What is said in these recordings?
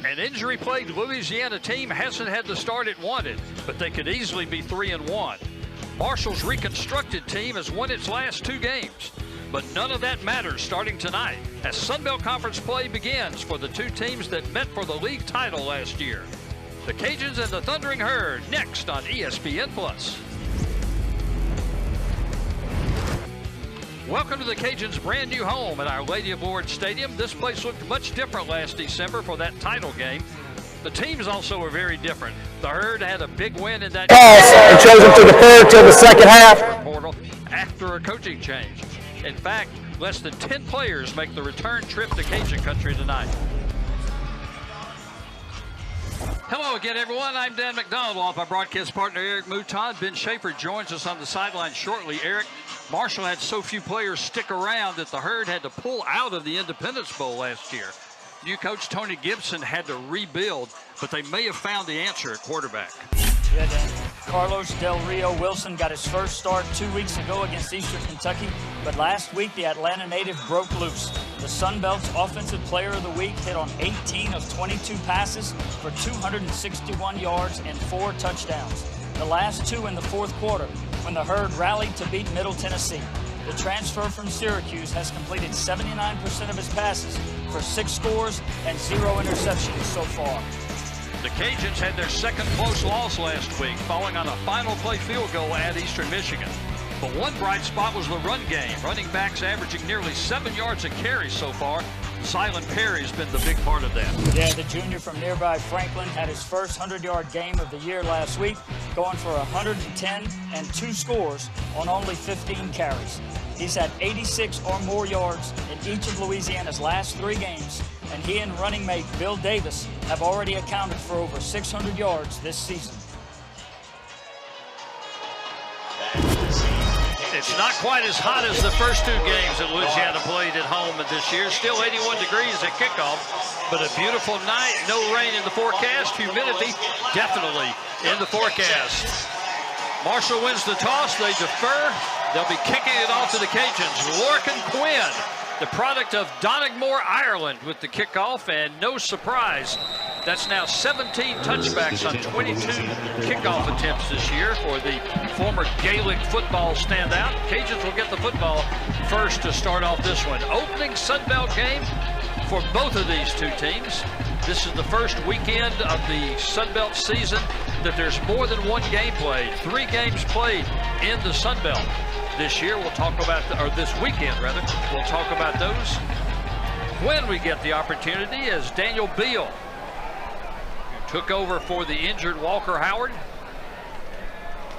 An injury-plagued Louisiana team hasn't had the start it wanted, but they could easily be 3-1. Marshall's reconstructed team has won its last 2 games, but none of that matters starting tonight as Sun Belt Conference play begins for the 2 teams that met for the league title last year. The Cajuns and the Thundering Herd next on ESPN+. Welcome to the Cajuns' brand new home at Our Lady of Lourdes Stadium. This place looked much different last December for that title game. The teams also were very different. The Herd had a big win in that pass and chose them to defer till the second half. Portal after a coaching change. In fact, less than 10 players make the return trip to Cajun country tonight. Hello again, everyone. I'm Dan McDonald, along with my broadcast partner Eric Mouton. Ben Schaefer joins us on the sideline shortly. Eric, Marshall had so few players stick around that the Herd had to pull out of the Independence Bowl last year. New coach Tony Gibson had to rebuild, but they may have found the answer at quarterback. Yeah, Dan. Carlos Del Rio Wilson got his first start 2 weeks ago against Eastern Kentucky, but last week the Atlanta native broke loose. The Sun Belt's Offensive Player of the Week hit on 18 of 22 passes for 261 yards and 4 touchdowns. The last 2 in the fourth quarter, when the Herd rallied to beat Middle Tennessee. The transfer from Syracuse has completed 79% of his passes for 6 scores and 0 interceptions so far. The Cajuns had their second close loss last week, falling on a final play field goal at Eastern Michigan. But one bright spot was the run game. Running backs averaging nearly 7 yards a carry so far. Silent Perry has been the big part of that. Yeah, the junior from nearby Franklin had his first 100-yard game of the year last week, going for 110 and 2 scores on only 15 carries. He's had 86 or more yards in each of Louisiana's last 3 games, and he and running mate Bill Davis have already accounted for over 600 yards this season. It's not quite as hot as the first 2 games that Louisiana played at home this year. Still 81 degrees at kickoff, but a beautiful night. No rain in the forecast. Humidity definitely in the forecast. Marshall wins the toss. They defer. They'll be kicking it off to the Cajuns. Lorcan Quinn, the product of Donegal, Ireland, with the kickoff, and no surprise, that's now 17 touchbacks on 22 kickoff attempts this year for the former Gaelic football standout. Cajuns will get the football first to start off this one. Opening Sun Belt game for both of these 2 teams. This is the first weekend of the Sun Belt season that there's more than 1 game played. 3 games played in the Sun Belt this year. We'll talk about, or this weekend rather, we'll talk about those when we get the opportunity, as Daniel Beal, who took over for the injured Walker Howard,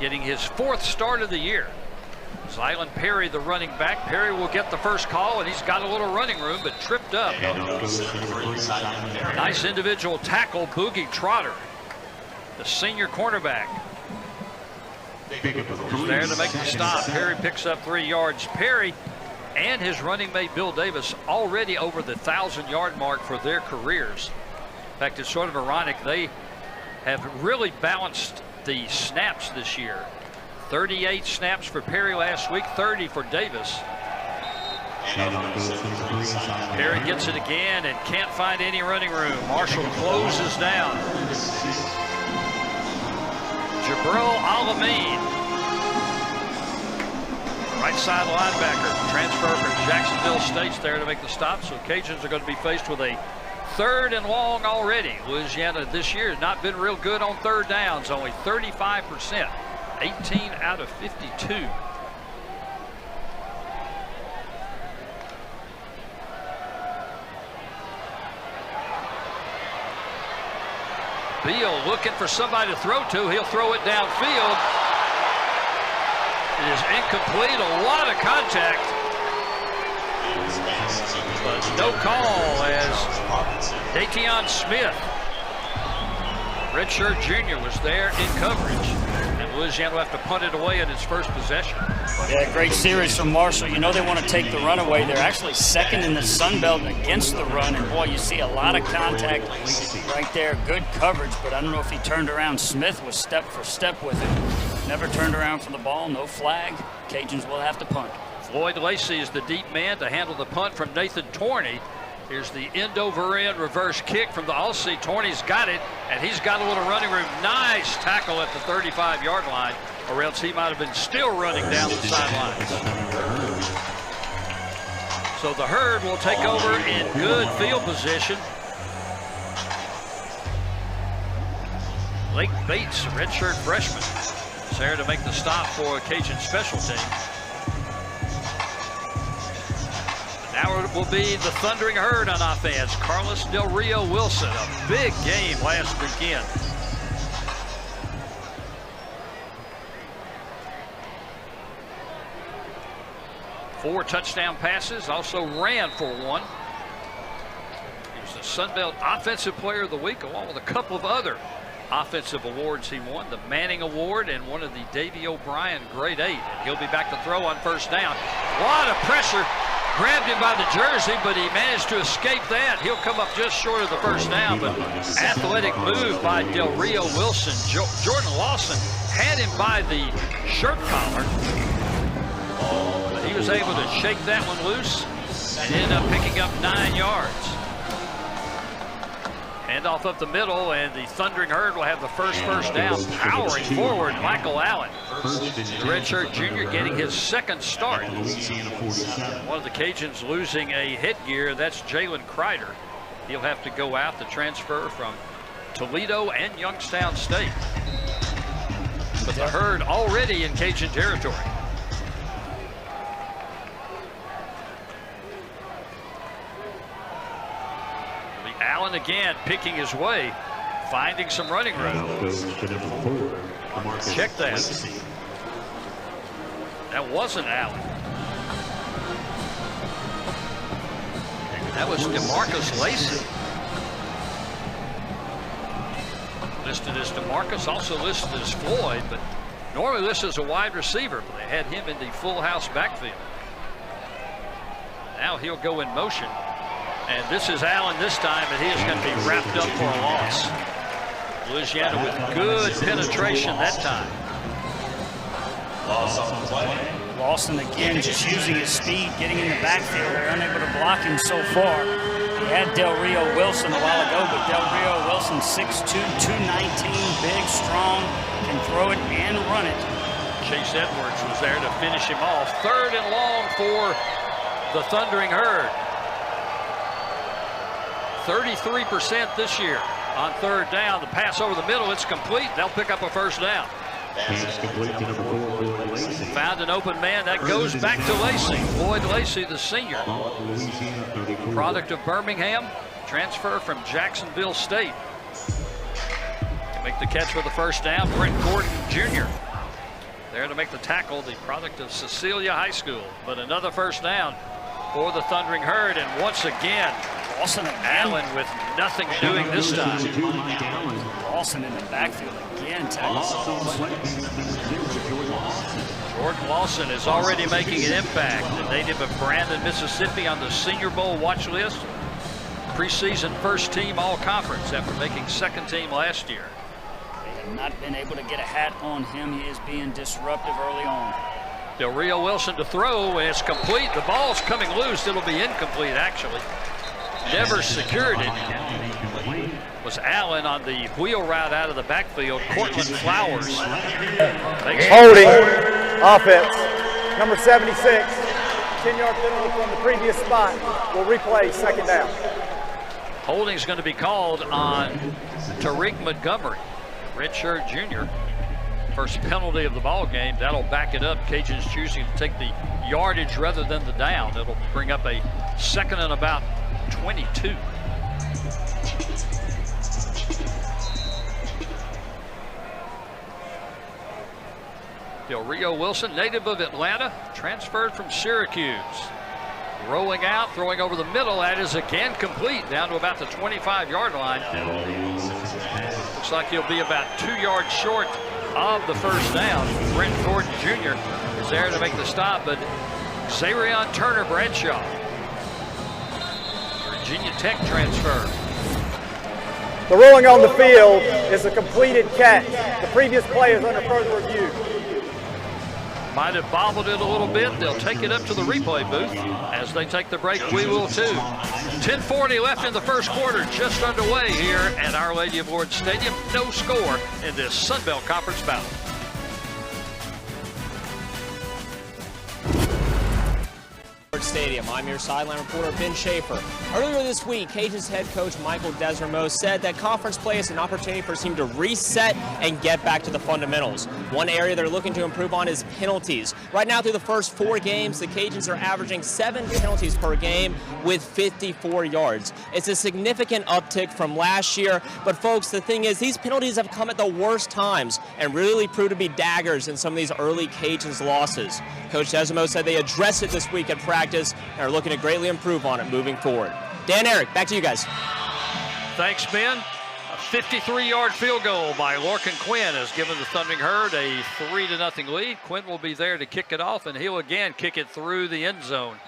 getting his 4th start of the year. Silent Perry, the running back. Perry will get the first call, and he's got a little running room, but tripped up. Nice individual tackle, Boogie Trotter, the senior cornerback. He's there to make the stop. Perry picks up 3 yards. Perry and his running mate Bill Davis already over the 1,000-yard mark for their careers. In fact, it's sort of ironic. They have really balanced the snaps this year. 38 snaps for Perry last week, 30 for Davis. Perry gets it again and can't find any running room. Marshall closes down. Jabril Alameen, right side linebacker, transfer from Jacksonville State's there to make the stop. So Cajuns are going to be faced with a 3rd and long already. Louisiana this year has not been real good on 3rd downs, only 35%. 18 out of 52. Beal looking for somebody to throw to. He'll throw it downfield. It is incomplete. A lot of contact, but no call as Dateon Smith, redshirt junior, was there in coverage. Louisiana will have to punt it away in its first possession. Yeah, great series from Marshall. You know they want to take the run away. They're actually 2nd in the Sun Belt against the run, and boy, you see a lot of contact right there. Good coverage, but I don't know if he turned around. Smith was step for step with it. Never turned around for the ball, no flag. Cajuns will have to punt. Floyd Lacey is the deep man to handle the punt from Nathan Torney. Here's the end over end reverse kick from the Aussie. Torney's got it, and he's got a little running room. Nice tackle at the 35-yard line, or else he might have been still running down the sidelines. So the Herd will take over in good field position. Blake Bates, redshirt freshman, is there to make the stop for a Cajun special team. Now it will be the Thundering Herd on offense. Carlos Del Rio Wilson, a big game last weekend. Four touchdown passes, also ran for one. He was the Sun Belt Offensive Player of the Week, along with a couple of other offensive awards he won. The Manning Award and one of the Davey O'Brien Grade 8. And he'll be back to throw on first down. A lot of pressure. Grabbed him by the jersey, but he managed to escape that. He'll come up just short of the first down, but athletic move by Del Rio Wilson. Jordan Lawson had him by the shirt collar, but he was able to shake that one loose and ended up picking up 9 yards. Hand off up the middle, and the Thundering Herd will have the first down. Powering forward, Michael Allen, the redshirt junior, getting his second start. One of the Cajuns losing a headgear, that's Jalen Kreider. He'll have to go out to transfer from Toledo and Youngstown State. But the Herd already in Cajun territory. Allen again picking his way, finding some running room. Check that. That wasn't Allen. That was DeMarcus Lacey. Listed as DeMarcus, also listed as Floyd, but normally this is a wide receiver, but they had him in the full house backfield. Now he'll go in motion. And this is Allen this time, and he is going to be wrapped up for a loss. Louisiana with good penetration that time. Lawson again just using his speed, getting in the backfield. They're unable to block him so far. He had Del Rio Wilson a while ago, but Del Rio Wilson 6'2", 219, big, strong, can throw it and run it. Chase Edwards was there to finish him off. 3rd and long for the Thundering Herd. 33% this year on 3rd down. The pass over the middle, it's complete. They'll pick up a first down. Found an open man. That goes back to Lacey. Floyd Lacey, the senior. Product of Birmingham. Transfer from Jacksonville State. To make the catch for the first down, Brent Gordon Jr. there to make the tackle, the product of Cecilia High School. But another first down for the Thundering Herd. And once again, Allen with nothing doing this time. Lawson in the backfield again. Jordan Lawson is already making an impact. The native of Brandon, Mississippi, on the Senior Bowl watch list. Preseason first team all-conference after making second team last year. They have not been able to get a hat on him. He is being disruptive early on. Del Rio Wilson to throw, and it's complete. The ball's coming loose. It'll be incomplete, actually. Never secured it. Was Allen on the wheel route out of the backfield. Cortland Flowers. Holding. Offense. Number 76. 10-yard penalty from the previous spot. Will replay 2nd down. Holding is going to be called on Tariq Montgomery, redshirt junior. First penalty of the ball game. That'll back it up. Cajuns choosing to take the yardage rather than the down. It'll bring up a 2nd and about 22. Del Rio Wilson, native of Atlanta, transferred from Syracuse. Rolling out, throwing over the middle. That is again complete, down to about the 25-yard line. Looks like he'll be about 2 yards short of the first down. Brent Gordon Jr. is there to make the stop, but Zarion Turner Bradshaw, Virginia Tech transfer. The ruling on the field is a completed catch. The previous play is under further review. Might have bobbled it a little bit. They'll take it up to the replay booth. As they take the break, we will too. 10:40 left in the first quarter, just underway here at Our Lady of Lourdes Stadium. No score in this Sun Belt Conference battle. Stadium. I'm your sideline reporter, Ben Schaefer. Earlier this week, Cajuns head coach Michael Desramo said that conference play is an opportunity for his team to reset and get back to the fundamentals. One area they're looking to improve on is penalties. Right now, through the first 4 games, the Cajuns are averaging 7 penalties per game with 54 yards. It's a significant uptick from last year, but folks, the thing is, these penalties have come at the worst times and really proved to be daggers in some of these early Cajuns losses. Coach Desramo said they addressed it this week at practice and are looking to greatly improve on it moving forward. Dan, Eric, back to you guys. Thanks, Ben. A 53-yard field goal by Lorcan Quinn has given the Thundering Herd a 3-0 lead. Quinn will be there to kick it off, and he'll again kick it through the end zone.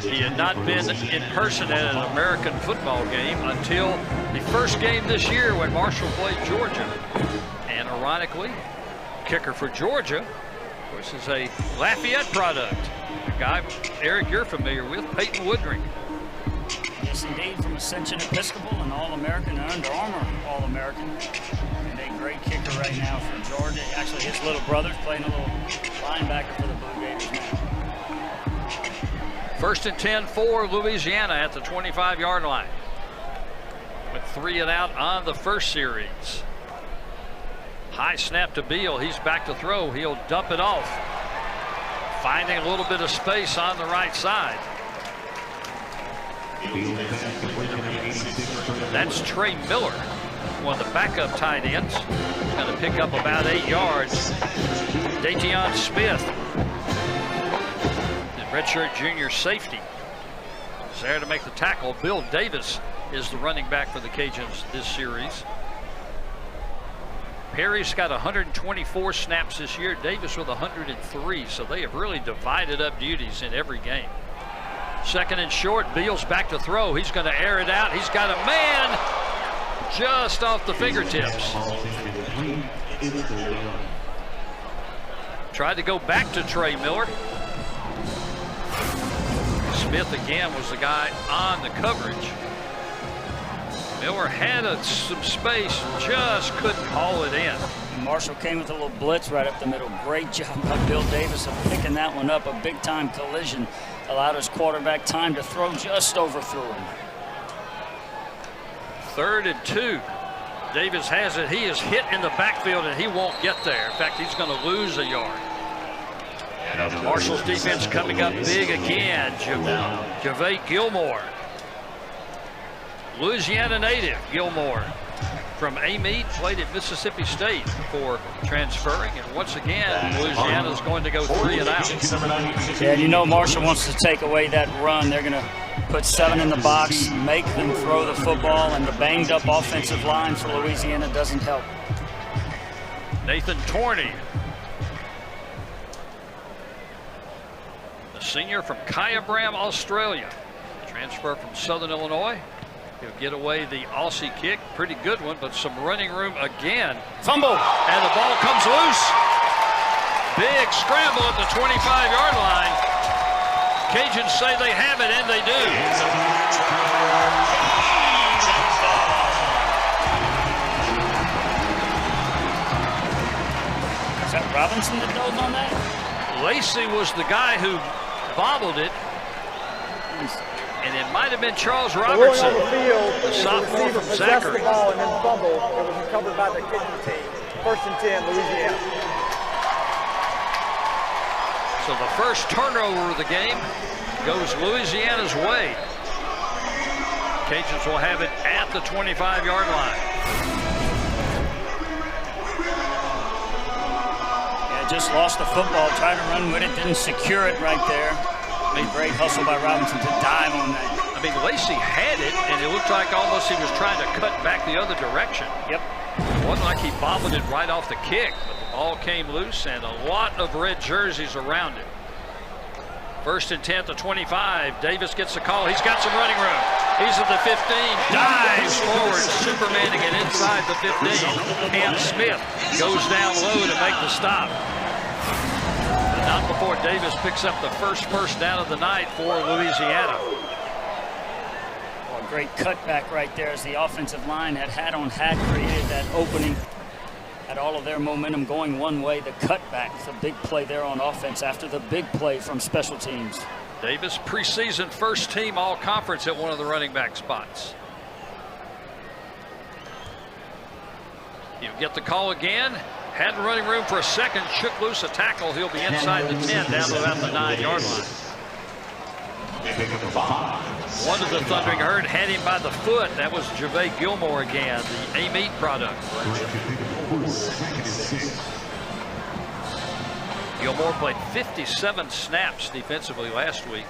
He had not been in person at an American football game until the first game this year when Marshall played Georgia. And ironically, kicker for Georgia, of course, is a Lafayette product. A guy, Eric, you're familiar with, Peyton Woodring. Yes, indeed, from Ascension Episcopal, an All-American, and Under Armour All-American. And a great kicker right now for Georgia. Actually, his little brother's playing a little linebacker for the Blue Gators now. 1st and 10 for Louisiana at the 25-yard line. With 3 and out on the first series. High snap to Beal. He's back to throw. He'll dump it off. Finding a little bit of space on the right side. That's Trey Miller, one of the backup tight ends. He's going to pick up about 8 yards. Dateon Smith, the redshirt junior safety, is there to make the tackle. Bill Davis is the running back for the Cajuns this series. Perry's got 124 snaps this year. Davis with 103, so they have really divided up duties in every game. 2nd and short, Beal's back to throw. He's going to air it out. He's got a man just off the fingertips. Tried to go back to Trey Miller. Smith again was the guy on the coverage. Miller had some space, just couldn't haul it in. Marshall came with a little blitz right up the middle. Great job by Bill Davis of picking that one up. A big-time collision allowed his quarterback time to throw, just overthrew him. 3rd and 2. Davis has it. He is hit in the backfield, and he won't get there. In fact, he's going to lose a yard. Marshall's defense coming up big again. Javate Gilmore. Louisiana native Gilmore from Amite, played at Mississippi State before transferring, and once again Louisiana is going to go 3 and out. Yeah, you know Marshall wants to take away that run. They're going to put 7 in the box, make them throw the football, and the banged up offensive line for Louisiana doesn't help. Nathan Torney, the senior from Kyabram, Australia, transfer from Southern Illinois. He'll get away the Aussie kick. Pretty good one, but some running room again. Fumble. And the ball comes loose. Big scramble at the 25-yard line. Cajuns say they have it, and they do. Is that Robinson that dove on that? Lacey was the guy who bobbled it. And it might have been Charles Robertson, on the field, the sophomore from Zachary. Zachary. The ball and then fumble. It was recovered by the kicking team. 1st and 10, Louisiana. So the first turnover of the game goes Louisiana's way. Cajuns will have it at the 25-yard line. Yeah, just lost the football, tried to run with it, didn't secure it right there. A great hustle by Robinson to dive on that. I mean, Lacey had it, and it looked like almost he was trying to cut back the other direction. Yep. It wasn't like he bobbled it right off the kick, but the ball came loose, and a lot of red jerseys around it. First and 10 to 25. Davis gets the call. He's got some running room. He's at the 15. Dives forward. Supermaning it inside the 15. Cam Smith goes down low to make the stop. But not before Davis picks up the first down of the night for Louisiana. Well, great cutback right there as the offensive line had created that opening. Had all of their momentum going one way. The cutback, the big play there on offense after the big play from special teams. Davis, preseason first team all-conference at one of the running back spots. You get the call again. Had running room for a second. Shook loose a tackle. He'll be inside the 10 down to about the 9-yard line. One of the Thundering Herd had him by the foot. That was Javay Gilmore again, the A-Meat product. Gilmore played 57 snaps defensively last week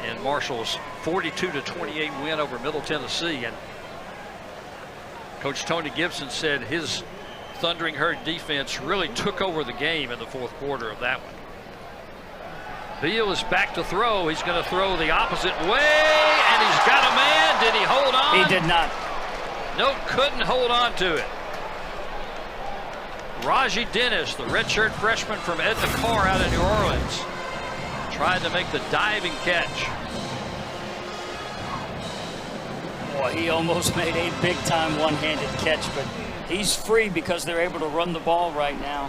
in Marshall's 42-28 win over Middle Tennessee. And Coach Tony Gibson said his Thundering Herd defense really took over the game in the fourth quarter of that one. Beal is back to throw. He's going to throw the opposite way, and he's got a man. Did he hold on? He did not. Nope, couldn't hold on to it. Raji Dennis, the redshirt freshman from Edna Carr out of New Orleans, tried to make the diving catch. Boy, he almost made a big-time one-handed catch, but he's free because they're able to run the ball right now.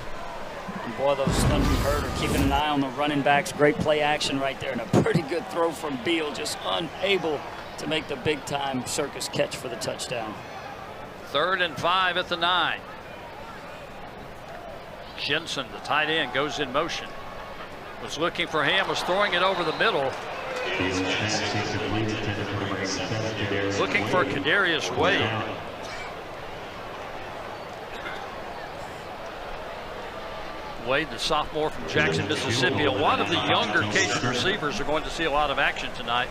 And boy, those Thundering Herd are keeping an eye on the running backs. Great play action right there, and a pretty good throw from Beal, just unable to make the big-time circus catch for the touchdown. 3rd and 5 at the 9. Jensen, the tight end, goes in motion. Was looking for him, was throwing it over the middle. Looking for Kadarius Wade. Wade, the sophomore from Jackson, Mississippi. A lot of the younger Cajun receivers are going to see a lot of action tonight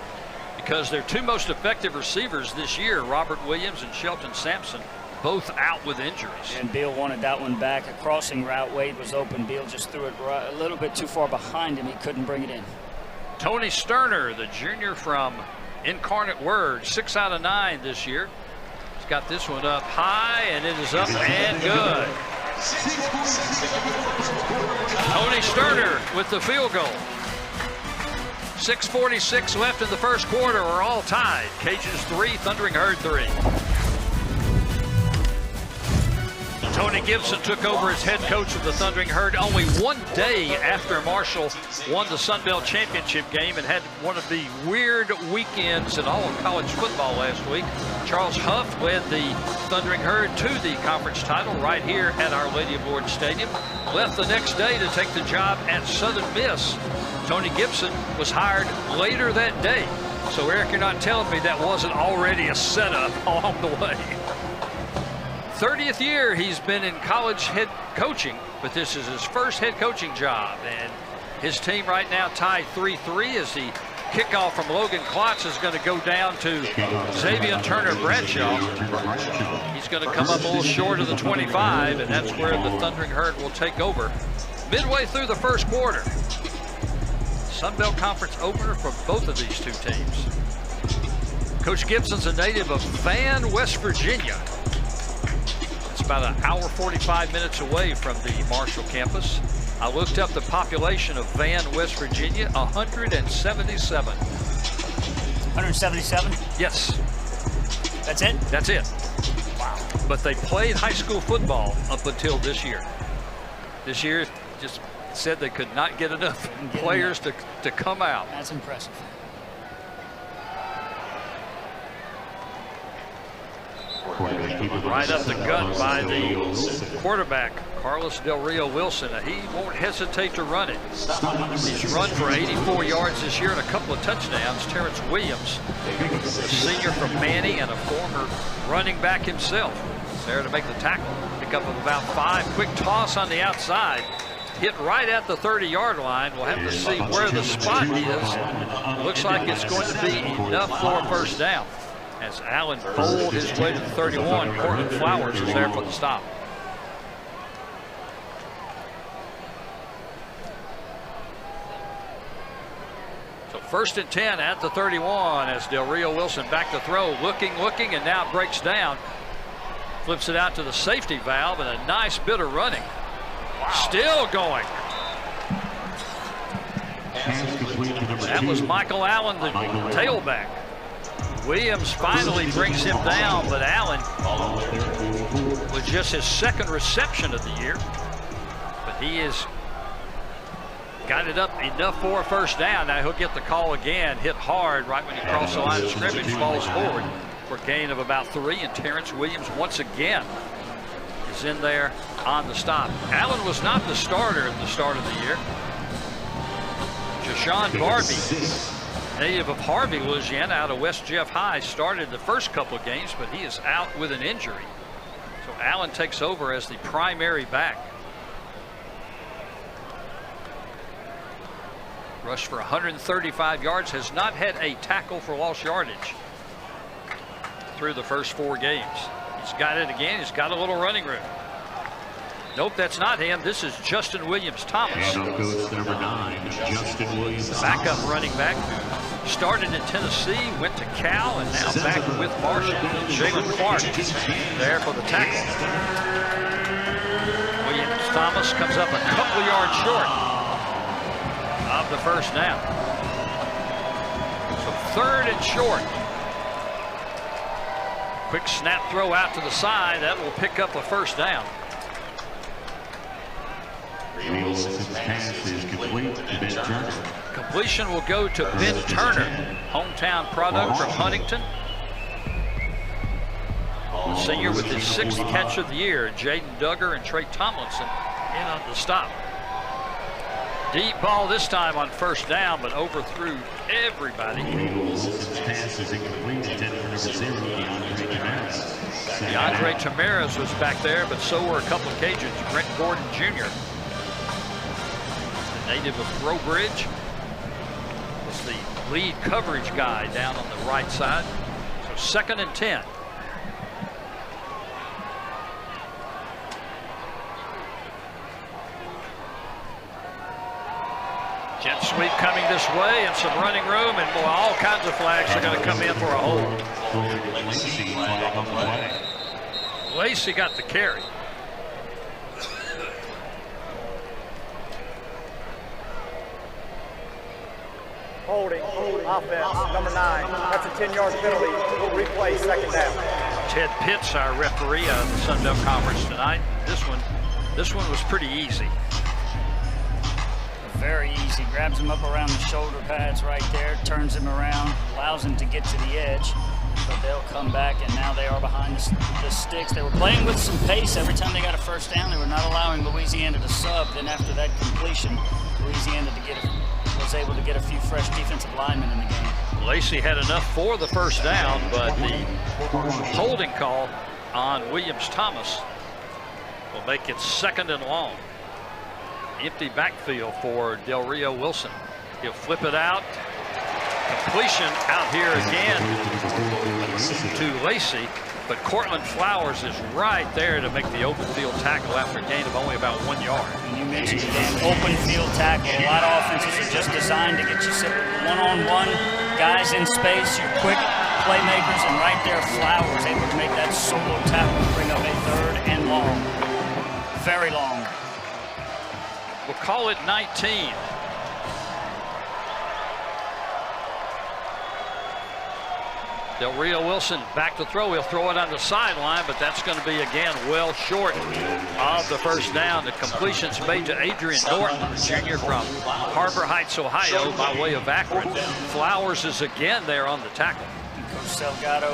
because their two most effective receivers this year, Robert Williams and Shelton Sampson, both out with injuries. And Beal wanted that one back. A crossing route. Wade was open. Beal just threw it right, a little bit too far behind him. He couldn't bring it in. Tony Sterner, the junior from Incarnate Word, 6 out of 9 this year. He's got this one up high, and it is up and good. Tony Sterner with the field goal. 6:46 left in the first quarter. We're all tied. Cajuns 3, Thundering Herd 3. Tony Gibson took over as head coach of the Thundering Herd only one day after Marshall won the Sun Belt Championship game and had one of the weird weekends in all of college football last week. Charles Huff led the Thundering Herd to the conference title right here at Our Lady of Lourdes Stadium. Left the next day to take the job at Southern Miss. Tony Gibson was hired later that day. So Eric, you're not telling me that wasn't already a setup along the way. 30th year he's been in college head coaching, but this is his first head coaching job. And his team right now tied 3-3 as the kickoff from Logan Klotz is going to go down to Xavier Turner Bradshaw. He's going to come up a little short of the 25, and that's where the Thundering Herd will take over. Midway through the first quarter. Sun Belt Conference opener for both of these two teams. Coach Gibson's a native of Van, West Virginia. About an hour 45 minutes away from the Marshall campus. I looked up the population of Van, West Virginia, 177. 177? Yes. That's it? That's it. Wow. But they played high school football up until this year. This year just said they could not get enough players to come out. That's impressive. Right up the gut by the quarterback, Carlos Del Rio Wilson. He won't hesitate to run it. He's run for 84 yards this year and a couple of touchdowns. Terrence Williams, a senior from Manny and a former running back himself, there to make the tackle. Pick up of about 5. Quick toss on the outside. Hit right at the 30-yard line. We'll have to see where the spot is. Looks like it's going to be enough for a first down. As Allen bowled his way to the 31, Cortland Flowers is there for the stop. First and 10 at the 31 as Del Rio Wilson back to throw, looking, and now breaks down. Flips it out to the safety valve, and a nice bit of running. Still going. That was Michael Allen, the tailback. Williams finally brings him down, but Allen was just his second reception of the year. But he has got it up enough for a first down. Now he'll get the call again, hit hard right when he crossed the line of scrimmage, falls forward for a gain of about 3, and Terrence Williams once again is in there on the stop. Allen was not the starter at the start of the year. Jashawn Barbie, native of Harvey, Louisiana, out of West Jeff High, started the first couple of games, but he is out with an injury. So Allen takes over as the primary back. Rushed for 135 yards, has not had a tackle for lost yardage through the first 4 games. He's got it again. He's got a little running room. Nope, that's not him. This is Justin Williams-Thomas. Number 9, Justin Williams-Thomas. Backup running back who started in Tennessee, went to Cal, and now back with Marshall. Jalen Clark there for the tackle. Williams-Thomas comes up a couple yards short of the first down. So 3rd and short. Quick snap throw out to the side. That will pick up a first down. Completion will go to Ben Turner, hometown product from Huntington. The senior with his 6th catch of the year. Jaden Duggar and Trey Tomlinson in on the stop. Deep ball this time on first down, but overthrew everybody. DeAndre Tamares was back there, but so were a couple of Cajuns. Brent Gordon Jr., the native of Breaux Bridge, was the lead coverage guy down on the right side. So 2nd and 10. Jet sweep coming this way, and some running room, and boy, all kinds of flags are going to come in for a hold. Lacey got the carry. Holding, offense, number 9. That's a 10-yard penalty. We'll replay 2nd down. Ted Pitts, our referee out of the Sun Belt Conference tonight. This one was pretty easy. Very easy. Grabs him up around the shoulder pads right there, turns him around, allows him to get to the edge. But they'll come back, and now they are behind the sticks. They were playing with some pace every time they got a first down. They were not allowing Louisiana to sub. Then after that completion, Louisiana was able to get a few fresh defensive linemen in the game. Lacey had enough for the first down, but the holding call on Williams-Thomas will make it 2nd and long. Empty backfield for Del Rio Wilson. He'll flip it out. Completion out here again to Lacey, but Cortland Flowers is right there to make the open field tackle after a gain of only about 1 yard. And you mentioned an open field tackle. A lot of offenses are just designed to get you one-on-one, guys in space, your quick playmakers, and right there Flowers able to make that solo tackle to bring up a 3rd and long. Very long. We'll call it 19. Del Rio Wilson back to throw. He'll throw it on the sideline, but that's going to be, again, well short of the first down. The completion's made to Adrian Norton, junior from Harbor Heights, Ohio, by way of Akron. Flowers is again there on the tackle. Coach Salgado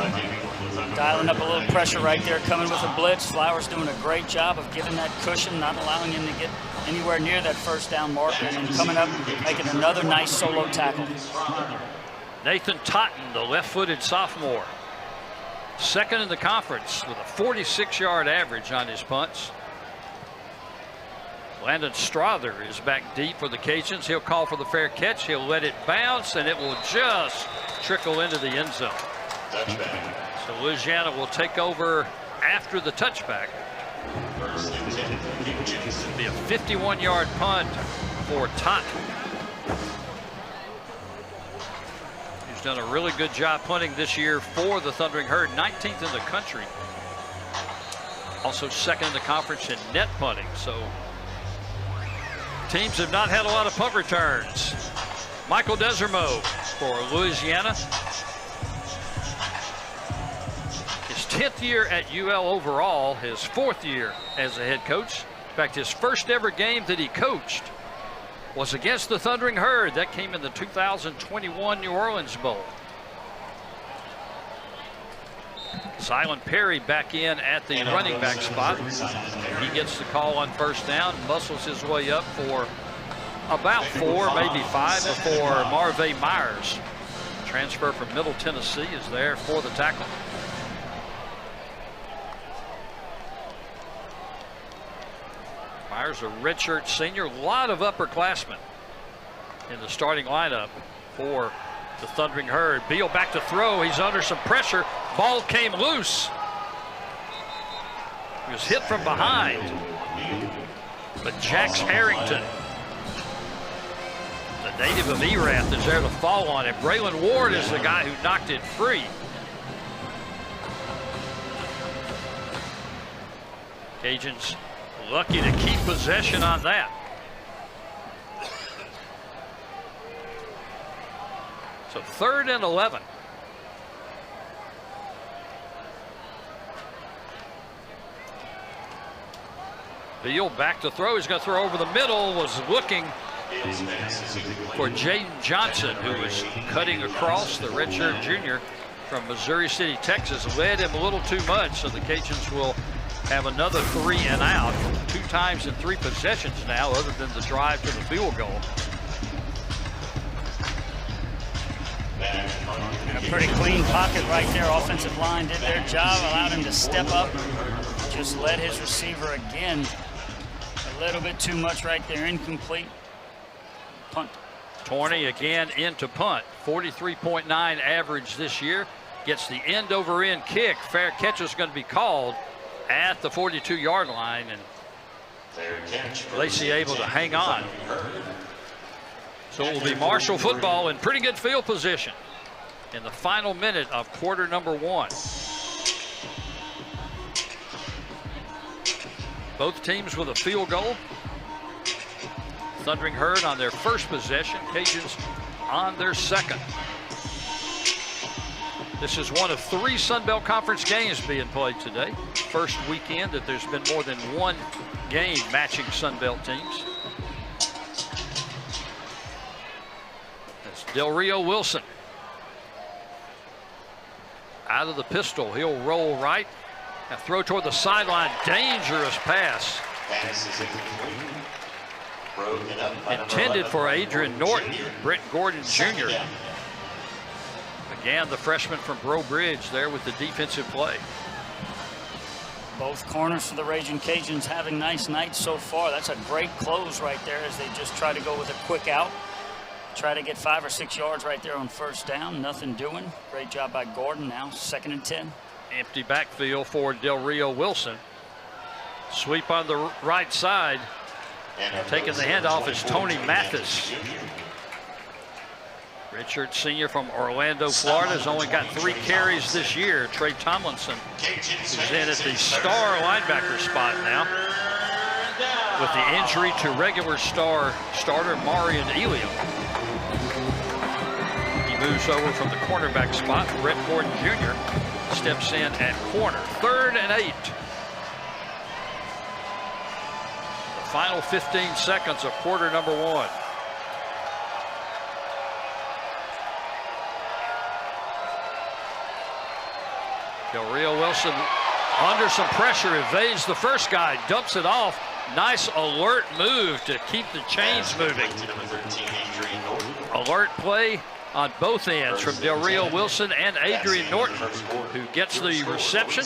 dialing up a little pressure right there, coming with a blitz. Flowers doing a great job of giving that cushion, not allowing him to get anywhere near that first down marker, and then coming up, making another nice solo tackle. Nathan Totten, the left-footed sophomore, 2nd in the conference with a 46-yard average on his punts. Landon Strother is back deep for the Cajuns. He'll call for the fair catch. He'll let it bounce, and it will just trickle into the end zone. So Louisiana will take over after the touchback. It'll be a 51-yard punt for Totten. done a really good job punting this year for the Thundering Herd, 19th in the country. Also second in the conference in net punting. So teams have not had a lot of punt returns. Michael Desormeaux for Louisiana. His 10th year at UL overall, his 4th year as a head coach. In fact, his first ever game that he coached was against the Thundering Herd. That came in the 2021 New Orleans Bowl. Silent Perry back in at the running back spot. He gets the call on first down, muscles his way up for about 4, maybe 5 before Marvay Myers. Transfer from Middle Tennessee is there for the tackle. Myers, a redshirt senior, a lot of upperclassmen in the starting lineup for the Thundering Herd. Beal back to throw. He's under some pressure. Ball came loose. He was hit from behind. But Jax Harrington, the native of Erath, is there to fall on it. Braylon Ward is the guy who knocked it free. Cajuns lucky to keep possession on that. So 3rd and 11. Beal back to throw. He's going to throw over the middle. Was looking for Jaden Johnson, who was cutting across. The redshirt junior from Missouri City, Texas, led him a little too much. So the Cajuns will have another 3 and out. 2 times in 3 possessions now, other than the drive to the field goal. A pretty clean pocket right there. Offensive line did their job, allowed him to step up. Just led his receiver again. A little bit too much right there, incomplete. Punt. Torney again into punt. 43.9 average this year. Gets the end over end kick. Fair catch is going to be called at the 42-yard line, and Lacey able to hang on. So it will be Marshall football in pretty good field position in the final minute of quarter number 1. Both teams with a field goal. Thundering Herd on their first possession, Cajuns on their second. This is one of 3 Sun Belt Conference games being played today. First weekend that there's been more than 1 game matching Sun Belt teams. That's Del Rio Wilson. Out of the pistol, he'll roll right. Now throw toward the sideline, dangerous pass. Intended for Adrian Norton, Brent Gordon Jr. Again, the freshman from Breaux Bridge there with the defensive play. Both corners for the Raging Cajuns having nice nights so far. That's a great close right there as they just try to go with a quick out. Try to get 5 or 6 yards right there on first down. Nothing doing. Great job by Gordon. Now 2nd and 10. Empty backfield for Del Rio Wilson. Sweep on the right side. Taking the handoff is Tony Mathis. Redshirt senior from Orlando, Florida, has only got 3 carries this year. Trey Tomlinson is in at the star linebacker spot now, with the injury to regular starter Marion Elio. He moves over from the cornerback spot. Brett Gordon Jr. steps in at corner. 3rd and 8. The final 15 seconds of quarter number 1. Del Rio Wilson under some pressure, evades the first guy, dumps it off. Nice alert move to keep the chains moving. Alert play on both ends from Del Rio Wilson and Adrian Norton, who gets the reception.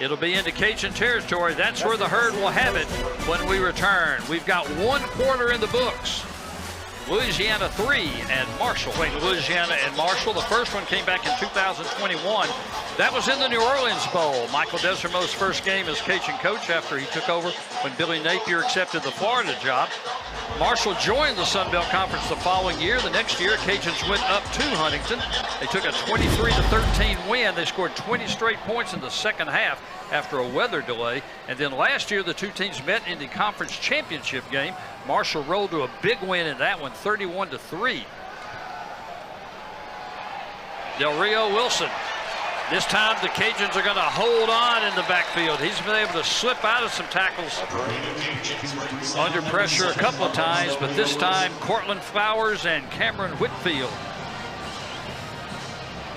It'll be into Cajun territory. That's where the Herd will have it when we return. We've got 1 quarter in the books. Louisiana 3 and Marshall. Louisiana and Marshall. The first one came back in 2021. That was in the New Orleans Bowl. Michael Desormeaux's first game as Cajun coach after he took over when Billy Napier accepted the Florida job. Marshall joined the Sun Belt Conference the following year. The next year, Cajuns went up to Huntington. They took a 23-13 win. They scored 20 straight points in the second half after a weather delay. And then last year, the two teams met in the conference championship game. Marshall rolled to a big win in that one, 31-3. Del Rio Wilson. This time the Cajuns are going to hold on in the backfield. He's been able to slip out of some tackles under pressure a couple of times, but this time Cortland Flowers and Cameron Whitfield,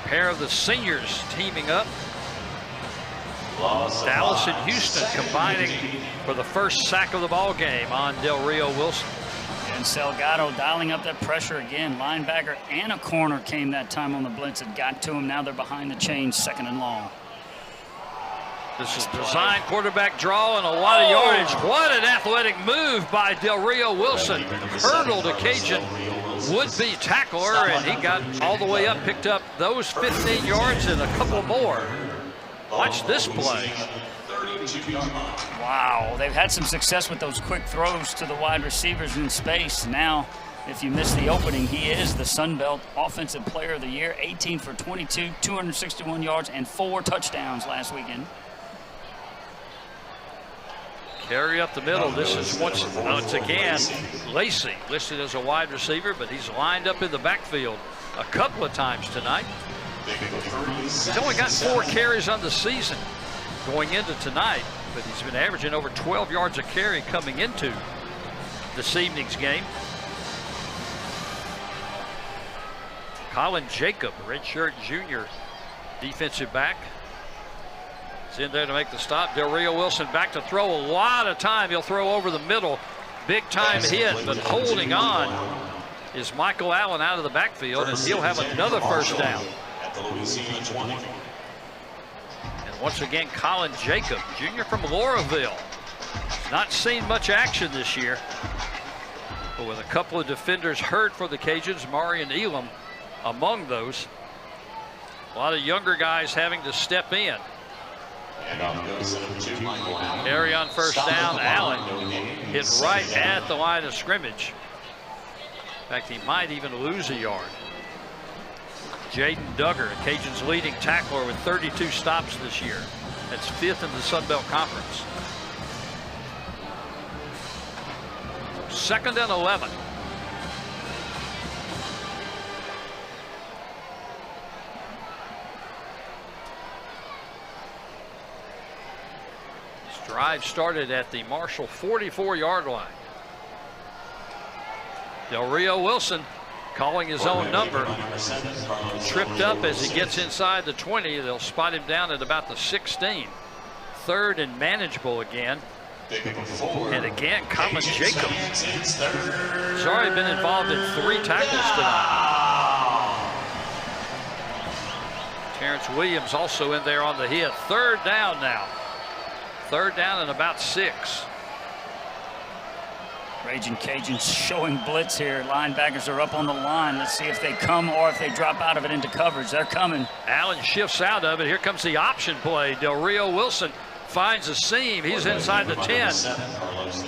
a pair of the seniors teaming up. Dallas and Houston combining for the first sack of the ball game on Del Rio Wilson. And Salgado dialing up that pressure again. Linebacker and a corner came that time on the blitz and got to him. Now they're behind the chains, 2nd and long. This is design quarterback draw and a lot of yardage. What an athletic move by Del Rio Wilson. Hurdled a Cajun would-be tackler, and he got all the way up, picked up those 15 yards and a couple more. Watch this play. Wow, they've had some success with those quick throws to the wide receivers in space. Now, if you miss the opening, he is the Sun Belt Offensive Player of the Year, 18 for 22, 261 yards, and 4 touchdowns last weekend. Carry up the middle. This is once again Lacey, listed as a wide receiver, but he's lined up in the backfield a couple of times tonight. He's only got 4 carries on the season going into tonight, but he's been averaging over 12 yards a carry coming into this evening's game. Colin Jacob, redshirt junior defensive back, is in there to make the stop. Del Rio Wilson back to throw. A lot of time. He'll throw over the middle. Big time hit, but holding on is Michael Allen out of the backfield, and he'll have another first down. And once again, Colin Jacob, junior from Lauraville. Not seen much action this year, but with a couple of defenders hurt for the Cajuns, Marion Elam among those. A lot of younger guys having to step in. Carry on first down. Allen hit right at the line of scrimmage. In fact, he might even lose a yard. Jaden Duggar, Cajuns' leading tackler with 32 stops this year. That's 5th in the Sun Belt Conference. 2nd and 11. This drive started at the Marshall 44-yard line. Del Rio Wilson calling his own number. Tripped up as he gets inside the 20. They'll spot him down at about the 16. 3rd and manageable again. And again, Colin Jacob. He's already been involved in 3 tackles tonight. Terrence Williams also in there on the hit. 3rd down now. 3rd down and about 6. Raging Cajuns showing blitz here. Linebackers are up on the line. Let's see if they come or if they drop out of it into coverage. They're coming. Allen shifts out of it. Here comes the option play. Del Rio Wilson finds a seam. He's inside the 10.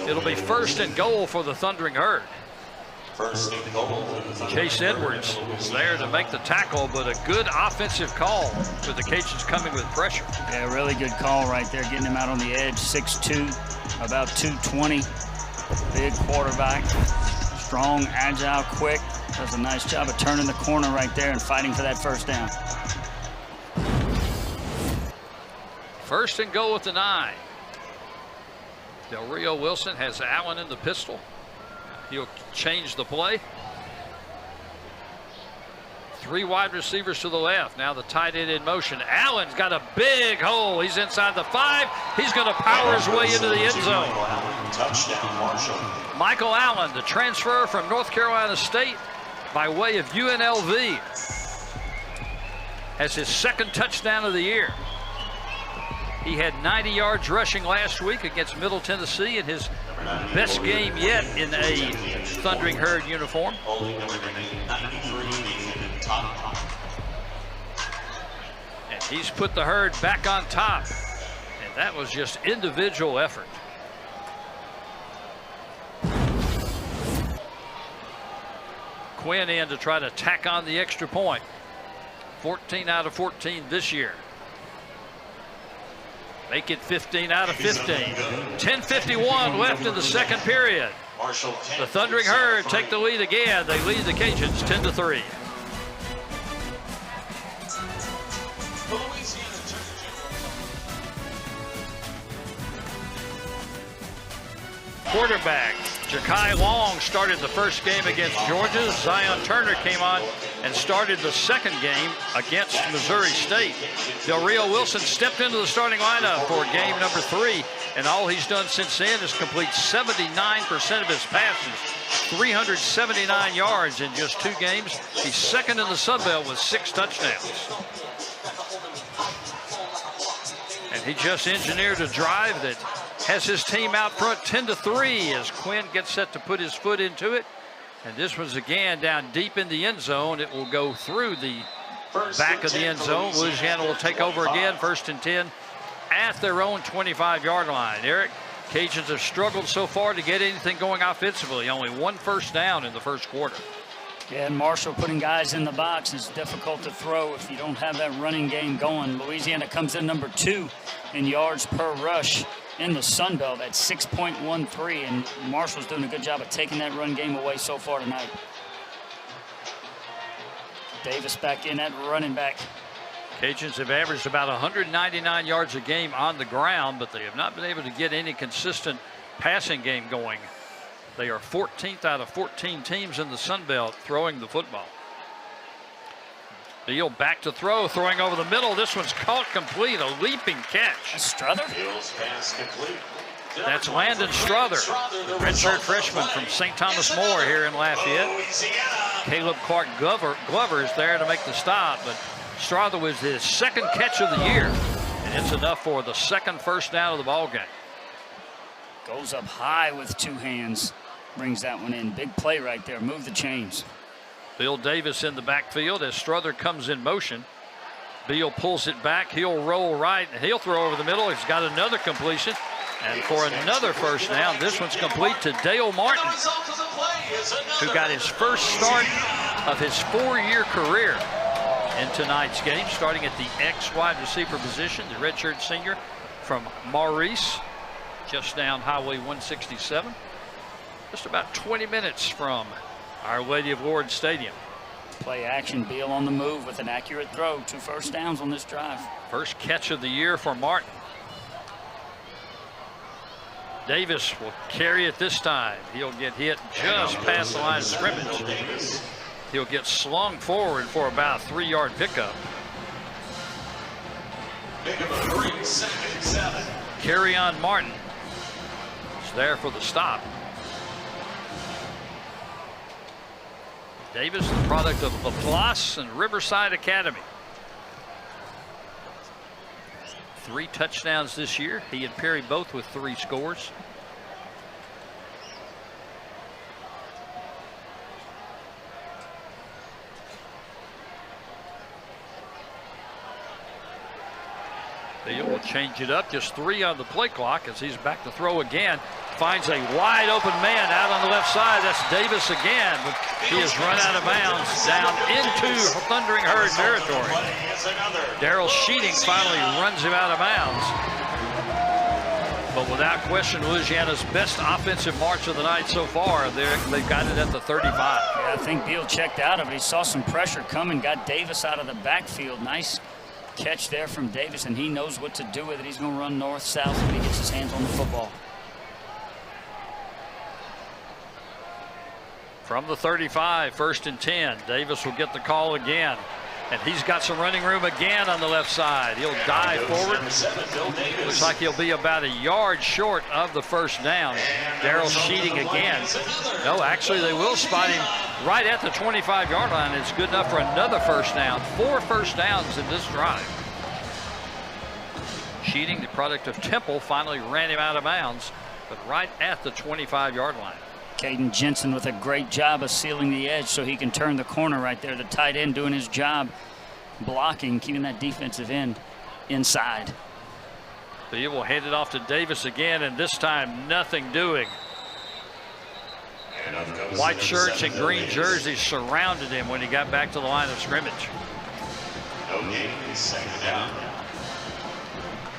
It'll be 1st and goal for the Thundering Herd. Chase Edwards is there to make the tackle, but a good offensive call with the Cajuns coming with pressure. Yeah, really good call right there, getting him out on the edge. 6'2", about 220. Big quarterback, strong, agile, quick. Does a nice job of turning the corner right there and fighting for that first down. 1st and goal at the 9. Del Rio Wilson has Allen in the pistol. He'll change the play. 3 wide receivers to the left. Now the tight end in motion. Allen's got a big hole. He's inside the 5. He's going to power his way into the end zone. Michael Allen, the transfer from North Carolina State by way of UNLV, has his 2nd touchdown of the year. He had 90 yards rushing last week against Middle Tennessee in his best game yet in a Thundering Herd uniform. And he's put the Herd back on top. And that was just individual effort. Quinn in to try to tack on the extra point. 14 out of 14 this year. Make it 15 out of 15. 10:51 left in the second period. The Thundering Herd take the lead again. They lead the Cajuns 10-3. Quarterback Ja'Kai Long started the first game against Georgia. Zion Turner came on and started the second game against Missouri State. Del Rio Wilson stepped into the starting lineup for game number 3, and all he's done since then is complete 79% of his passes, 379 yards in just 2 games. He's second in the Sun Belt with 6 touchdowns. And he just engineered a drive that has his team out front 10-3 as Quinn gets set to put his foot into it. And this one's again down deep in the end zone. It will go through the back of the end zone. Louisiana will take over again, 1st and 10 at their own 25-yard line. Eric, Cajuns have struggled so far to get anything going offensively. Only 1 first down in the first quarter. Yeah, and Marshall putting guys in the box is difficult to throw if you don't have that running game going. Louisiana comes in number 2 in yards per rush in the Sun Belt at 6.13, and Marshall's doing a good job of taking that run game away so far tonight. Davis back in at running back. Cajuns have averaged about 199 yards a game on the ground, but they have not been able to get any consistent passing game going. They are 14th out of 14 teams in the Sun Belt throwing the football. Beal back to throw, throwing over the middle. This one's caught complete, a leaping catch. Strother? That's Landon Strother, the redshirt freshman from St. Thomas More here in Lafayette. Caleb Clark Glover is there to make the stop, but Strother was his 2nd catch of the year, and it's enough for the 2nd first down of the ball game. Goes up high with 2 hands, brings that one in. Big play right there, move the chains. Bill Davis in the backfield as Strother comes in motion. Beal pulls it back. He'll roll right, and he'll throw over the middle. He's got another completion. And for another first down, this one's complete to Dale Martin, who got his first start of his 4-year career in tonight's game, starting at the X-wide receiver position, the redshirt senior from Maurice, just down Highway 167. Just about 20 minutes from Our Lady of Lourdes Stadium. Play action, Beal on the move with an accurate throw. 2 first downs on this drive. First catch of the year for Martin. Davis will carry it this time. He'll get hit just past the line of scrimmage. He'll get slung forward for about a 3-yard pickup. Carry on Martin is there for the stop. Davis, the product of Laplace and Riverside Academy. 3 touchdowns this year. He and Perry both with 3 scores. Beal will change it up. Just 3 on the play clock as he's back to throw again. Finds a wide open man out on the left side. That's Davis again. But he has run out of bounds down into Thundering Herd territory. Darrell Sheeting finally runs him out of bounds. But without question, Louisiana's best offensive march of the night so far. They've got it at the 35. Yeah, I think Beal checked out of it. He saw some pressure coming, got Davis out of the backfield. Nice catch there from Davis, and he knows what to do with it. He's going to run north-south when he gets his hands on the football. From the 35, 1st and 10. Davis will get the call again. And he's got some running room again on the left side. He'll dive forward. Looks like he'll be about a yard short of the first down. Darrell Sheeting again. No, actually they will spot him right at the 25-yard line. It's good enough for another first down. 4 first downs in this drive. Sheeting, the product of Temple, finally ran him out of bounds, but right at the 25-yard line. Caden Jensen with a great job of sealing the edge so he can turn the corner right there. The tight end doing his job, blocking, keeping that defensive end inside. Beal will hand it off to Davis again, and this time nothing doing. White shirts and green jerseys surrounded him when he got back to the line of scrimmage.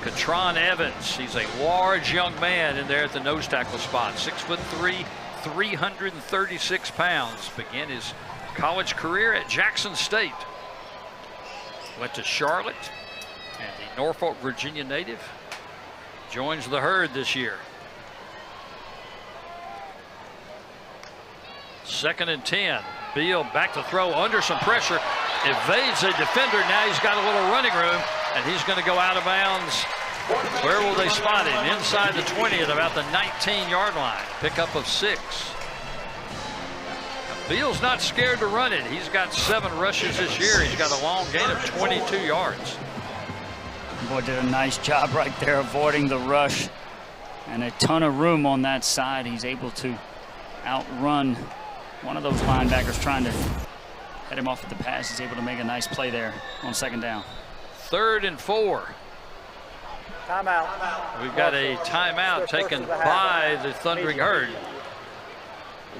Katron Evans, he's a large young man in there at the nose tackle spot. 6'3", 336 pounds. Began his college career at Jackson State. Went to Charlotte, and the Norfolk, Virginia native joins the herd this year. 2nd and 10. Beal back to throw under some pressure. Evades a defender. Now he's got a little running room, and he's going to go out of bounds. Where will they spot him? Inside the 20 at about the 19-yard line. Pickup of 6. Beal's not scared to run it. He's got 7 rushes this year. He's got a long gain of 22 yards. Boy, did a nice job right there avoiding the rush. And a ton of room on that side. He's able to outrun one of those linebackers trying to head him off at the pass. He's able to make a nice play there on 2nd down. 3rd and 4. Timeout. We've got a timeout taken by the Thundering Herd.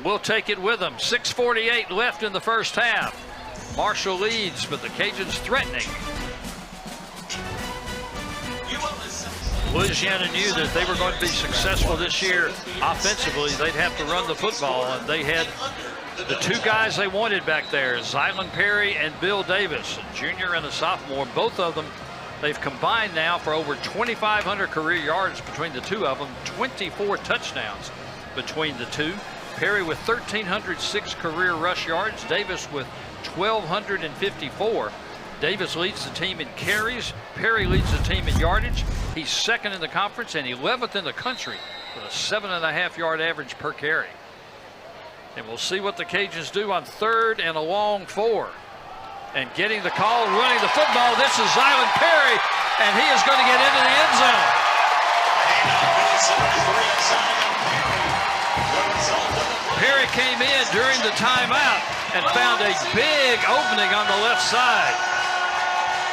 We'll take it with them. 6:48 left in the first half. Marshall leads, but the Cajuns threatening. Louisiana knew that they were going to be successful this year offensively. They'd have to run the football, and they had the 2 guys they wanted back there, Zylan Perry and Bill Davis, a junior and a sophomore. Both of them, they've combined now for over 2,500 career yards between the 2 of them, 24 touchdowns between the 2. Perry with 1,306 career rush yards, Davis with 1,254. Davis leads the team in carries. Perry leads the team in yardage. He's 2nd in the conference and 11th in the country with a 7.5-yard average per carry. And we'll see what the Cajuns do on 3rd and a long 4. And getting the call, running the football. This is Zylan Perry, and he is going to get into the end zone. Perry came in during the timeout and found a big opening on the left side.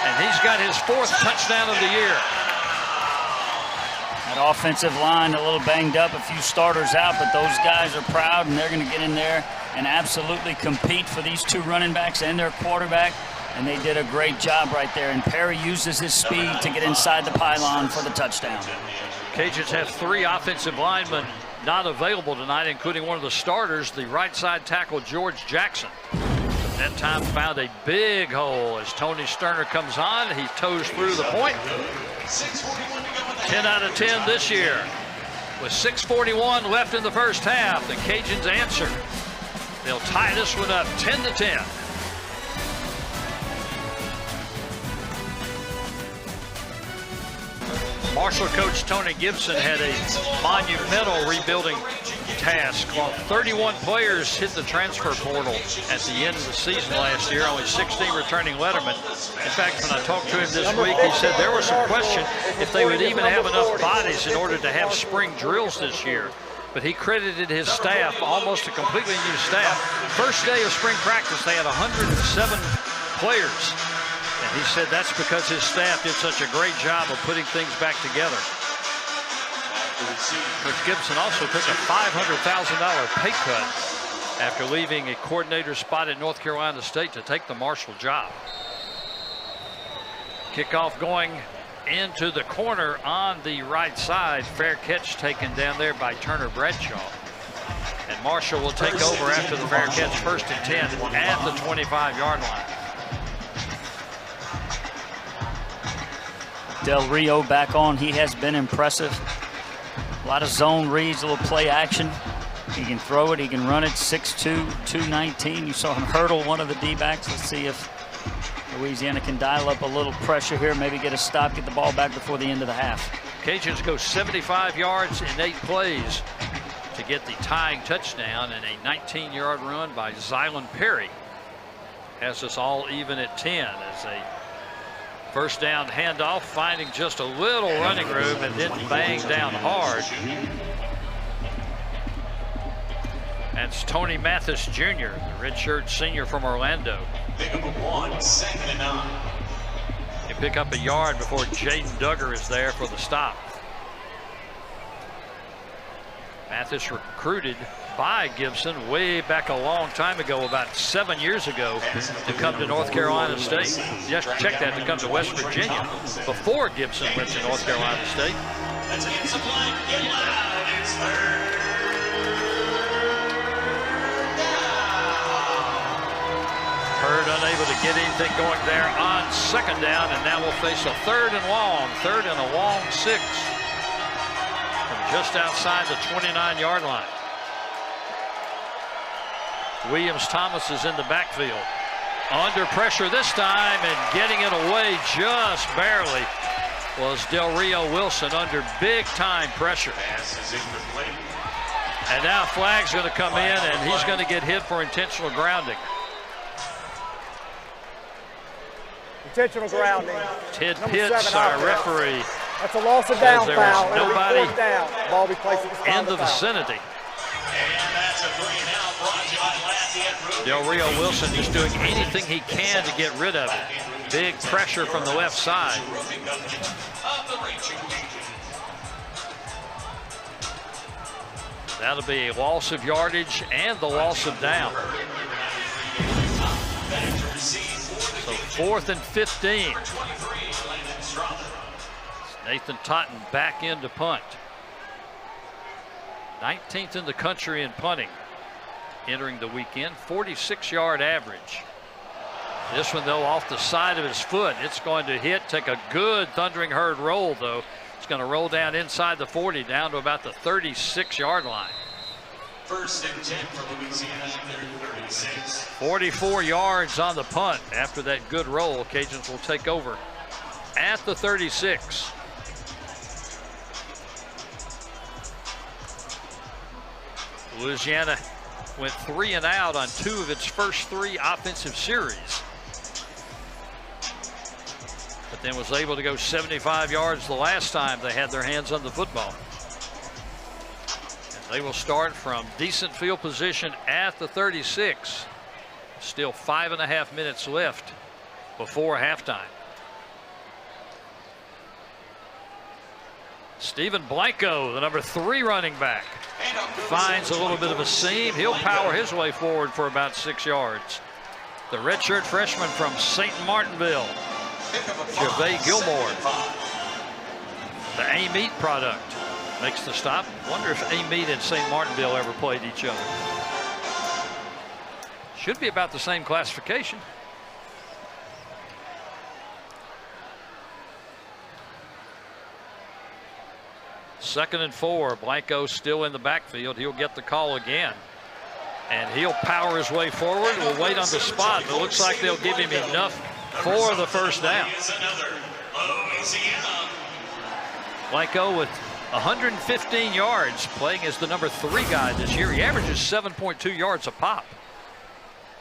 And he's got his 4th touchdown of the year. That offensive line a little banged up, a few starters out, but those guys are proud, and they're going to get in there and absolutely compete for these 2 running backs and their quarterback. And they did a great job right there. And Perry uses his speed to get inside the pylon for the touchdown. Cajuns have 3 offensive linemen not available tonight, including one of the starters, the right side tackle, George Jackson. That time found a big hole as Tony Sterner comes on. He toes through the point. 10 out of 10 this year. With 6:41 left in the first half, the Cajuns answer. They'll tie this one up 10-10. Marshall coach Tony Gibson had a monumental rebuilding task. While 31 players hit the transfer portal at the end of the season last year, only 16 returning lettermen. In fact, when I talked to him this week, he said there was some question if they would even have enough bodies in order to have spring drills this year. But he credited his staff, almost a completely new staff. First day of spring practice, they had 107 players. And he said that's because his staff did such a great job of putting things back together. Coach Gibson also took a $500,000 pay cut after leaving a coordinator spot at North Carolina State to take the Marshall job. Kickoff going into the corner on the right side. Fair catch taken down there by Turner Bradshaw. And Marshall will take over after the fair catch, 1st and 10 at the 25-yard line. Del Rio back on. He has been impressive. A lot of zone reads, a little play action. He can throw it, he can run it. 6'2", 219. You saw him hurdle one of the D-backs. Let's see if Louisiana can dial up a little pressure here, maybe get a stop, get the ball back before the end of the half. Cajuns go 75 yards in 8 plays to get the tying touchdown, and a 19-yard run by Zylan Perry has us all even at 10 as a first down handoff, finding just a little running room and then bang down hard. That's Tony Mathis Jr., the redshirt senior from Orlando. Pick up a 1, 2nd and 9. They pick up a yard before Jaden Duggar is there for the stop. Mathis recruited by Gibson way back a long time ago, about 7 years ago, to come to North Carolina State. Just check that, to come to West Virginia before Gibson went to North Carolina State. That's against the flag. Get loud. It's third. Hurd unable to get anything going there on second down, and now we'll face a third and a long 6 from just outside the 29-yard line. Williams-Thomas is in the backfield. Under pressure this time, and getting it away just barely was Del Rio Wilson under big-time pressure. And now flag's going to come in, and he's going to get hit for intentional grounding. Intentional grounding. Ted Pitts, our referee. That's a loss of down foul. Nobody down. Ball be placed in the vicinity. Del Rio Wilson just doing anything he can to get rid of it. Big pressure from the left side. That'll be a loss of yardage and the loss of down. So 4th and 15. Nathan Totten back in to punt. 19th in the country in punting entering the weekend, 46-yard average. This one, though, off the side of his foot. It's going to hit, take a good thundering Hurd roll, though. It's going to roll down inside the 40, down to about the 36-yard line. 1st and 10 for Louisiana, 36. 44 yards on the punt. After that good roll, Cajuns will take over at the 36. Louisiana went 3 and out on 2 of its first 3 offensive series, but then was able to go 75 yards the last time they had their hands on the football. And they will start from decent field position at the 36. Still 5.5 minutes left before halftime. Stephen Blanco, the number 3 running back, finds a little bit of a seam. He'll power his way forward for about 6 yards. The redshirt freshman from St. Martinville, Javay Gilmore, the A-Meat product, makes the stop. Wonder if A-Meat and St. Martinville ever played each other. Should be about the same classification. Second and 4. Blanco still in the backfield. He'll get the call again, and he'll power his way forward. We'll wait on the spot, but it looks like they'll give him enough for the first down. Blanco with 115 yards, playing as the number 3 guy this year. He averages 7.2 yards a pop.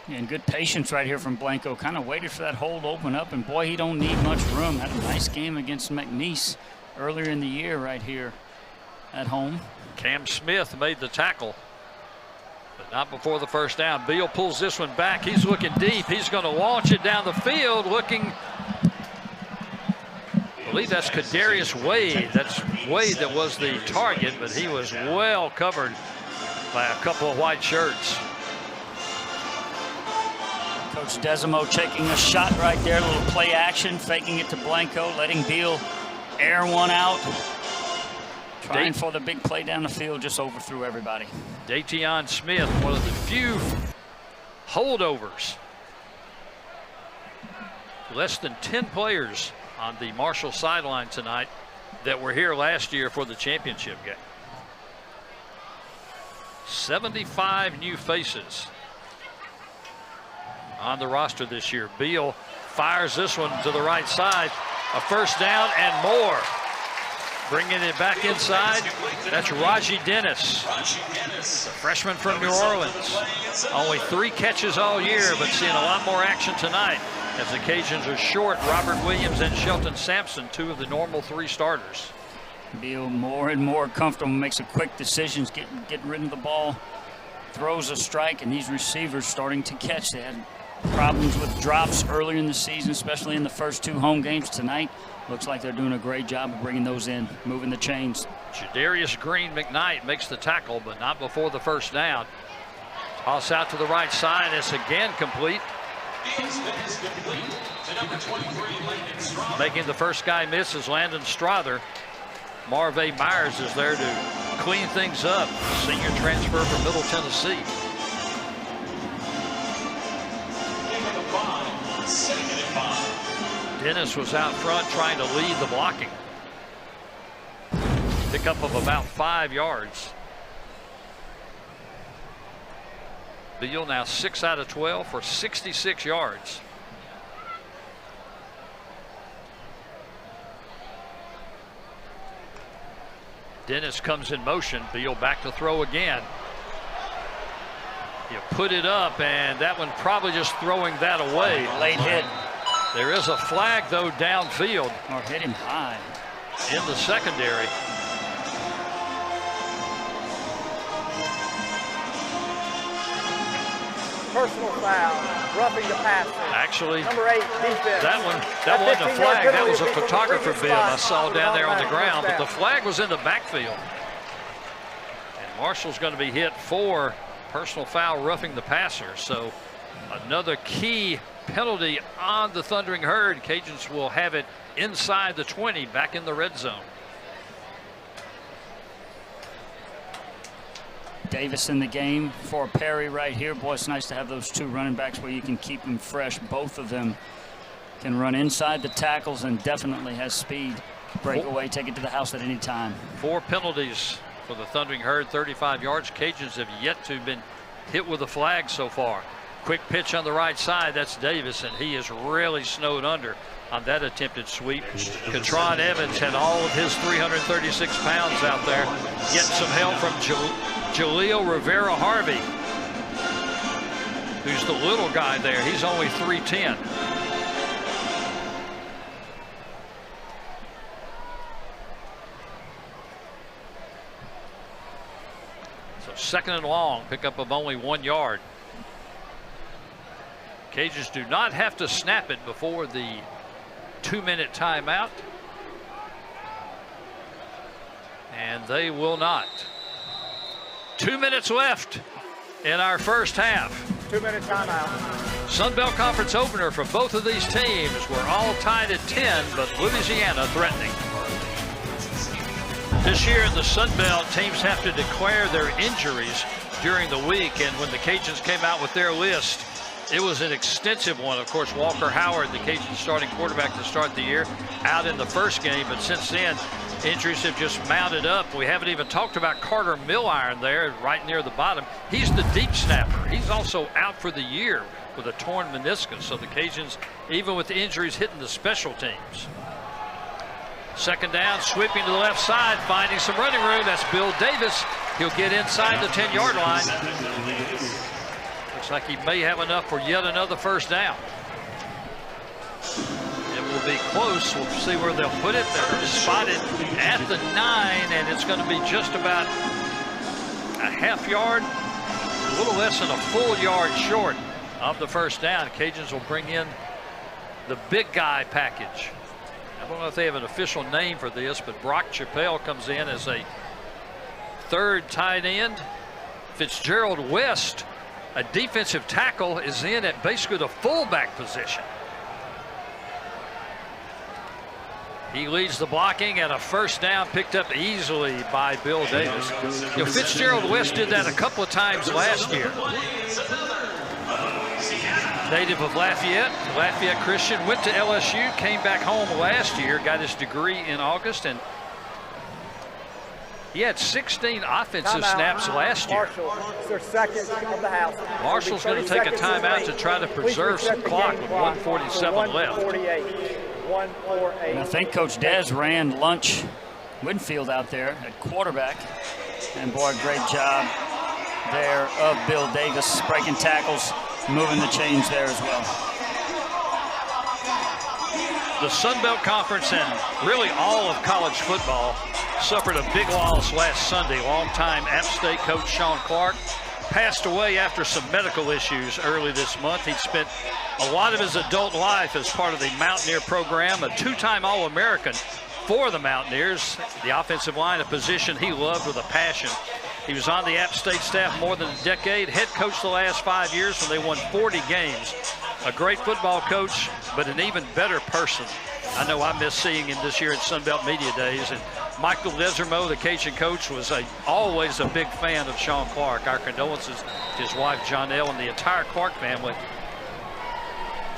And good patience right here from Blanco. Kind of waited for that hole to open up, and boy, he don't need much room. Had a nice game against McNeese earlier in the year right here at home. Cam Smith made the tackle, but not before the first down. Beal pulls this one back. He's looking deep. He's going to launch it down the field, looking. I believe that's Kadarius Wade. That's Wade that was the target, but he was well covered by a couple of white shirts. Coach Desimo taking a shot right there, a little play action, faking it to Blanco, letting Beal air one out. Trying for the big play down the field, just overthrew everybody. Dateon Smith, one of the few holdovers. Less than 10 players on the Marshall sideline tonight that were here last year for the championship game. 75 new faces on the roster this year. Beal fires this one to the right side. A first down and more. Bringing it back inside, that's Raji Dennis, the freshman from New Orleans. Only 3 catches all year, but seeing a lot more action tonight as the Cajuns are short Robert Williams and Shelton Sampson, 2 of the normal 3 starters. Beal more and more comfortable, makes a quick decisions, getting rid of the ball, throws a strike, and these receivers starting to catch. They had problems with drops earlier in the season, especially in the first 2 home games. Tonight, looks like they're doing a great job of bringing those in, moving the chains. Jadarius Green McKnight makes the tackle, but not before the first down. Toss out to the right side. It's again complete. Making the first guy miss is Landon Strother. Marvay Myers is there to clean things up. Senior transfer from Middle Tennessee. Dennis was out front trying to lead the blocking. Pickup of about 5 yards. Beal now 6 out of 12 for 66 yards. Dennis comes in motion. Beal back to throw again. You put it up, and that one probably just throwing that away. Late hit. There is a flag, though, downfield. Or hit him high. In the secondary. Personal foul, roughing the passer. Actually, number 8, defense. that wasn't a flag. That was a photographer bib I saw down there on the ground, but the flag was in the backfield. And Marshall's going to be hit for personal foul, roughing the passer. So another key penalty on the Thundering Herd. Cajuns will have it inside the 20, back in the red zone. Davis in the game for Perry right here. Boy, it's nice to have those 2 running backs where you can keep them fresh. Both of them can run inside the tackles and definitely has speed. Break away, take it to the house at any time. 4 penalties for the Thundering Herd, 35 yards. Cajuns have yet to been hit with a flag so far. Quick pitch on the right side. That's Davis, and he is really snowed under on that attempted sweep. Katron Evans had all of his 336 pounds out there, getting some help from Jaleel Rivera Harvey, who's the little guy there. He's only 310. So 2nd and long, pickup of only 1 yard. Cajuns do not have to snap it before the 2-minute timeout. And they will not. 2 minutes left in our first half. 2-minute timeout. Sun Belt Conference opener for both of these teams. We're all tied at 10, but Louisiana threatening. This year in the Sun Belt, teams have to declare their injuries during the week, and when the Cajuns came out with their list, it was an extensive one. Of course, Walker Howard, the Cajuns starting quarterback to start the year, out in the first game, but since then, injuries have just mounted up. We haven't even talked about Carter Milliron there, right near the bottom. He's the deep snapper. He's also out for the year with a torn meniscus. So the Cajuns, even with the injuries, hitting the special teams. 2nd down, sweeping to the left side, finding some running room. That's Bill Davis. He'll get inside the 10-yard line. Looks like he may have enough for yet another first down. It will be close. We'll see where they'll put it. They're spotted at the 9, and it's going to be just about a half yard, a little less than a full yard short of the first down. Cajuns will bring in the big guy package. I don't know if they have an official name for this, but Brock Chappelle comes in as a 3rd tight end. Fitzgerald West, a defensive tackle, is in at basically the fullback position. He leads the blocking, and a first down picked up easily by Bill Davis. You know, Fitzgerald West did that a couple of times last year. Native of Lafayette Christian, went to LSU, came back home last year, got his degree in August, and he had 16 offensive snaps last year. It's their 2nd of the house. Marshall's going to take a timeout to try to preserve some clock with 1:47 left. 1:48. And I think Coach Dez ran lunch Winfield out there at quarterback. And boy, great job there of Bill Davis, breaking tackles, moving the chains there as well. The Sun Belt Conference and really all of college football suffered a big loss last Sunday. Longtime App State coach Sean Clark passed away after some medical issues early this month. He'd spent a lot of his adult life as part of the Mountaineer program, a two-time All-American for the Mountaineers. The offensive line, a position he loved with a passion. He was on the App State staff more than a decade, head coach the last 5 years when they won 40 games. A great football coach, but an even better person. I know I miss seeing him this year at Sunbelt Media Days. And Michael Desermo, the Cajun coach, was always a big fan of Sean Clark. Our condolences to his wife, Jonelle, and the entire Clark family.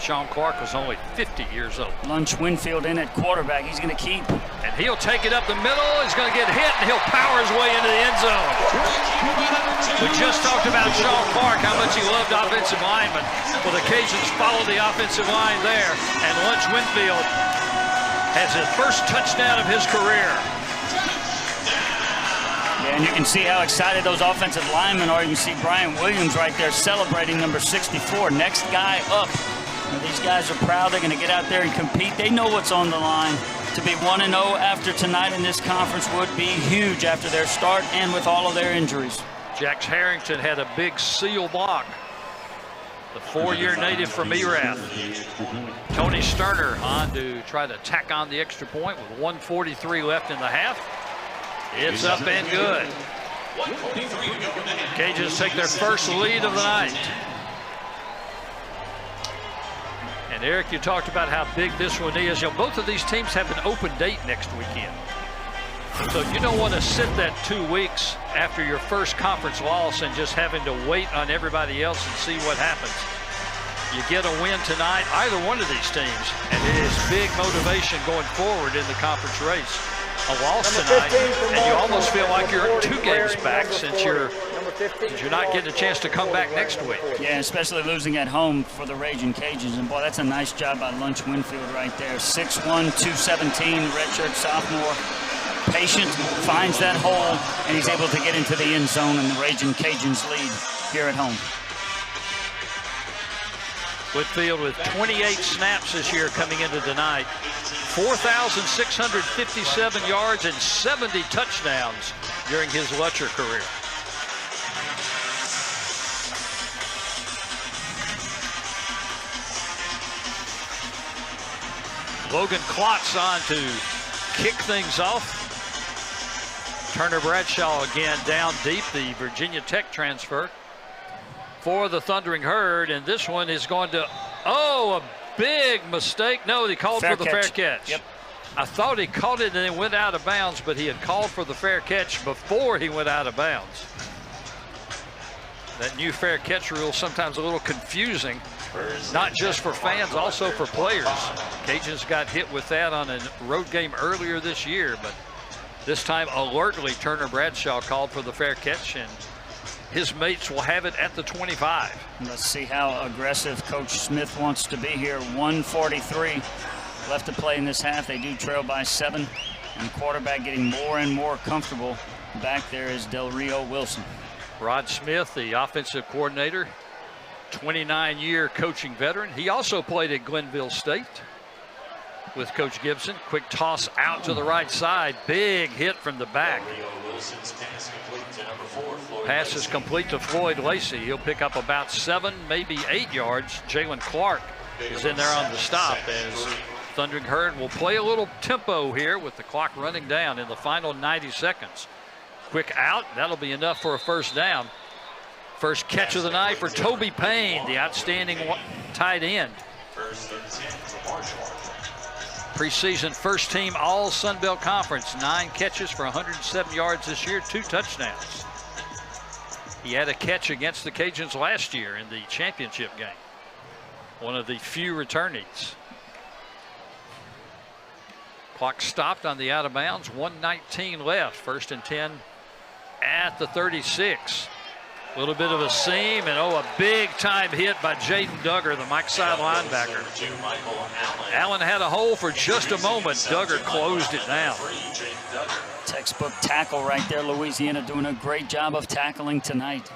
Sean Clark was only 50 years old. Lunch Winfield in at quarterback. He's going to keep. And he'll take it up the middle. He's going to get hit, and he'll power his way into the end zone. We just talked about Sean Clark, how much he loved offensive linemen. Well, the Cajuns follow the offensive line there, and Lunch Winfield has his first touchdown of his career. Yeah, and you can see how excited those offensive linemen are. You can see Brian Williams right there celebrating number 64. Next guy up. And these guys are proud. They're going to get out there and compete. They know what's on the line. To be 1-0 after tonight in this conference would be huge after their start and with all of their injuries. Jax Harrington had a big seal block. The 4-year native from Erath. Tony Sterner on to try to tack on the extra point with 1:43 left in the half. It's up and good. Cajuns take their first lead of the night. And Eric, you talked about how big this one is. You know, both of these teams have an open date next weekend. So you don't want to sit that 2 weeks after your first conference loss and just having to wait on everybody else and see what happens. You get a win tonight, either one of these teams, and it is big motivation going forward in the conference race. A loss tonight, and you almost feel like you're 2 games back since you're not getting a chance to come back next week. Yeah, especially losing at home for the Raging Cajuns. And boy, that's a nice job by Lunch Winfield right there. 6'1", 217, redshirt sophomore. Patient, finds that hole, and he's able to get into the end zone, and the Raging Cajuns lead here at home. Winfield with 28 snaps this year coming into tonight. 4,657 yards and 70 touchdowns during his Lutcher career. Logan Klotz on to kick things off. Turner Bradshaw again down deep, the Virginia Tech transfer for the Thundering Herd, and this one is going to, a big mistake. No, he called for the fair catch. Yep. I thought he caught it and then went out of bounds, but he had called for the fair catch before he went out of bounds. That new fair catch rule sometimes a little confusing, not just for fans, also for players. Cajuns got hit with that on a road game earlier this year, but this time alertly Turner Bradshaw called for the fair catch, and his mates will have it at the 25. Let's see how aggressive Coach Smith wants to be here. 1:43 left to play in this half. They do trail by 7, and quarterback getting more and more comfortable. Back there is Del Rio Wilson. Rod Smith, the offensive coordinator, 29-year coaching veteran. He also played at Glenville State with Coach Gibson. Quick toss out to the right side. Big hit from the back. Pass is complete to Floyd Lacey. He'll pick up about 7, maybe 8 yards. Jalen Clark is in there on the stop as Thundering Herd will play a little tempo here with the clock running down in the final 90 seconds. Quick out, that'll be enough for a first down. First catch of the night for Toby Payne, the outstanding tight end. Preseason first team all Sun Belt Conference, 9 catches for 107 yards this year, 2 touchdowns. He had a catch against the Cajuns last year in the championship game. One of the few returnees. Clock stopped on the out of bounds, 1:19 left, 1st and 10 at the 36. A little bit of a seam, and a big time hit by Jaden Duggar, the Mike side linebacker. Allen had a hole for just a moment. Duggar closed it down. Textbook tackle right there. Louisiana doing a great job of tackling tonight.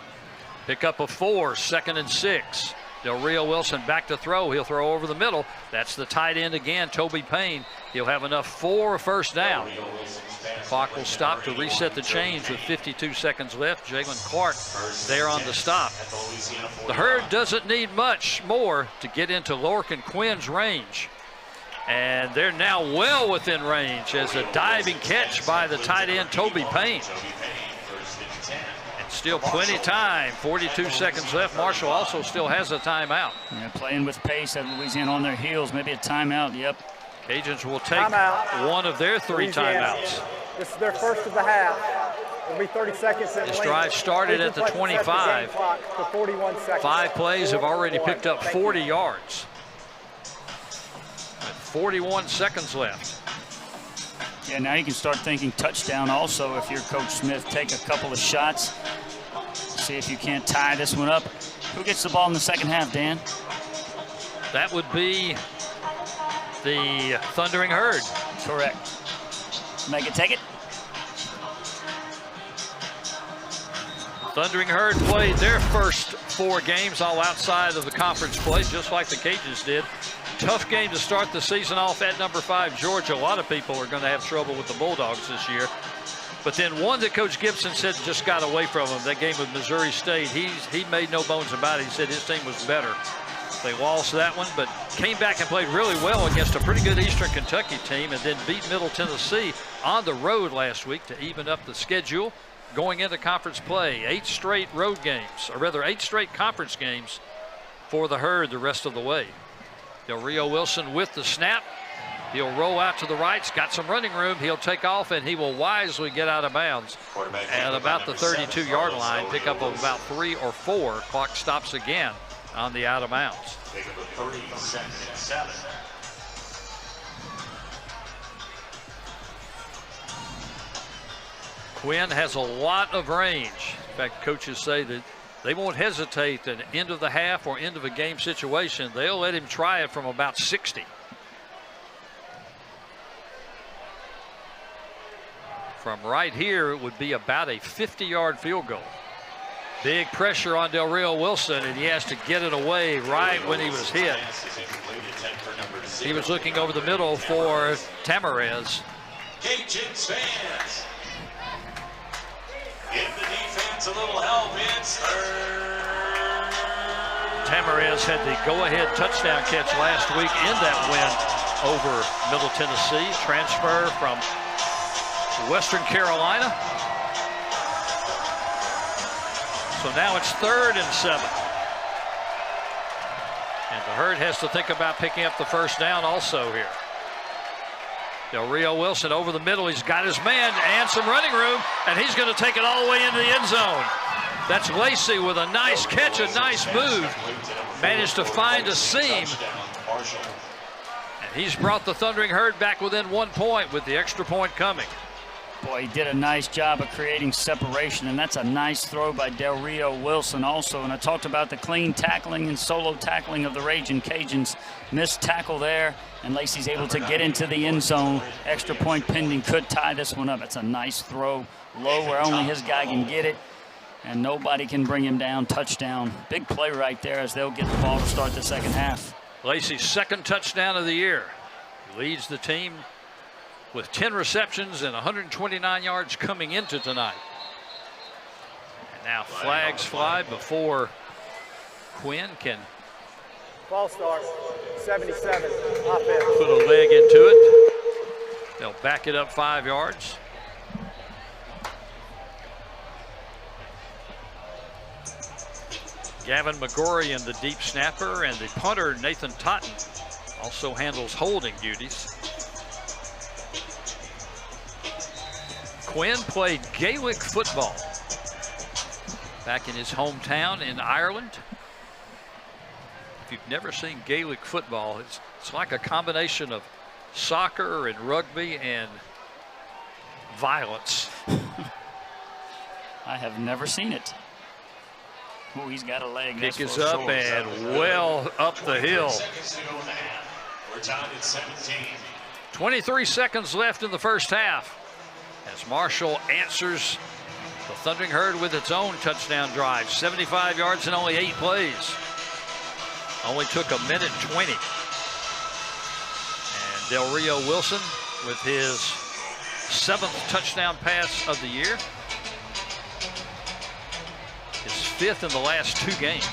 Pick up a 4, 2nd and 6. Del Rio Wilson back to throw. He'll throw over the middle. That's the tight end again, Toby Payne. He'll have enough for a first down. Clock will stop to reset the chains with 52 seconds left. Jalen Clark there on the stop. The Herd doesn't need much more to get into Lorcan Quinn's range. And they're now well within range as a diving catch by the tight end, Toby Payne. Still plenty of time, 42 seconds left. Marshall also still has a timeout. Yeah, playing with pace at Louisiana on their heels, maybe a timeout, yep. Cajuns will take Timeout. one of their 3 Louisiana. timeouts. This is their first of the half. It'll be 30 seconds in This length. drive started at the 25. 5 plays have already picked up 40 yards. With 41 seconds left. Yeah, now you can start thinking touchdown also if you're Coach Smith. Take a couple of shots. See if you can't tie this one up. Who gets the ball in the second half, Dan? That would be the Thundering Herd. Correct. Make it take it. Thundering Herd played their first 4 games all outside of the conference play, just like the Cajuns did. Tough game to start the season off at number 5, Georgia. A lot of people are going to have trouble with the Bulldogs this year. But then one that Coach Gibson said just got away from him, that game with Missouri State. He made no bones about it. He said his team was better. They lost that one, but came back and played really well against a pretty good Eastern Kentucky team, and then beat Middle Tennessee on the road last week to even up the schedule going into conference play. 8 straight road games, or rather 8 straight conference games for the Herd the rest of the way. Del Rio Wilson with the snap. He'll roll out to the right. He's got some running room. He'll take off, and he will wisely get out of bounds at about the 32-yard line. Pick up of about 3 or 4. Clock stops again on the out of bounds. Quinn has a lot of range. In fact, coaches say that they won't hesitate at the end of the half or end of a game situation. They'll let him try it from about 60. From right here, it would be about a 50-yard field goal. Big pressure on Del Rio Wilson, and he has to get it away right when he was hit. He was looking over the middle for Tamarez. Cajuns fans. Give the defense a little help. It's third. Tamarez had the go-ahead touchdown catch last week in that win over Middle Tennessee. Transfer from Western Carolina. So now it's 3rd and 7. And the Herd has to think about picking up the first down also here. Del Rio Wilson over the middle. He's got his man and some running room, and he's going to take it all the way into the end zone. That's Lacey with a nice catch, a nice move. Managed to find a seam. And he's brought the Thundering Herd back within 1 point with the extra point coming. Boy, he did a nice job of creating separation, and that's a nice throw by Del Rio Wilson also. And I talked about the clean tackling and solo tackling of the Ragin' Cajuns. Missed tackle there, and Lacey's able to get into the end zone. Extra point pending, could tie this one up. It's a nice throw, low where only his guy can get it, and nobody can bring him down. Touchdown. Big play right there as they'll get the ball to start the second half. Lacey's 2nd touchdown of the year. He leads the team with 10 receptions and 129 yards coming into tonight. And now flags fly before Quinn can Ball start, 77, offense. put a leg into it. They'll back it up 5 yards. Gavin McGorry, the deep snapper, and the punter Nathan Totten also handles holding duties. Quinn played Gaelic football back in his hometown in Ireland. If you've never seen Gaelic football, it's like a combination of soccer and rugby and violence. I have never seen it. Oh, he's got a leg. Kick is up and well up the hill. We're tied at 17. 23 seconds left in the first half as Marshall answers the Thundering Herd with its own touchdown drive. 75 yards in only 8 plays. Only took a minute 20. And Del Rio Wilson with his 7th touchdown pass of the year. His 5th in the last 2 games.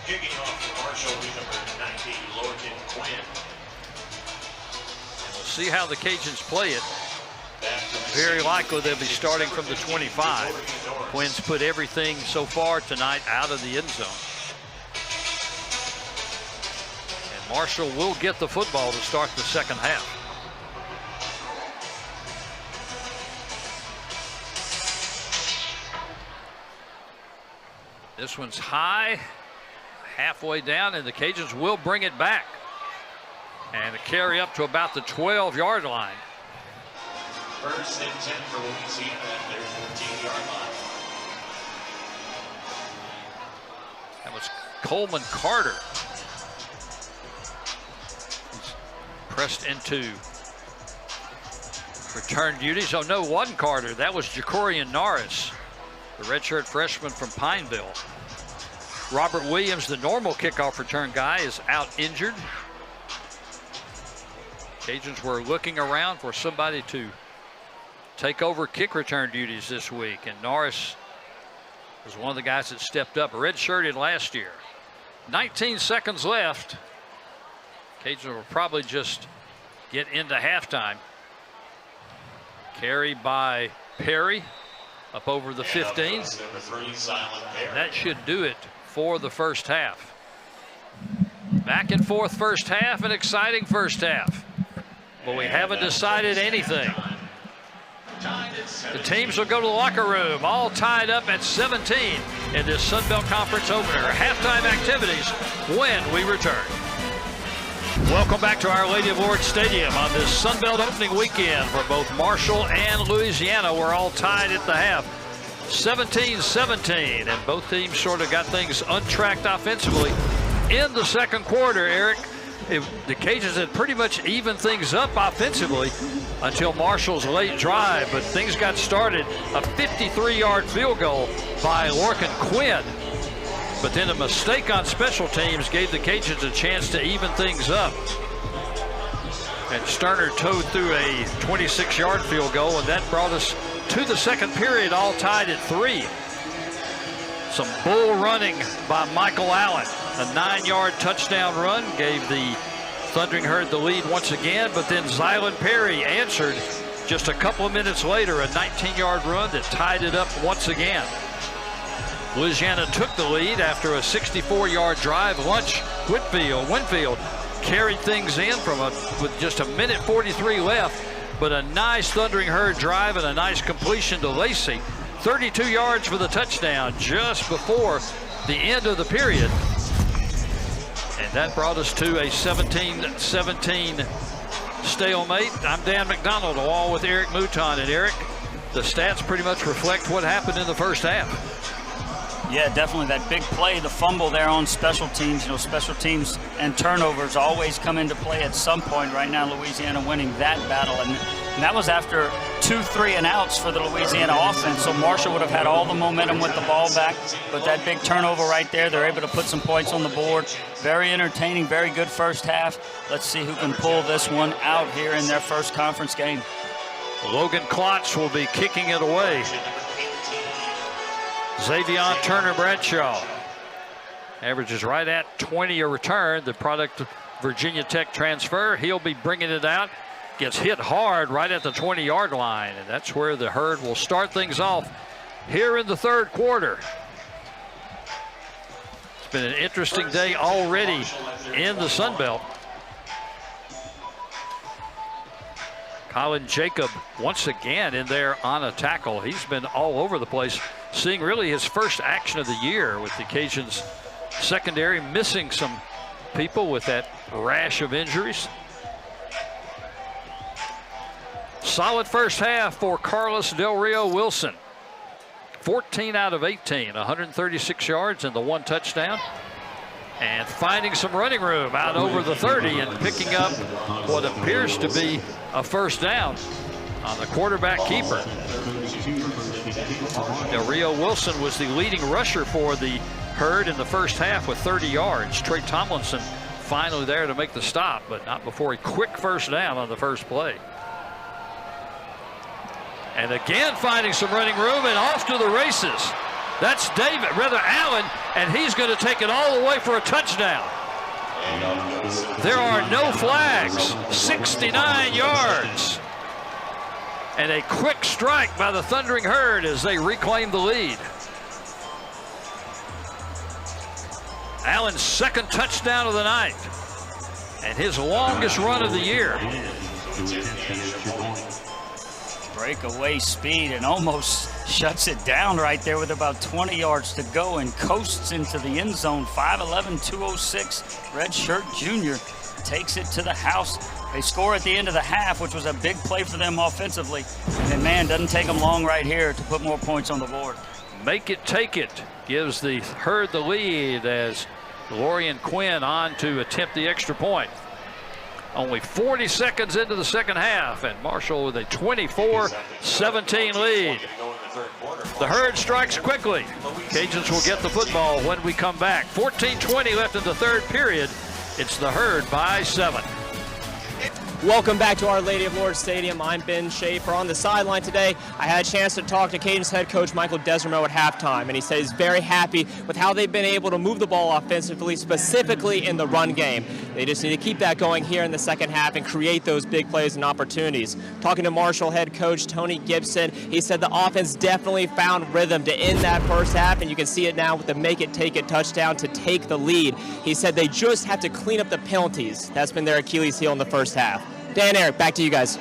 Kicking off for Marshall with number 19, Lorcan Quinn. And we'll see how the Cajuns play it. Very likely they'll be starting from the 25. Quinn's put everything so far tonight out of the end zone. And Marshall will get the football to start the second half. This one's high, halfway down, and the Cajuns will bring it back. And a carry up to about the 12-yard line. First and 10 for Louisiana at their 14-yard line. That was Coleman Carter. He's pressed into return duties. Oh, no, wasn't Carter. That was Jacorian Norris, the redshirt freshman from Pineville. Robert Williams, the normal kickoff return guy, is out injured. Cajuns were looking around for somebody to take over kick return duties this week, and Norris was one of the guys that stepped up, redshirted last year. 19 seconds left. Cajuns will probably just get into halftime. Carry by Perry up over the 15. That should do it for the first half. Back and forth first half, an exciting first half. But we haven't decided anything. The teams will go to the locker room, all tied up at 17 in this Sun Belt Conference opener. Halftime activities when we return. Welcome back to Our Lady of Lourdes Stadium on this Sun Belt opening weekend for both Marshall and Louisiana. We're all tied at the half, 17-17, and both teams sort of got things untracked offensively in the second quarter, Eric. The Cajuns had pretty much evened things up offensively until Marshall's late drive, but things got started. A 53-yard field goal by Lorcan Quinn, but then a mistake on special teams gave the Cajuns a chance to even things up. And Sterner towed through a 26-yard field goal, and that brought us to the second period, all tied at 3. Some bull running by Michael Allen. A 9-yard touchdown run gave the Thundering Herd the lead once again, but then Zylan Perry answered just a couple of minutes later, a 19-yard run that tied it up once again. Louisiana took the lead after a 64-yard drive. Winfield carried things in with just a minute 43 left, but a nice Thundering Herd drive and a nice completion to Lacey. 32 yards for the touchdown just before the end of the period. And that brought us to a 17-17 stalemate. I'm Dan McDonald, along with Eric Mouton. And Eric, the stats pretty much reflect what happened in the first half. Yeah, definitely that big play, the fumble there on special teams. You know, special teams and turnovers always come into play at some point. Right now, Louisiana winning that battle. And that was after 2 3-and-outs for the Louisiana offense. So Marshall would have had all the momentum with the ball back. But that big turnover right there, they're able to put some points on the board. Very entertaining, very good first half. Let's see who can pull this one out here in their first conference game. Logan Klotz will be kicking it away. Xavion Turner Bradshaw averages right at 20 a return, the product of Virginia Tech transfer. He'll be bringing it out. Gets hit hard right at the 20-yard line, and that's where the Herd will start things off here in the third quarter. It's been an interesting day already in the Sun Belt. Colin Jacob once again in there on a tackle. He's been all over the place, seeing really his first action of the year with the Cajuns secondary, missing some people with that rash of injuries. Solid first half for Carlos Del Rio Wilson. 14 out of 18, 136 yards and the 1 touchdown. And finding some running room out over the 30 and picking up what appears to be a first down on the quarterback keeper. Del Rio Wilson was the leading rusher for the Hurd in the first half with 30 yards. Trey Tomlinson finally there to make the stop, but not before a quick first down on the first play. And again finding some running room and off to the races. That's Allen, and he's going to take it all the way for a touchdown. There are no flags, 69 yards. And a quick strike by the Thundering Herd as they reclaim the lead. Allen's second touchdown of the night and his longest run of the year. Breakaway speed and almost shuts it down right there with about 20 yards to go and coasts into the end zone. 5'11", 206, redshirt junior takes it to the house. They score at the end of the half, which was a big play for them offensively. And then, man, doesn't take them long right here to put more points on the board. Make it, take it. Gives the Herd the lead as Lorian Quinn on to attempt the extra point. Only 40 seconds into the second half, and Marshall with a 24-17 lead. The Herd strikes quickly. Cajuns will get the football when we come back. 14:20 left in the third period. It's the Herd by 7. Welcome back to Our Lady of Lourdes Stadium. I'm Ben Schaefer. On the sideline today, I had a chance to talk to Cajuns head coach Michael Desormeaux at halftime, and he said he's very happy with how they've been able to move the ball offensively, specifically in the run game. They just need to keep that going here in the second half and create those big plays and opportunities. Talking to Marshall head coach Tony Gibson, he said the offense definitely found rhythm to end that first half, and you can see it now with the make it, take it touchdown to take the lead. He said they just have to clean up the penalties. That's been their Achilles heel in the first half. Dan, Eric, back to you guys.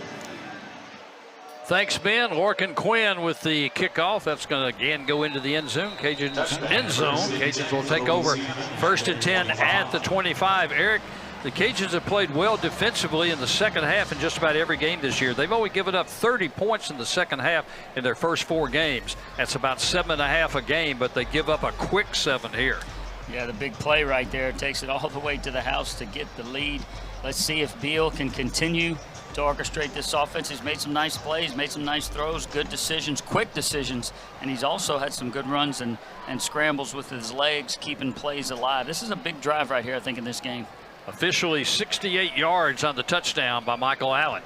Thanks, Ben. Lorcan Quinn with the kickoff. That's going to again go into the end zone. Cajuns end zone. Cajuns will take over 1st and 10 at the 25. Eric, the Cajuns have played well defensively in the second half in just about every game this year. They've only given up 30 points in the second half in their first 4 games. That's about 7.5 a game, but they give up a quick 7 here. Yeah, the big play right there takes it all the way to the house to get the lead. Let's see if Beal can continue to orchestrate this offense. He's made some nice plays, made some nice throws, good decisions, quick decisions, and he's also had some good runs and scrambles with his legs, keeping plays alive. This is a big drive right here, I think, in this game. Officially 68 yards on the touchdown by Michael Allen.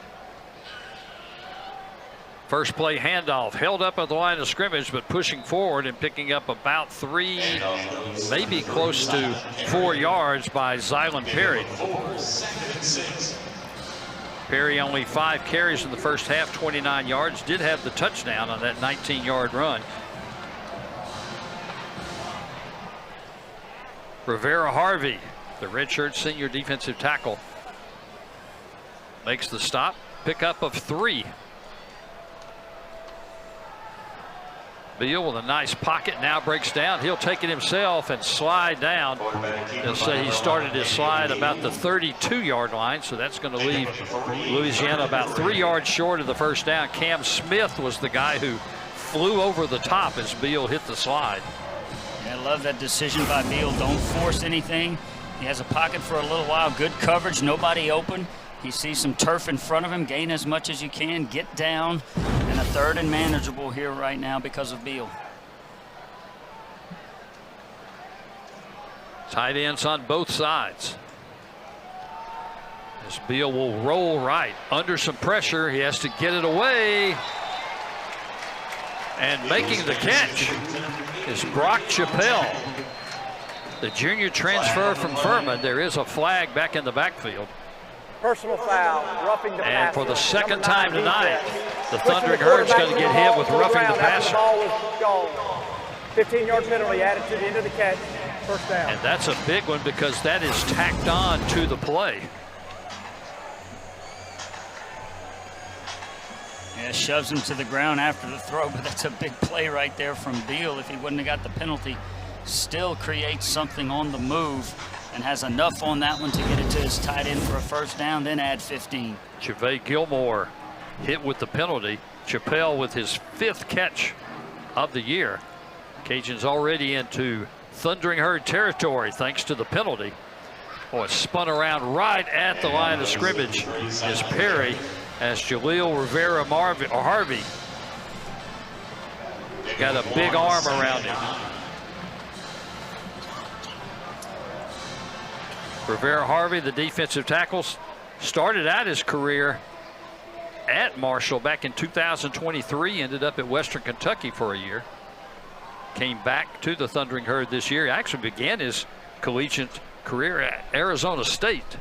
First play handoff, held up at the line of scrimmage, but pushing forward and picking up about 3, maybe close to 4 yards by Zylan Perry. Perry only 5 carries in the first half, 29 yards. Did have the touchdown on that 19-yard run. Rivera Harvey, the redshirt senior defensive tackle, makes the stop. Pickup of 3. Beal with a nice pocket, now breaks down. He'll take it himself and slide down. They'll say he started his slide about the 32-yard line, so that's going to leave Louisiana about 3 yards short of the first down. Cam Smith was the guy who flew over the top as Beal hit the slide. Yeah, I love that decision by Beal. Don't force anything. He has a pocket for a little while, good coverage, nobody open. He sees some turf in front of him, gain as much as you can, get down, and a 3rd and manageable here right now because of Beal. Tight ends on both sides. As Beal will roll right under some pressure, he has to get it away. And making the catch is Brock Chappell, the junior transfer from Furman. There is a flag back in the backfield. Personal foul, roughing the passer. And for the second time tonight, the Thundering Herd's going to get hit with roughing the passer. The ball was gone. 15-yard penalty added to the end of the catch. First down. And that's a big one because that is tacked on to the play. Yeah, shoves him to the ground after the throw, but that's a big play right there from Beal. If he wouldn't have got the penalty, still creates something on the move and has enough on that one to get it to his tight end for a first down, then add 15. Javay Gilmore hit with the penalty. Chappell with his 5th catch of the year. Cajuns already into Thundering Herd territory thanks to the penalty. Oh, it spun around right at the line of scrimmage is Perry as Jaleel Rivera Harvey got a big arm around him. Rivera Harvey, the defensive tackles, started out his career at Marshall back in 2023, ended up at Western Kentucky for a year. Came back to the Thundering Herd this year. He actually began his collegiate career at Arizona State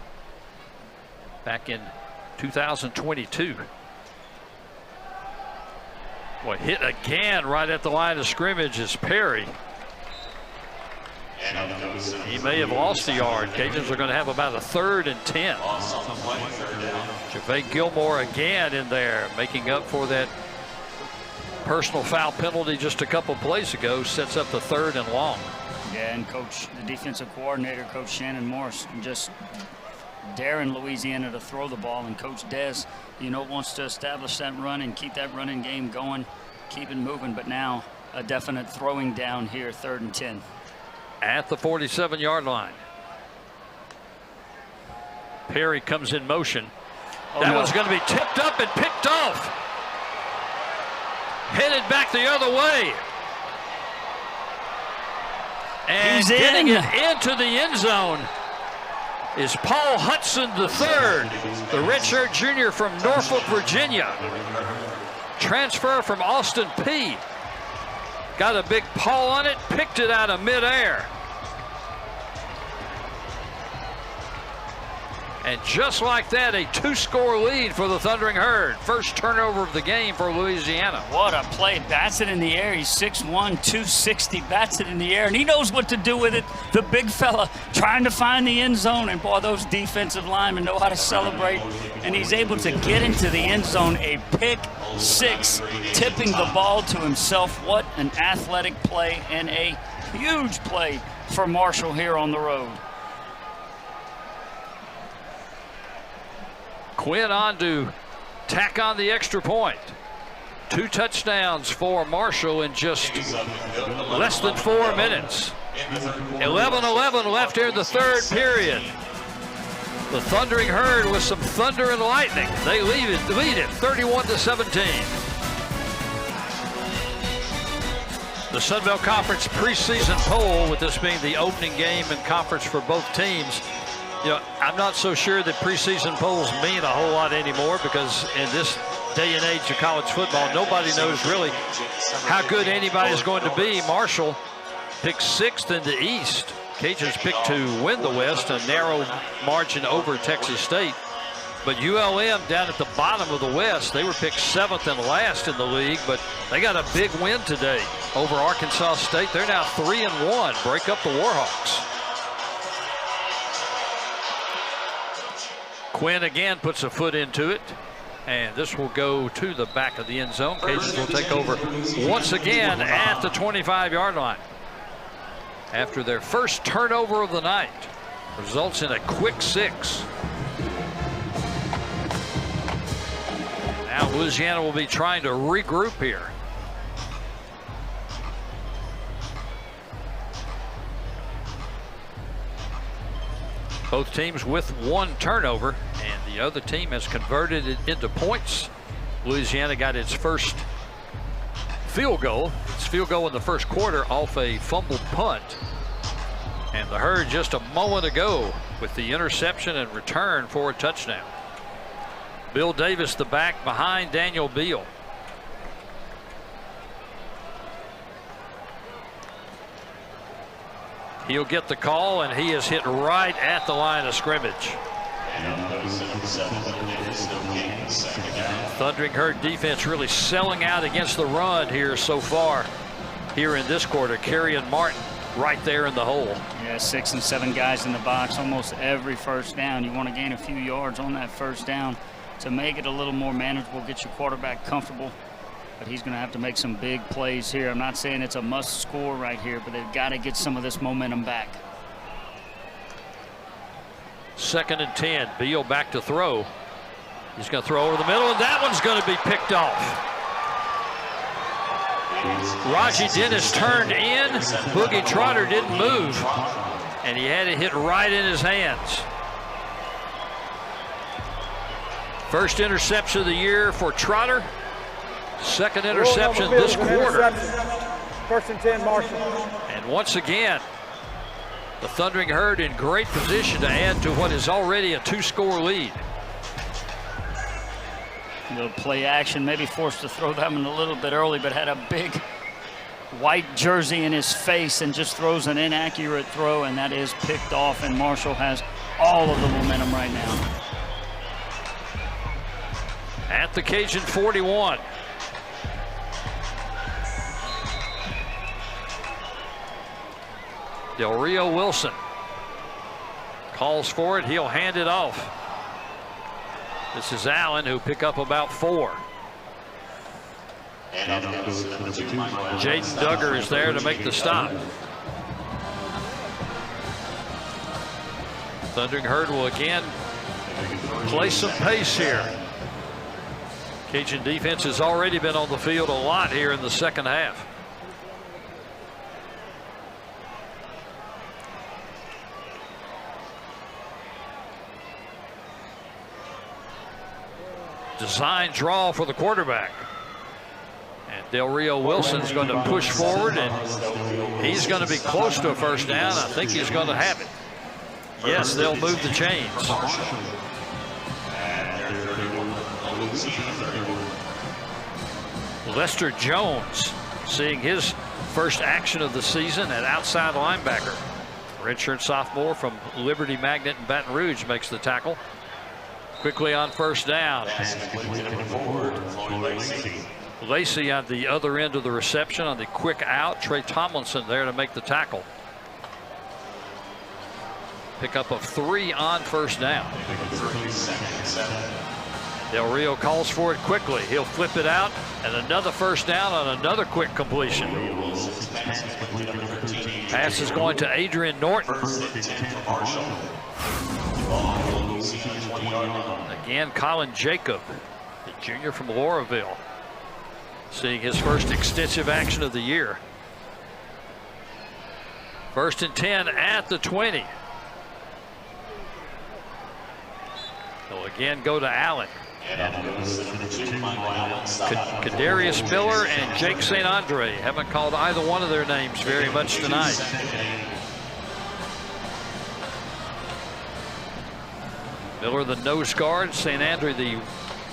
back in 2022. Boy, hit again right at the line of scrimmage is Perry. He may have lost a yard. Cajuns are going to have about a 3rd and 10. Javay Gilmore again in there, making up for that personal foul penalty just a couple plays ago, sets up the 3rd and long. Yeah, and Coach, the defensive coordinator, Coach Shannon Morris, just daring Louisiana to throw the ball, and Coach Des, you know, wants to establish that run and keep that running game going, keep it moving, but now a definite throwing down here, 3rd and 10. At the 47-yard line. Perry comes in motion. That one's going to be tipped up and picked off. Headed back the other way. And He's getting in. it into the end zone is Paul Hudson III, the redshirt junior from Norfolk, Virginia. Transfer from Austin Peay. Got a big paw on it, picked it out of midair. And just like that, a 2-score lead for the Thundering Herd. First turnover of the game for Louisiana. What a play. Bats it in the air. He's 6'1", 260. Bats it in the air, and he knows what to do with it. The big fella trying to find the end zone. And boy, those defensive linemen know how to celebrate. And he's able to get into the end zone. A pick six, tipping the ball to himself. What an athletic play and a huge play for Marshall here on the road. Quinn on to tack on the extra point. 2 touchdowns for Marshall in just less than 4 minutes. 11-11 left here in the 3rd period. The Thundering Herd with some thunder and lightning. They lead it 31-17. The Sun Belt Conference preseason poll, with this being the opening game in conference for both teams. You know, I'm not so sure that preseason polls mean a whole lot anymore, because in this day and age of college football, nobody knows really how good anybody's going to be. Marshall picked 6th in the East. Cajuns picked to win the West, a narrow margin over Texas State. But ULM down at the bottom of the West, they were picked 7th and last in the league, but they got a big win today over Arkansas State. They're now 3-1, break up the Warhawks. Quinn again puts a foot into it, and this will go to the back of the end zone. Cajuns will take over once again at the 25-yard line. After their first turnover of the night, results in a quick 6. Now Louisiana will be trying to regroup here. Both teams with 1 turnover, and the other team has converted it into points. Louisiana got its first field goal. Its field goal in the first quarter off a fumbled punt. And the Herd just a moment ago with the interception and return for a touchdown. Bill Davis, the back behind Daniel Beal. He'll get the call, and he is hit right at the line of scrimmage. Thundering Herd defense really selling out against the run here so far here in this quarter. Kerry and Martin right there in the hole. Yeah, 6 and 7 guys in the box almost every first down. You want to gain a few yards on that first down to make it a little more manageable, get your quarterback comfortable. But he's going to have to make some big plays here. I'm not saying it's a must score right here, but they've got to get some of this momentum back. 2nd and 10. Beal back to throw. He's going to throw over the middle, and that one's going to be picked off. Raji Dennis turned in. Boogie Trotter didn't move, and he had it hit right in his hands. First interception of the year for Trotter. 2nd interception this quarter. 1st and 10, Marshall. And once again, The Thundering Herd in great position to add to what is already a 2-score lead. A little play action, maybe forced to throw that one a little bit early, but had a big white jersey in his face and just throws an inaccurate throw, and that is picked off, and Marshall has all of the momentum right now. At the Cajun 41. Del Rio Wilson calls for it. He'll hand it off. This is Allen, who pick up about 4. Jaden Duggar is there to make the stop. Thundering Herd will again play some pace here. Cajun defense has already been on the field a lot here in the second half. Design draw for the quarterback. And Del Rio Wilson's going to push forward, and he's going to be close to a first down. I think he's going to have it. Yes, they'll move the chains. Lester Jones seeing his first action of the season at outside linebacker. Redshirt sophomore from Liberty Magnet in Baton Rouge makes the tackle. Quickly on first down. Lacey on the other end of the reception on the quick out. Trey Tomlinson there to make the tackle. Pickup of 3 on first down. Del Rio calls for it quickly. He'll flip it out, and another first down on another quick completion. Pass is going to Adrian Norton. Again, Colin Jacob, the junior from Lauraville, seeing his first extensive action of the year. 1st and 10 at the 20. They'll again go to Allen. Kadarius Miller and Jake St. Andre haven't called either one of their names very much tonight. Miller the nose guard, St. Andre the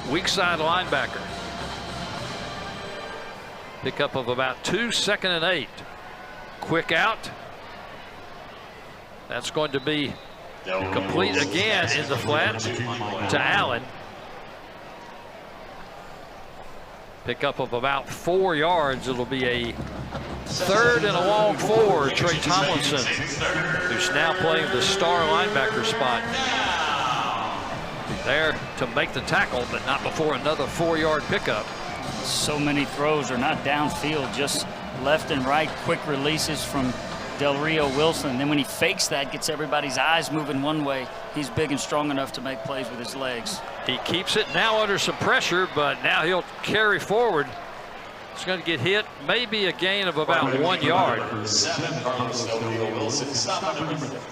weak side linebacker. Pickup of about 2, 2nd and 8. Quick out. That's going to be complete again in the flat to Allen. Pickup of about 4 yards. It'll be a 3rd and a long 4. Trey Tomlinson, who's now playing the star linebacker spot, there to make the tackle, but not before another 4-yard pickup. So many throws are not downfield, just left and right, quick releases from Del Rio Wilson. Then when he fakes that, gets everybody's eyes moving one way. He's big and strong enough to make plays with his legs. He keeps it now under some pressure, but now he'll carry forward. He's going to get hit, maybe a gain of about 1 yard.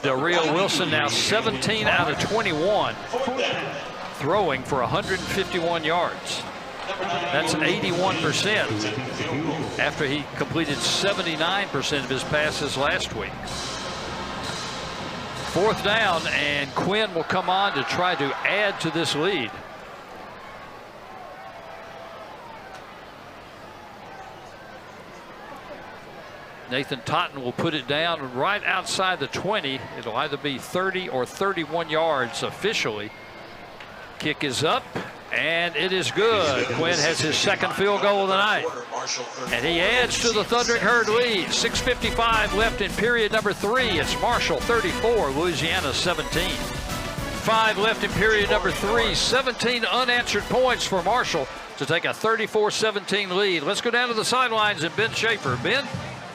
Del Rio Wilson now 17 out of 21, throwing for 151 yards. That's 81% after he completed 79% of his passes last week. 4th down, and Quinn will come on to try to add to this lead. Nathan Totten will put it down right outside the 20. It'll either be 30 or 31 yards officially. Kick is up, and it is good. Quinn has his 2nd field goal of the night, and he adds to the Thundering Herd lead. 6:55 left in period number 3. It's Marshall 34, Louisiana 17. 5 left in period number 3. 17 unanswered points for Marshall to take a 34-17 lead. Let's go down to the sidelines and Ben Schaefer. Ben?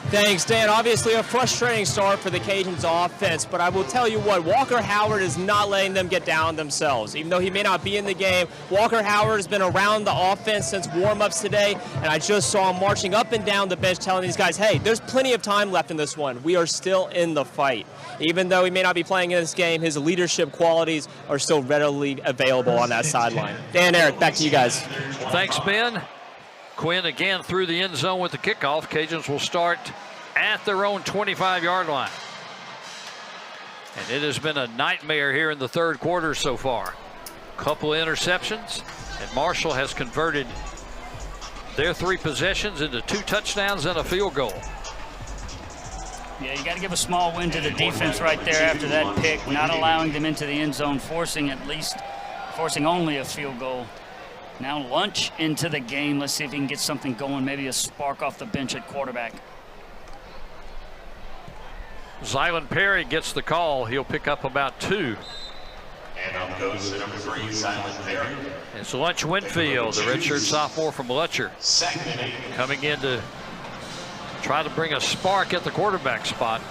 Thanks, Dan. Obviously a frustrating start for the Cajuns offense, but I will tell you what, Walker Howard is not letting them get down themselves. Even though he may not be in the game, Walker Howard has been around the offense since warm-ups today, and I just saw him marching up and down the bench telling these guys, hey, there's plenty of time left in this one. We are still in the fight. Even though he may not be playing in this game, his leadership qualities are still readily available on that sideline. Dan, Eric, back to you guys. Thanks, Ben. Quinn again through the end zone with the kickoff. Cajuns will start at their own 25-yard line. And it has been a nightmare here in the third quarter so far. Couple of interceptions, and Marshall has converted their 3 possessions into 2 touchdowns and a field goal. Yeah, you got to give a small win to the defense right there after that pick, not allowing them into the end zone, forcing only a field goal. Now Lunch into the game. Let's see if he can get something going, maybe a spark off the bench at quarterback. Zylan Perry gets the call. He'll pick up about 2. And up goes the number 3, Zylan Perry. It's Lunch Winfield, the redshirt sophomore from Lutcher, Second and 8. coming in to try to bring a spark at the quarterback spot.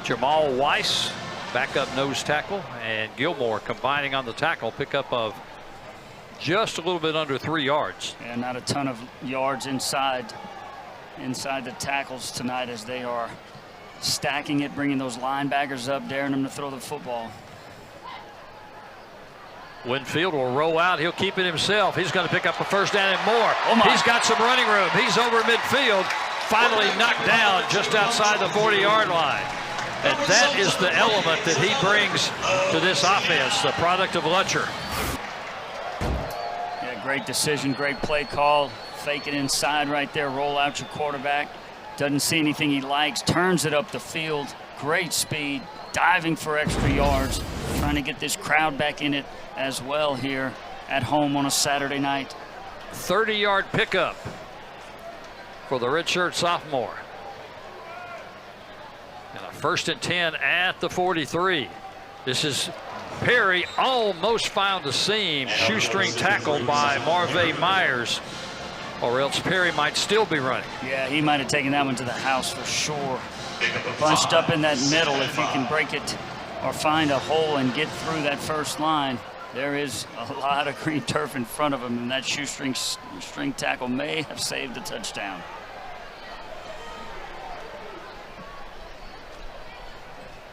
Jamal Weiss, backup nose tackle, and Gilmore combining on the tackle, pickup of just a little bit under 3 yards. And not a ton of yards inside the tackles tonight, as they are stacking it, bringing those linebackers up, daring them to throw the football. Winfield will roll out. He'll keep it himself. He's going to pick up a first down and more. Oh my. He's got some running room. He's over midfield. Finally knocked down just outside the 40-yard line. And that is the element that he brings to this offense, the product of Lutcher. Yeah, great decision, great play call. Fake it inside right there, roll out your quarterback. Doesn't see anything he likes, turns it up the field. Great speed, diving for extra yards, trying to get this crowd back in it as well here at home on a Saturday night. 30-yard pickup for the redshirt sophomore. And a 1st and 10 at the 43. This is Perry, almost found a seam. Shoestring tackle by Marvay Myers, or else Perry might still be running. Yeah, he might have taken that one to the house for sure. Bunched up in that middle. If you can break it or find a hole and get through that first line, there is a lot of green turf in front of him, and that shoestring tackle may have saved a touchdown.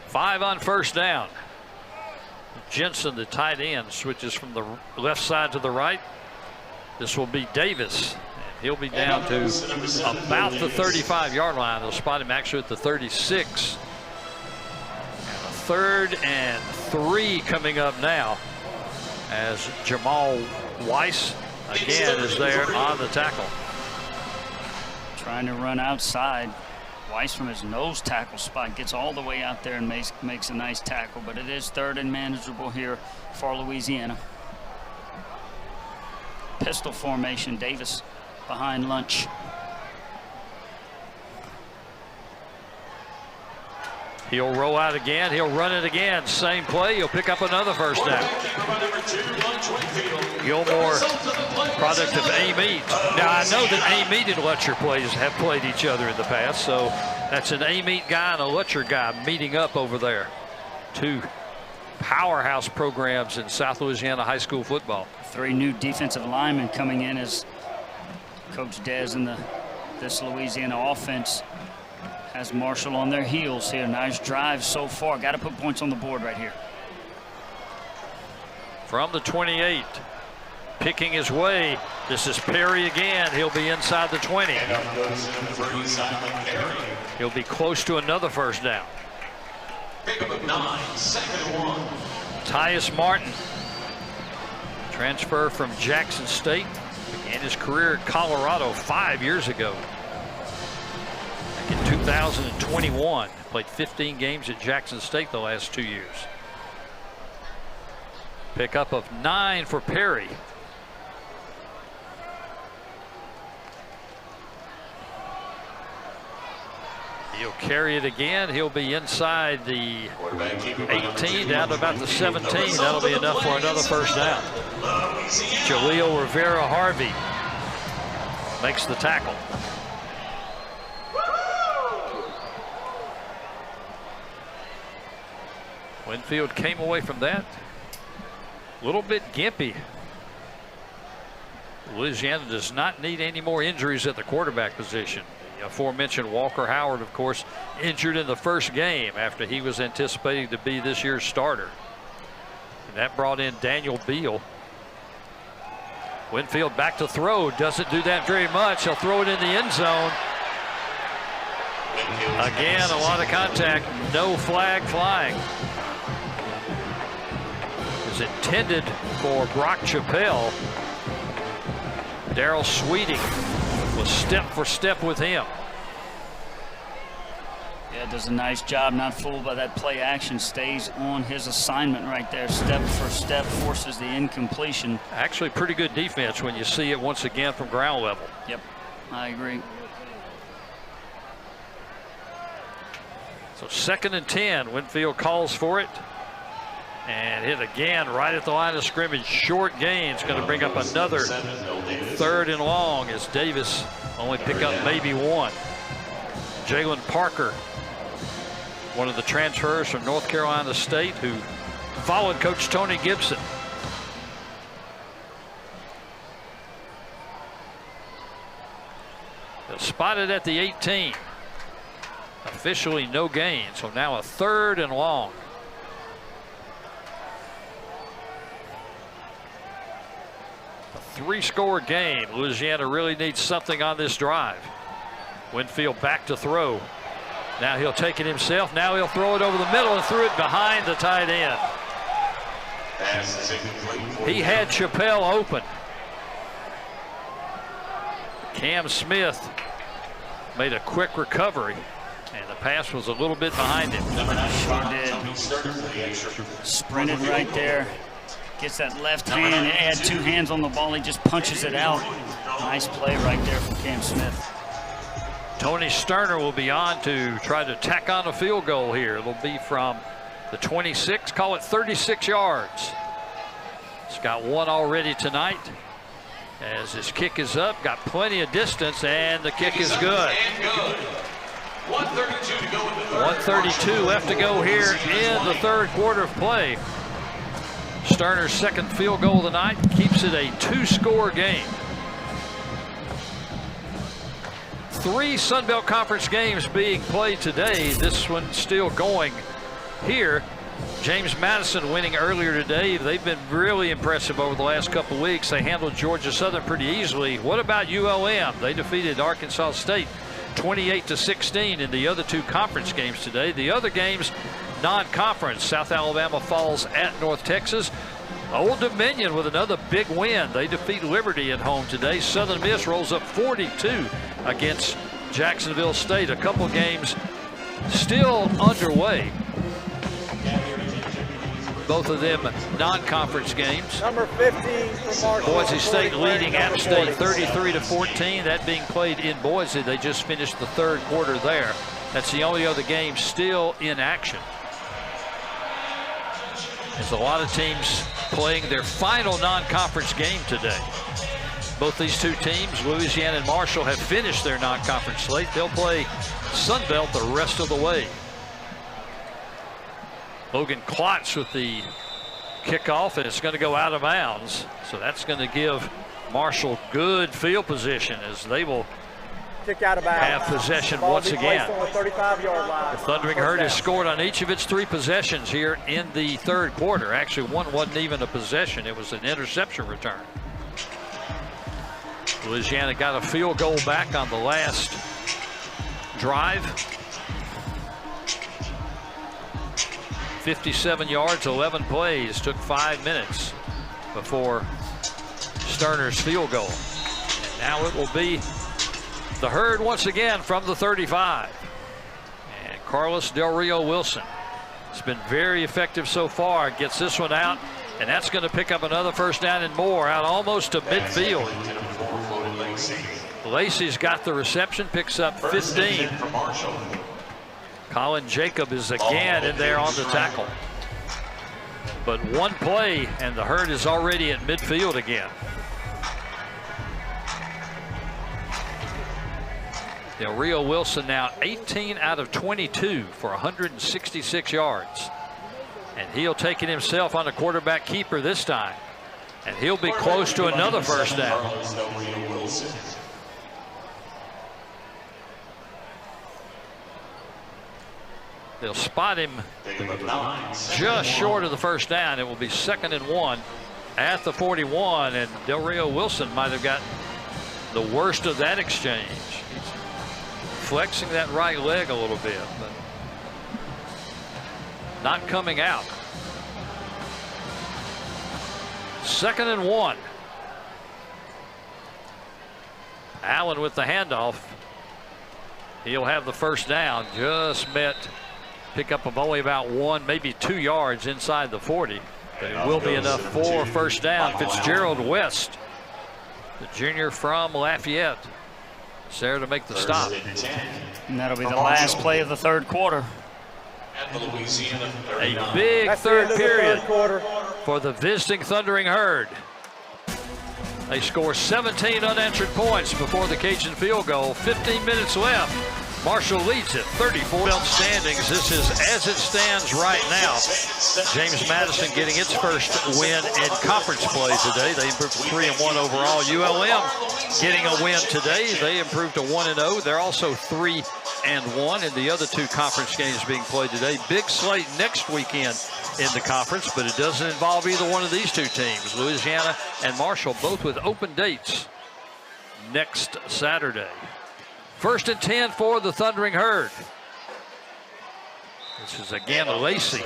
Five on first down. Jensen, the tight end, switches from the left side to the right. This will be Davis. He'll be down to about the 35-yard line. They'll spot him actually at the 36. And a 3rd and 3 coming up now, as Jamal Weiss again is there on the tackle. Trying to run outside. Weiss from his nose tackle spot gets all the way out there and makes a nice tackle, but it is 3rd and manageable here for Louisiana. Pistol formation, Davis behind Lunch. He'll roll out again. He'll run it again. Same play. He'll pick up another first down. Gilmore, product of Amite. Now, I know that Amite and Lutcher have played each other in the past, so that's an Amite guy and a Lutcher guy meeting up over there. 2 powerhouse programs in South Louisiana high school football. 3 new defensive linemen coming in as Coach Dez and this Louisiana offense has Marshall on their heels here. Nice drive so far. Got to put points on the board right here. From the 28, picking his way. This is Perry again. He'll be inside the 20. He'll be close to another first down. Pickup of 9, 2nd and 1. Tyus Martin, transfer from Jackson State, began his career at Colorado 5 years ago. Back in 2021, played 15 games at Jackson State the last 2 years. Pickup of 9 for Perry. He'll carry it again. He'll be inside the 18 down to about the 17. That'll be enough for another first down. Jaleel Rivera Harvey makes the tackle. Winfield came away from that a little bit gimpy. Louisiana does not need any more injuries at the quarterback position. The aforementioned Walker Howard, of course, injured in the first game after he was anticipating to be this year's starter. And that brought in Daniel Beal. Winfield back to throw. Doesn't do that very much. He'll throw it in the end zone. Again, a lot of contact, no flag flying. It's intended for Brock Chappelle. Daryl Sweeting was step for step with him. Yeah, does a nice job, not fooled by that play action, stays on his assignment right there, step for step, forces the incompletion. Actually pretty good defense when you see it once again from ground level. Yep, I agree. So 2nd and 10, Winfield calls for it. And hit again right at the line of scrimmage. Short gain. It's going to bring up another 3rd and long as Davis only pick up maybe one. Jalen Parker, one of the transfers from North Carolina State, who followed Coach Tony Gibson. They're spotted at the 18. Officially no gain. So now a 3rd and long. A 3-score game. Louisiana really needs something on this drive. Winfield back to throw. Now he'll take it himself. Now he'll throw it over the middle and threw it behind the tight end. He had Chappelle open. Cam Smith made a quick recovery, and the pass was a little bit behind him. Sure did. Sprinted right there. Gets that left hand, add 2 hands on the ball. He just punches it out. Nice play right there from Cam Smith. Tony Sterner will be on to try to tack on a field goal here. It'll be from the 26, call it 36 yards. He's got one already tonight. As his kick is up, got plenty of distance, and the kick is good. 132 left to go here in the 3rd quarter of play. Sterner's 2nd field goal of the night keeps it a 2-score game. 3 Sun Belt Conference games being played today. This one still going here. James Madison winning earlier today. They've been really impressive over the last couple of weeks. They handled Georgia Southern pretty easily. What about ULM? They defeated Arkansas State 28-16 in the other 2 conference games today. The other games non-conference. South Alabama falls at North Texas. Old Dominion with another big win. They defeat Liberty at home today. Southern Miss rolls up 42 against Jacksonville State. A couple games still underway. Both of them non-conference games. Number 15 for Marshall. Boise State leading App State 33-14. That being played in Boise. They just finished the 3rd quarter there. That's the only other game still in action. There's a lot of teams playing their final non-conference game today. Both these 2 teams, Louisiana and Marshall, have finished their non-conference slate. They'll play Sun Belt the rest of the way. Logan Klotz with the kickoff, and it's going to go out of bounds. So that's going to give Marshall good field position as they will kick out of bounds. Have possession once again. On the 35-yard line. The Thundering Herd has scored on each of its 3 possessions here in the 3rd quarter. Actually, one wasn't even a possession. It was an interception return. Louisiana got a field goal back on the last drive. 57 yards, 11 plays. Took 5 minutes before Sterner's field goal. And now it will be the Herd once again from the 35. And Carlos Del Rio Wilson has been very effective so far. Gets this one out, and that's going to pick up another 1st down and more out almost to midfield. Lacey's got the reception, picks up 15. Colin Jacob is again in there on the tackle. But one play, and the Herd is already at midfield again. Del Rio Wilson now 18 out of 22 for 166 yards. And he'll take it himself on a quarterback keeper this time. And he'll be close to another 1st down. They'll spot him just short of the 1st down. It will be 2nd and 1 at the 41. And Del Rio Wilson might have gotten the worst of that exchange. flexing that right leg a little bit, but not coming out. 2nd and 1. Allen with the handoff. He'll have the first down. Just met pickup of only about 1, maybe 2 yards inside the 40. But it will be enough for first down. Fitzgerald West, the junior from Lafayette, is there to make the stop. And that'll be the last play of the third quarter. A big third period for the visiting Thundering Herd. They score 17 unanswered points before the Cajun field goal. 15 minutes left. Marshall leads it 34 belt standings. This is as it stands right now. James Madison getting its first win in conference play today. They improved to 3-1 overall. ULM getting a win today. They improved to 1-0. They're also 3-1 in the other 2 conference games being played today. Big slate next weekend in the conference, but it doesn't involve either one of these 2 teams. Louisiana and Marshall both with open dates next Saturday. 1st and 10 for the Thundering Herd. This is again Lacey.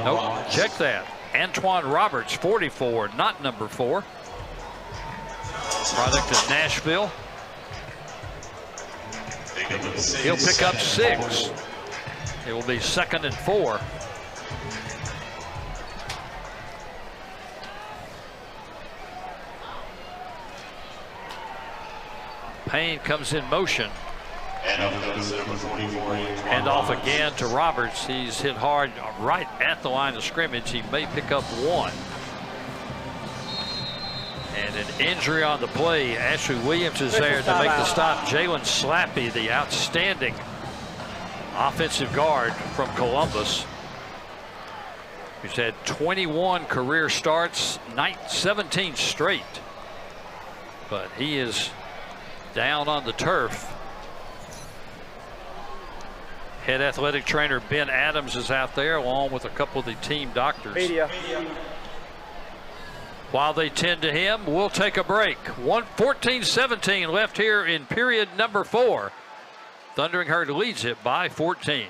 Nope, check that. Antoine Roberts, 44, not number 4. Product of Nashville. He'll pick up 6. It will be 2nd and 4. Payne comes in motion. And off again to Roberts. He's hit hard right at the line of scrimmage. He may pick up 1. And an injury on the play. Ashley Williams is there to make the stop. Jalen Slappy, the outstanding offensive guard from Columbus, who's had 21 career starts, 17 straight. But he is down on the turf. Head athletic trainer Ben Adams is out there along with a couple of the team doctors. Media. While they tend to him, we'll take a break. 14-17 left here in period number 4. Thundering Herd leads it by 14.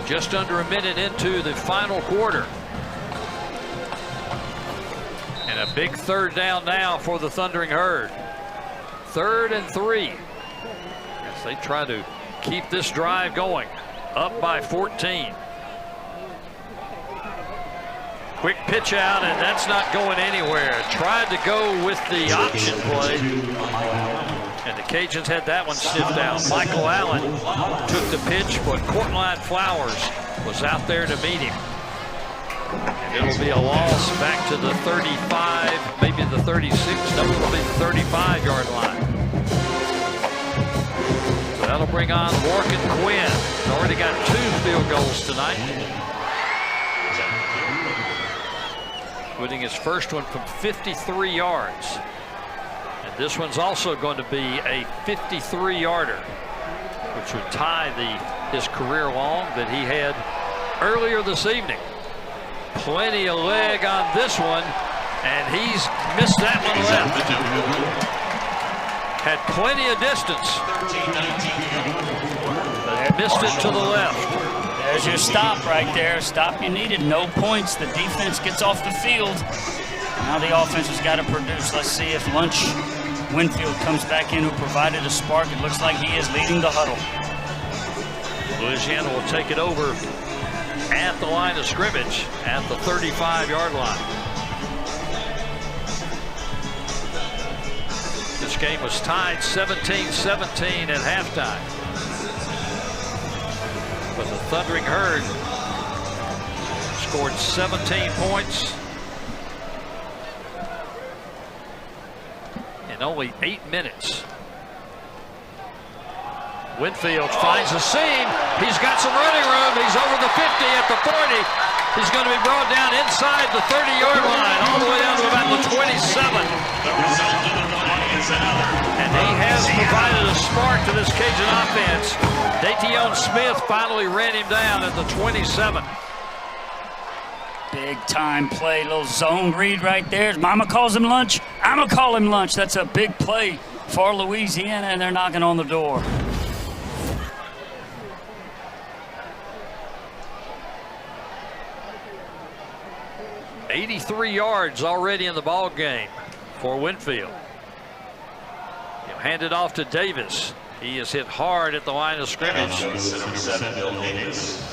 Just under a minute into the final quarter. And a big third down now for the Thundering Herd. 3rd and 3. As they try to keep this drive going. Up by 14. Quick pitch out, and that's not going anywhere. Tried to go with the option play. And the Cajuns had that one sniffed out. Michael Allen took the pitch, but Courtline Flowers was out there to meet him. And it'll be a loss back to the 35, maybe the 36. No, it'll be the 35-yard line. So that'll bring on Morgan Quinn. He's already got 2 field goals tonight. Winning his first one from 53 yards. And this one's also going to be a 53-yarder, which would tie his career long that he had earlier this evening. Plenty of leg on this one, and he's missed that one left. Had plenty of distance, but missed it to the left. There's your stop right there. Stop you needed. No points. The defense gets off the field. Now the offense has got to produce. Let's see if Winfield comes back in, who provided a spark. It looks like he is leading the huddle. Louisiana will take it over at the line of scrimmage at the 35-yard line. This game was tied 17-17 at halftime. But the Thundering Herd scored 17 points in only 8 minutes. Winfield finds a seam. He's got some running room. He's over the 50 at the 40. He's going to be brought down inside the 30-yard line, all the way down to about the 27. And he has provided a spark to this Cajun offense. Dateon Smith finally ran him down at the 27. Big time play, little zone read right there. Mama calls him lunch. I'm going to call him lunch. That's a big play for Louisiana, and they're knocking on the door. "83 yards already in the ball game for Winfield. He'll hand it off to Davis. He is hit hard at the line of scrimmage.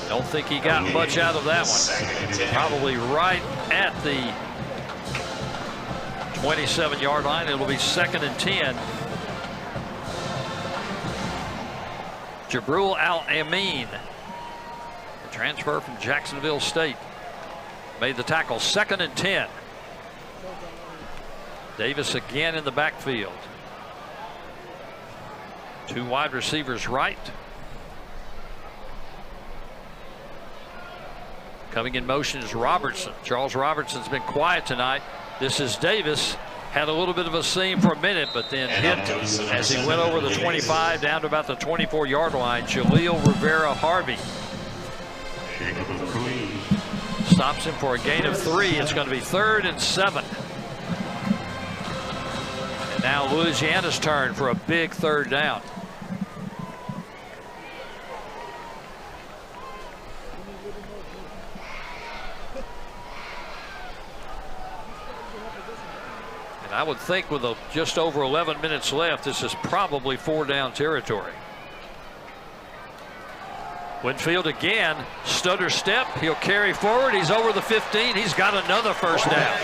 Don't think he got much out of that one. Probably right at the 27-yard line. It'll be 2nd and 10. Jabril Al-Amin, the transfer from Jacksonville State, made the tackle. 2nd and 10. Davis again in the backfield. 2 wide receivers right. Coming in motion is Robertson. Charles Robertson's been quiet tonight. This is Davis. Had a little bit of a seam for a minute, but then hit as he went over the 25 down to about the 24-yard line. Jaleel Rivera Harvey stops him for a gain of 3. It's going to be 3rd and 7. And now Louisiana's turn for a big 3rd down. And I would think with just over 11 minutes left, this is probably 4-down territory. Winfield again, stutter step. He'll carry forward. He's over the 15. He's got another 1st down.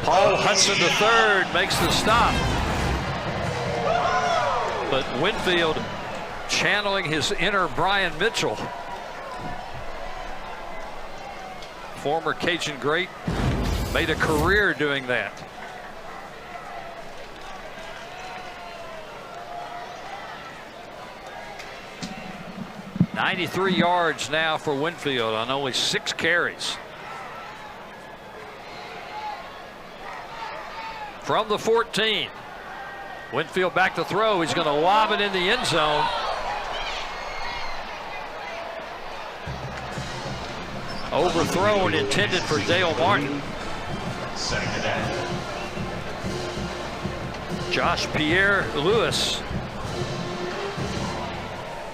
Paul Hudson III makes the stop. But Winfield channeling his inner Brian Mitchell. Former Cajun great, made a career doing that. "93 yards now for Winfield on only 6 carries. From the 14. Winfield back to throw. He's going to lob it in the end zone. Overthrown, intended for Dale Martin. Josh Pierre Lewis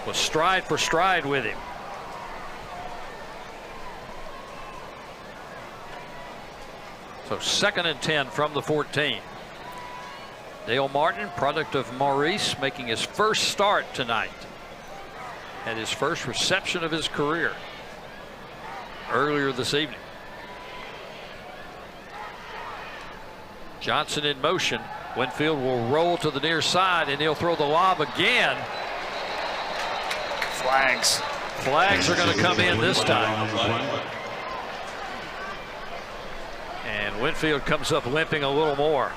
was stride for stride with him. So 2nd and 10 from the 14. Dale Martin, product of Maurice, making his 1st start tonight. Had his 1st reception of his career earlier this evening. Johnson in motion. Winfield will roll to the near side, and he'll throw the lob again. Flags. Flags are going to come in this time. And Winfield comes up limping a little more.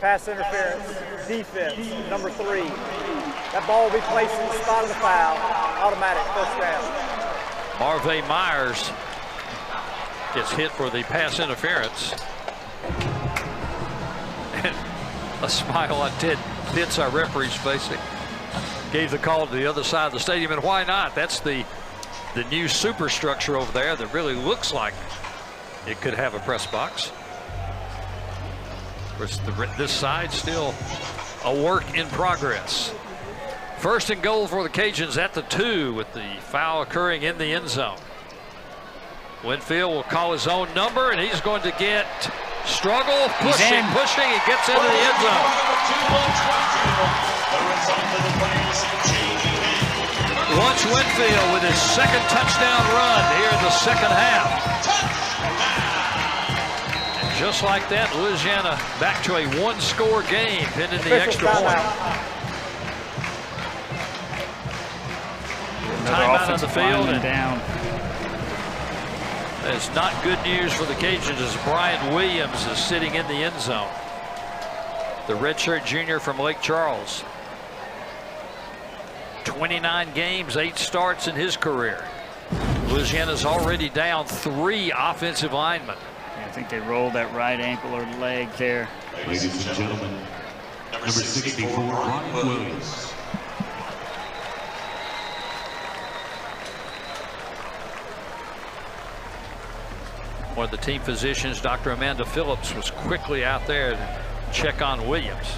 Pass interference, defense, number 3. That ball will be placed in the spot of the foul. Automatic 1st down. Marvay Myers gets hit for the pass interference. And a smile on Ted Pitts, our referee's face, gave the call to the other side of the stadium. And why not? That's the new superstructure over there that really looks like it could have a press box. Of course, this side still a work in progress. 1st and goal for the Cajuns at the 2 with the foul occurring in the end zone. Winfield will call his own number, and he's going to get struggle, pushing, he gets into the end zone. Launch Winfield with his 2nd touchdown run here in the 2nd half. Just like that, Louisiana back to a 1-score game, pending the extra point. Timeout on the field, and down. that is not good news for the Cajuns as Brian Williams is sitting in the end zone. The redshirt junior from Lake Charles. 29 games, 8 starts in his career. Louisiana's already down 3 offensive linemen. I think they rolled that right ankle or leg there. Ladies and gentlemen, number 64, Ron Williams. One of the team physicians, Dr. Amanda Phillips, was quickly out there to check on Williams.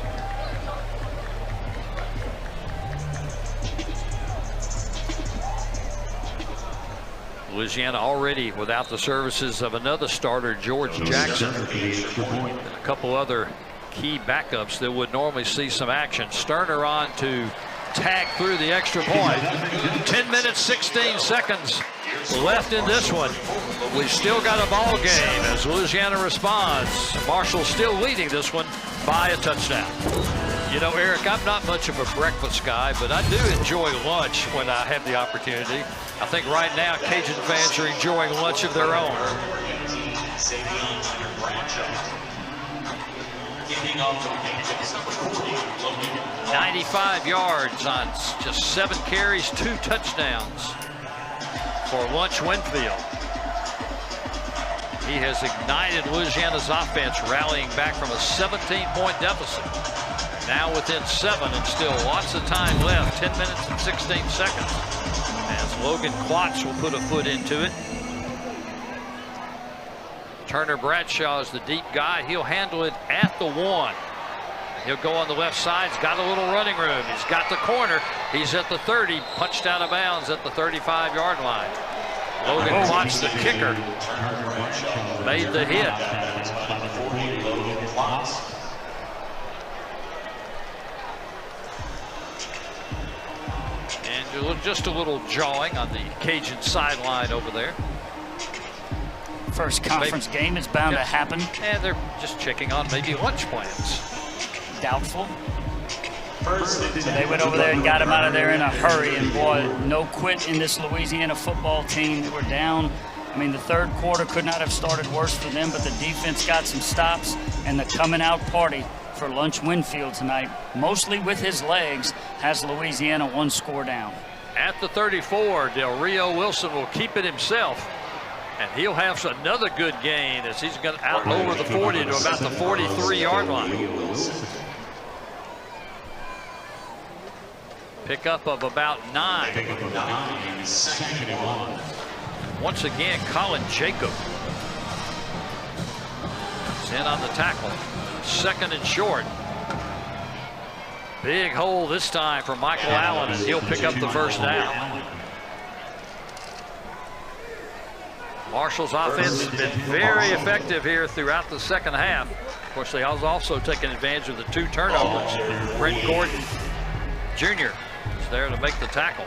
Louisiana already without the services of another starter, George Jackson, and a couple other key backups that would normally see some action. Sterner on to tag through the extra point. 10 minutes, 16 seconds left in this one. We've still got a ball game as Louisiana responds. Marshall still leading this one by a touchdown. You know, Eric, I'm not much of a breakfast guy, but I do enjoy lunch when I have the opportunity. I think right now Cajun fans are enjoying lunch of their own. 95 yards on just 7 carries, 2 touchdowns for Lunch Winfield. He has ignited Louisiana's offense, rallying back from a 17-point deficit. Now within 7 and still lots of time left, 10 minutes and 16 seconds. As Logan Klotz will put a foot into it. Turner Bradshaw is the deep guy. He'll handle it at the 1. He'll go on the left side. He's got a little running room. He's got the corner. He's at the 30, punched out of bounds at the 35-yard line. Logan Klotz, the kicker, made the hit. And just a little jawing on the Cajun sideline over there. First conference game is bound to happen. And they're just checking on maybe lunch plans. Doubtful. So they went over there and got him out of there in a hurry. And boy, no quit in this Louisiana football team. They were down. I mean, the third quarter could not have started worse for them, but the defense got some stops. And the coming out party for Lunch Winfield tonight, mostly with his legs, has Louisiana 1 score down. At the 34, Del Rio Wilson will keep it himself. And he'll have another good gain as he's going out over the 40 to about the 43-yard line. Pickup of about 9. Once again, Colin Jacob is in on the tackle. 2nd and short. Big hole this time for Michael Allen, and he'll pick up the first down. Marshall's offense has been very effective here throughout the second half. Of course, they also taken advantage of the 2 turnovers. Brent Gordon Jr. is there to make the tackle.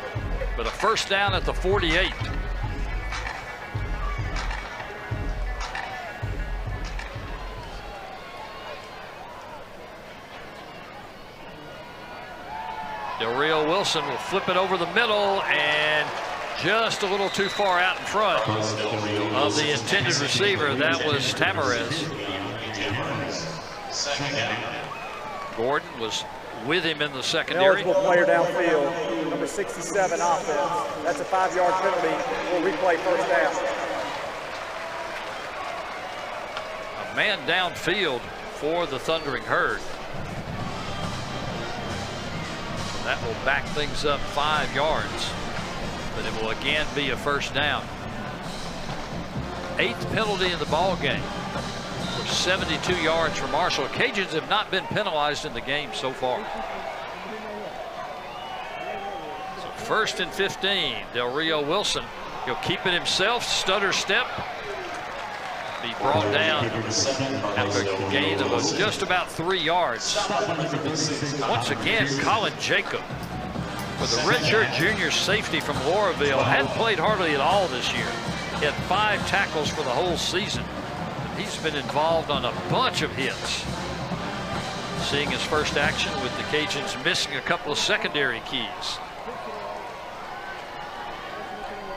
But a first down at the 48. Del Rio Wilson will flip it over the middle and just a little too far out in front of the intended receiver. That was Tamarez. Gordon was with him in the secondary. Eligible player downfield, number 67 offense. That's a 5-yard penalty. We'll replay first down. A man downfield for the Thundering Herd. That will back things up 5 yards. But it will again be a first down. 8th penalty in the ball game for 72 yards for Marshall. Cajuns have not been penalized in the game so far. So 1st and 15. Del Rio Wilson, he'll keep it himself. Stutter step. Be brought down after a gain of just about 3 yards. Once again, Colin Jacob, with the redshirt junior safety from Lauraville, hadn't played hardly at all this year. He had 5 tackles for the whole season. He's been involved on a bunch of hits. Seeing his first action with the Cajuns missing a couple of secondary keys.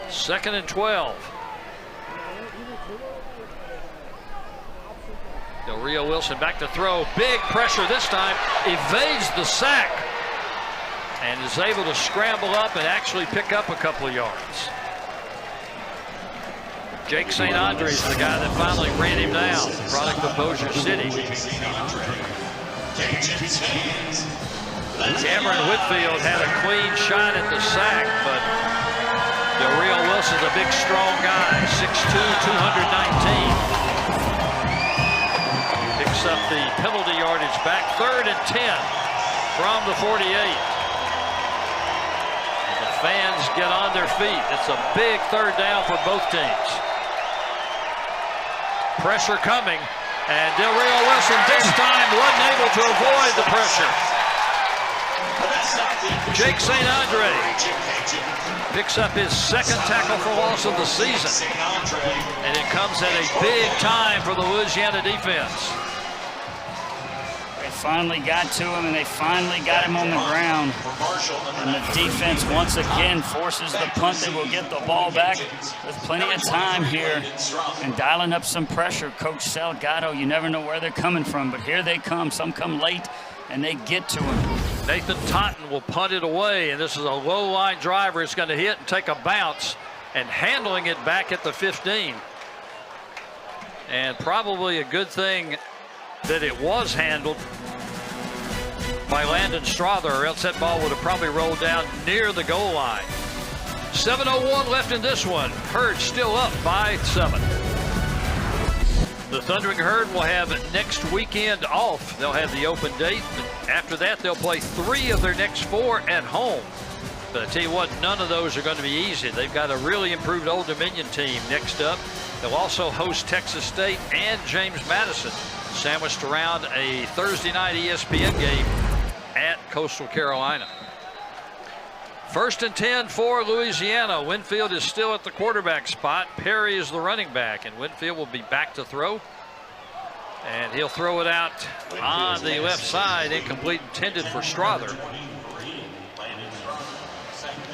2nd and 12. Del Rio Wilson back to throw. Big pressure this time. Evades the sack. And is able to scramble up and actually pick up a couple of yards. Jake St. Andre is the guy that finally ran him down, product of Bossier City. Cameron Winfield had a clean shot at the sack, but Del Rio Wilson's a big, strong guy, 6'2", 219. Picks up the penalty yardage back, 3rd and 10 from the 48. The fans get on their feet. It's a big 3rd down for both teams. Pressure coming, and Del Rio Wilson this time wasn't able to avoid the pressure. Jake St. Andre picks up his 2nd tackle for loss of the season, and it comes at a big time for the Louisiana defense. They finally got to him, and they finally got him on the ground. And the defense once again forces the punt. They will get the ball back with plenty of time here and dialing up some pressure. Coach Salgado, you never know where they're coming from, but here they come. Some come late, and they get to him. Nathan Totten will punt it away, and this is a low-line driver. It's going to hit and take a bounce, and handling it back at the 15. And probably a good thing that it was handled by Landon Strother, or else that ball would have probably rolled down near the goal line. 7:01 left in this one. Herd still up by 7. The Thundering Herd will have next weekend off. They'll have the open date. After that, they'll play 3 of their next 4 at home. But I tell you what, none of those are going to be easy. They've got a really improved Old Dominion team next up. They'll also host Texas State and James Madison, sandwiched around a Thursday night ESPN game at Coastal Carolina. 1st and 10 for Louisiana. Winfield is still at the quarterback spot. Perry is the running back, and Winfield will be back to throw. And he'll throw it out on the left side, incomplete, intended for Strother.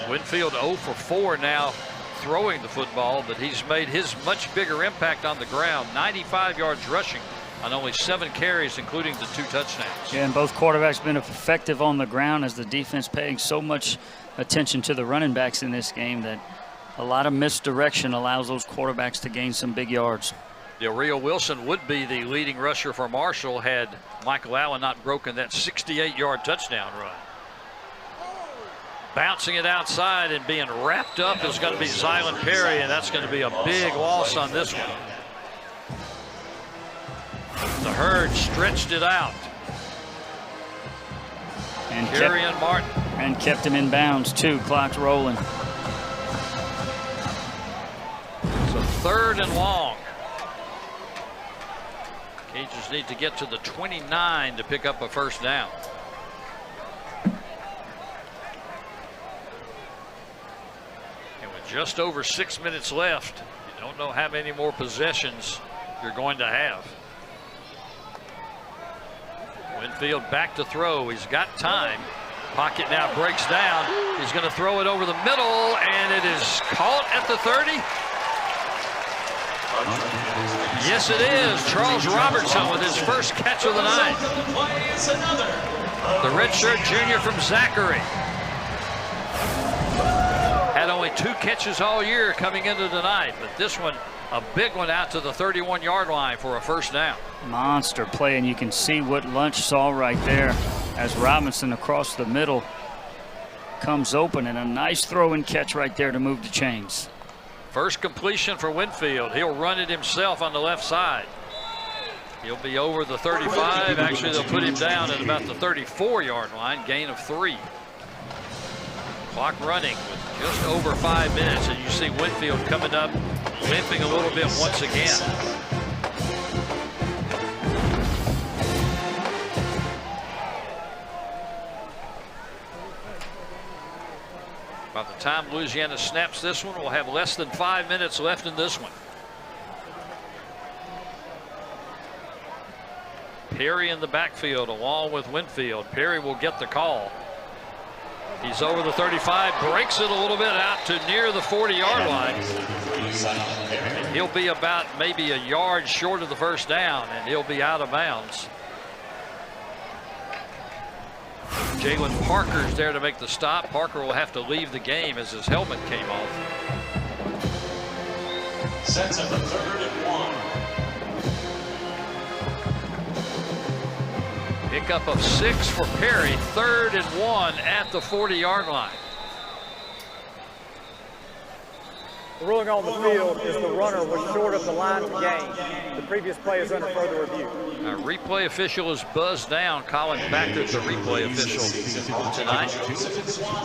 Winfield 0 for 4 now throwing the football, but he's made his much bigger impact on the ground. 95 yards rushing on only 7 carries, including the 2 touchdowns. Yeah, and both quarterbacks been effective on the ground, as the defense paying so much attention to the running backs in this game that a lot of misdirection allows those quarterbacks to gain some big yards. Del Rio Wilson would be the leading rusher for Marshall had Michael Allen not broken that 68-yard touchdown run. Bouncing it outside and being wrapped up is going to be Zylan Perry, and that's going to be a big loss on this one. The Herd stretched it out. And Kerryon Martin. And kept him in bounds, too. Clock's rolling. So 3rd and long. Cajuns need to get to the 29 to pick up a 1st down. And with just over 6 minutes left, you don't know how many more possessions you're going to have. Winfield back to throw. He's got time. Pocket now breaks down. He's going to throw it over the middle, and it is caught at the 30. Yes, it is. Charles Robertson with his first catch of the night. The redshirt junior from Zachary. Had only 2 catches all year coming into tonight, but this one, a big one out to the 31-yard line for a 1st down. Monster play, and you can see what Lunch saw right there as Robinson across the middle comes open, and a nice throw and catch right there to move the chains. First completion for Winfield. He'll run it himself on the left side. He'll be over the 35. Actually, they'll put him down at about the 34-yard line, gain of 3. Clock running with just over 5 minutes, and you see Winfield coming up, limping a little bit once again. By the time Louisiana snaps this one, we'll have less than 5 minutes left in this one. Perry in the backfield along with Winfield. Perry will get the call. He's over the 35, breaks it a little bit out to near the 40-yard line. And he'll be about maybe a yard short of the 1st down, and he'll be out of bounds. Jalen Parker's there to make the stop. Parker will have to leave the game as his helmet came off. Sets up a 3rd and 1. Pickup of 6 for Perry, 3rd and 1 at the 40-yard line. The ruling on the field is the runner was short of the line of gain. The previous play is under further review. Our replay official is buzzed down. Colin Backer's the replay official tonight.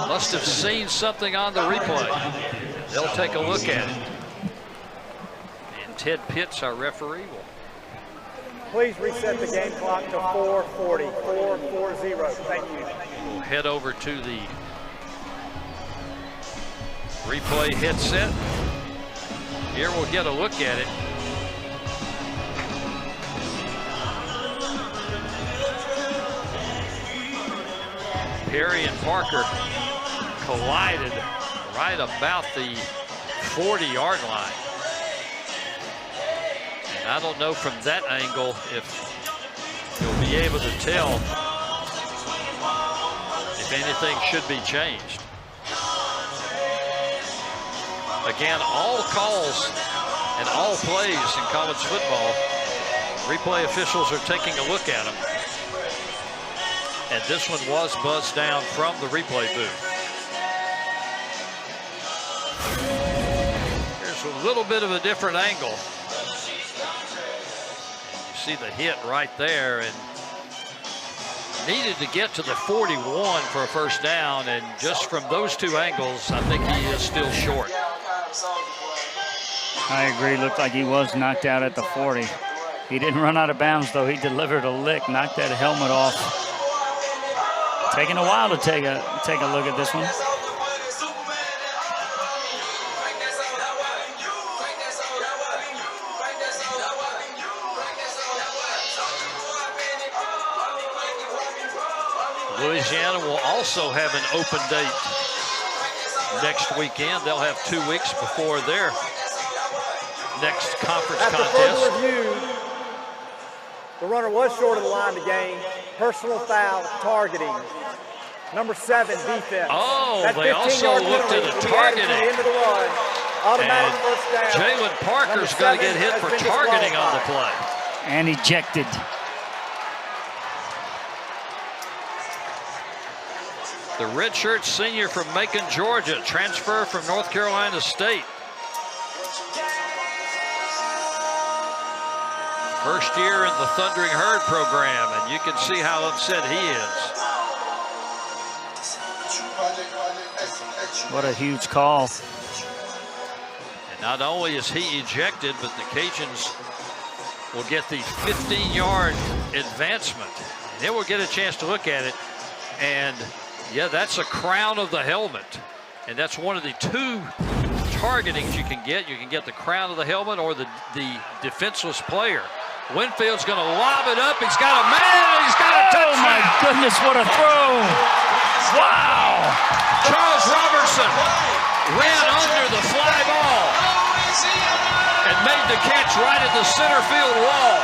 Must have seen something on the replay. They'll take a look at it. And Ted Pitts, our referee, will Please reset the game clock to 4:40. 4:40. Thank you. we'll head over to the replay headset. Here we'll get a look at it. Perry and Parker collided right about the 40-yard line. And I don't know from that angle if you'll be able to tell if anything should be changed. Again, all calls and all plays in college football, replay officials are taking a look at them. And this one was buzzed down from the replay booth. Here's a little bit of a different angle. You see the hit right there, and needed to get to the 41 for a first down, and just from those two angles, I think he is still short. I agree. Looked like he was knocked out at the 40. He didn't run out of bounds, though. He delivered a lick, knocked that helmet off. Taking a while to take a look at this one. Louisiana will also have an open date next weekend. They'll have 2 weeks before their next conference After contest. further review, the runner was short of the line to gain. Personal foul, targeting. Number 7, defense. Oh, That they also 15-yard looked at penalty the will be added to targeting. the end of the run. Automatic And first down. Jalen Parker's going to get hit for targeting on the play. And ejected. The redshirt senior from Macon, Georgia, transfer from North Carolina State. First year in the Thundering Herd program, and you can see how upset he is. What a huge call. And not only is he ejected, but the Cajuns will get the 15-yard advancement. And then we'll get a chance to look at it. And yeah, that's a crown of the helmet. And that's one of the 2 targetings you can get. You can get the crown of the helmet or the defenseless player. Winfield's going to lob it up. He's got a man. He's got a touchdown. Oh my goodness, what a throw. Wow. Charles Robertson ran under the fly ball and made the catch right at the center field wall.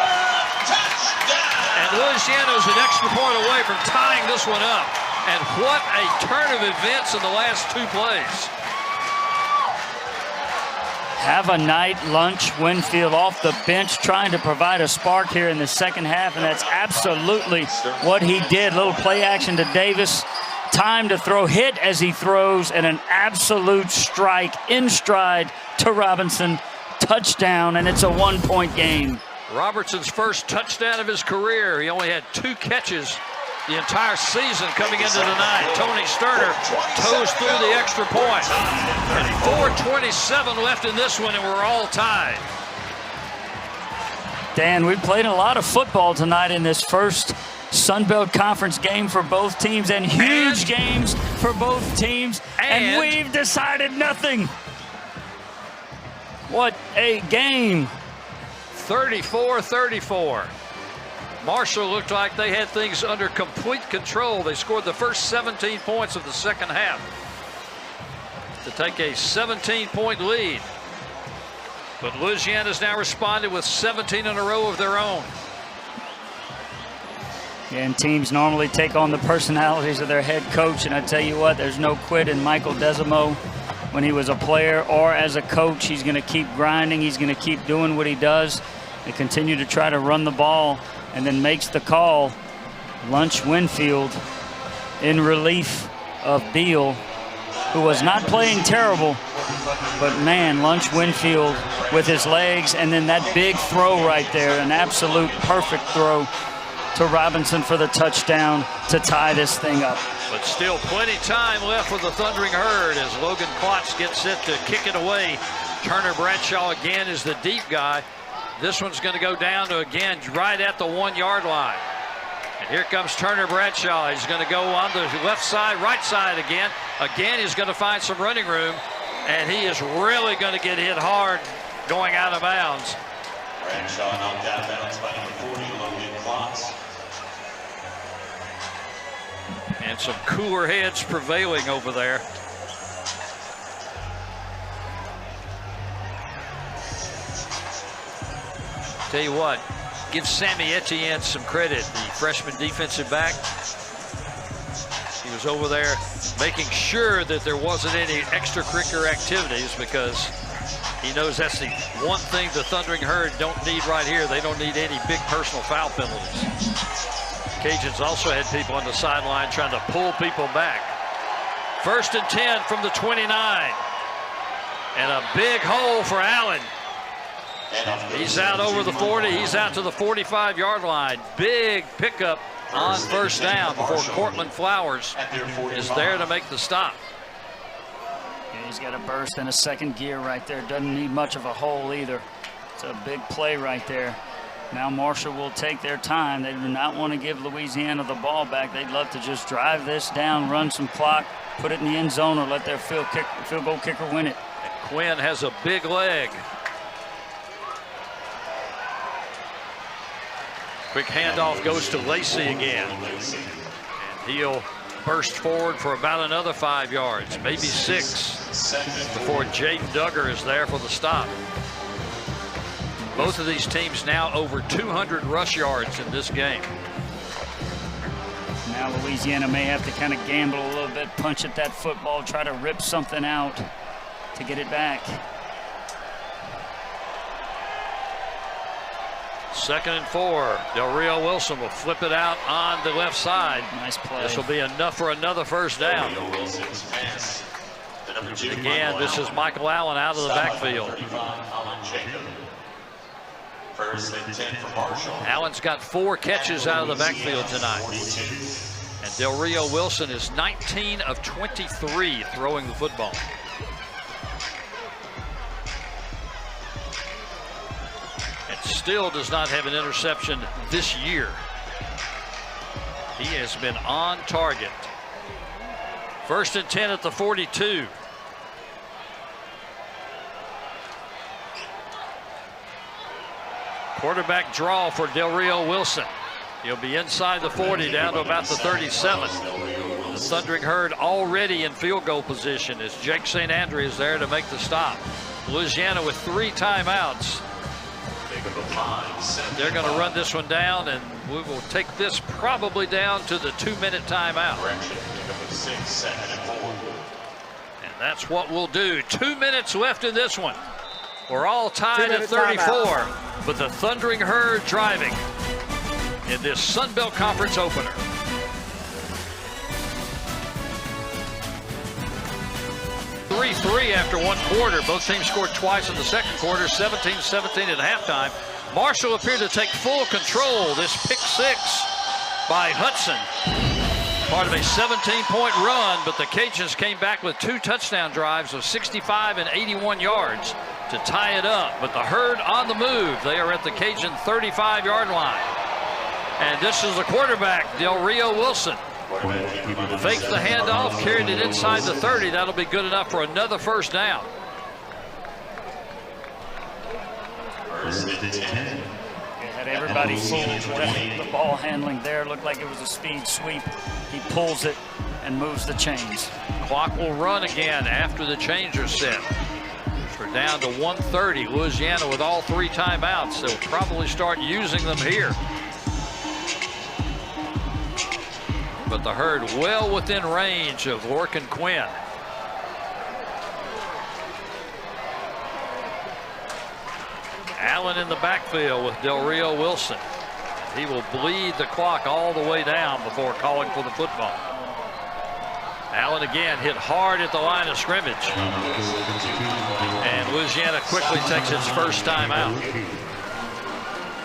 And Louisiana's an extra point away from tying this one up. And what a turn of events in the last 2 plays. Have a night lunch. Winfield off the bench trying to provide a spark here in the second half, and that's absolutely what he did. Little play action to Davis. Time to throw, hit as he throws, and an absolute strike in stride to Robinson. Touchdown, and it's a 1-point game. Robertson's first touchdown of his career. He only had 2 catches the entire season coming into the night. Tony Sterner toes through the extra point. And 4:27 left in this one, and we're all tied. Dan, we've played a lot of football tonight in this first Sun Belt Conference game for both teams, and huge games for both teams, and we've decided nothing. What a game. 34-34. Marshall looked like they had things under complete control. They scored the first 17 points of the second half to take a 17-point lead. But Louisiana's now responded with 17 in a row of their own. Yeah, and teams normally take on the personalities of their head coach, and I tell you what, there's no quit in Michael Desimo. when he was a player or as a coach. He's going to keep grinding. He's going to keep doing what he does and continue to try to run the ball, and then makes the call. Lunch Winfield in relief of Beal, who was not playing terrible, but man, Lunch Winfield with his legs, and then that big throw right there, an absolute perfect throw to Robinson for the touchdown to tie this thing up. But still plenty time left for the Thundering Herd as Logan Klotz gets set to kick it away. Turner Bradshaw again is the deep guy. This one's going to go down to, again, right at the 1-yard line. And here comes Turner Bradshaw. He's going to go on the left side, right side again. Again, he's going to find some running room, and he is really going to get hit hard going out of bounds. Bradshaw knocked out of bounds by number 40, Logan Klotz. And some cooler heads prevailing over there. Tell you what, give Sammy Etienne some credit, the freshman defensive back. He was over there making sure that there wasn't any extracurricular activities, because he knows that's the one thing the Thundering Herd don't need right here. They don't need any big personal foul penalties. Cajuns also had people on the sideline trying to pull people back. 1st and 10 from the 29. And a big hole for Allen. He's out over the 40. He's out to the 45-yard line. Big pickup on 1st down before Cortland Flowers is there to make the stop. Yeah, he's got a burst and a second gear right there. Doesn't need much of a hole either. It's a big play right there. Now Marshall will take their time. They do not want to give Louisiana the ball back. They'd love to just drive this down, run some clock, put it in the end zone, or let their field goal kicker win it. And Quinn has a big leg. Quick handoff goes to Lacey again. And he'll burst forward for about another 5 yards, maybe 6, before Jaden Duggar is there for the stop. Both of these teams now over 200 rush yards in this game. Now Louisiana may have to kind of gamble a little bit, punch at that football, try to rip something out to get it back. 2nd and 4. Del Rio Wilson will flip it out on the left side. Nice play. This will be enough for another 1st down. Again, this is Michael Allen out of the backfield. 1st and 10 for Marshall. Allen's got 4 catches out of the backfield tonight. And Del Rio Wilson is 19 of 23 throwing the football. And still does not have an interception this year. He has been on target. 1st and 10 at the 42. Quarterback draw for Del Rio Wilson. He'll be inside the 40 down to about the 37. The Thundering Herd already in field goal position as Jake St. Andre is there to make the stop. Louisiana with 3 timeouts. They're going to run this one down, and we will take this probably down to the 2-minute timeout. And that's what we'll do. 2 minutes left in this one. We're all tied at 34, but the Thundering Herd driving in this Sun Belt Conference opener. After 1 quarter. Both teams scored twice in the 2nd quarter, 17-17 at halftime. Marshall appeared to take full control. This pick 6 by Hudson. Part of a 17-point run, but the Cajuns came back with 2 touchdown drives of 65 and 81 yards to tie it up. But the Herd on the move. They are at the Cajun 35-yard line. And this is the quarterback, Del Rio Wilson. Faked the handoff, carried it inside the 30. That'll be good enough for another 1st down. 1st and 10. Had everybody fooled with the ball handling there. Looked like it was a speed sweep. He pulls it and moves the chains. Clock will run again after the chains are set. We're down to 1:30. Louisiana with all 3 timeouts. They'll probably start using them here. But the Herd well within range of Lorcan Quinn. Allen in the backfield with Del Rio Wilson. He will bleed the clock all the way down before calling for the football. Allen again hit hard at the line of scrimmage. And Louisiana quickly takes its first time out.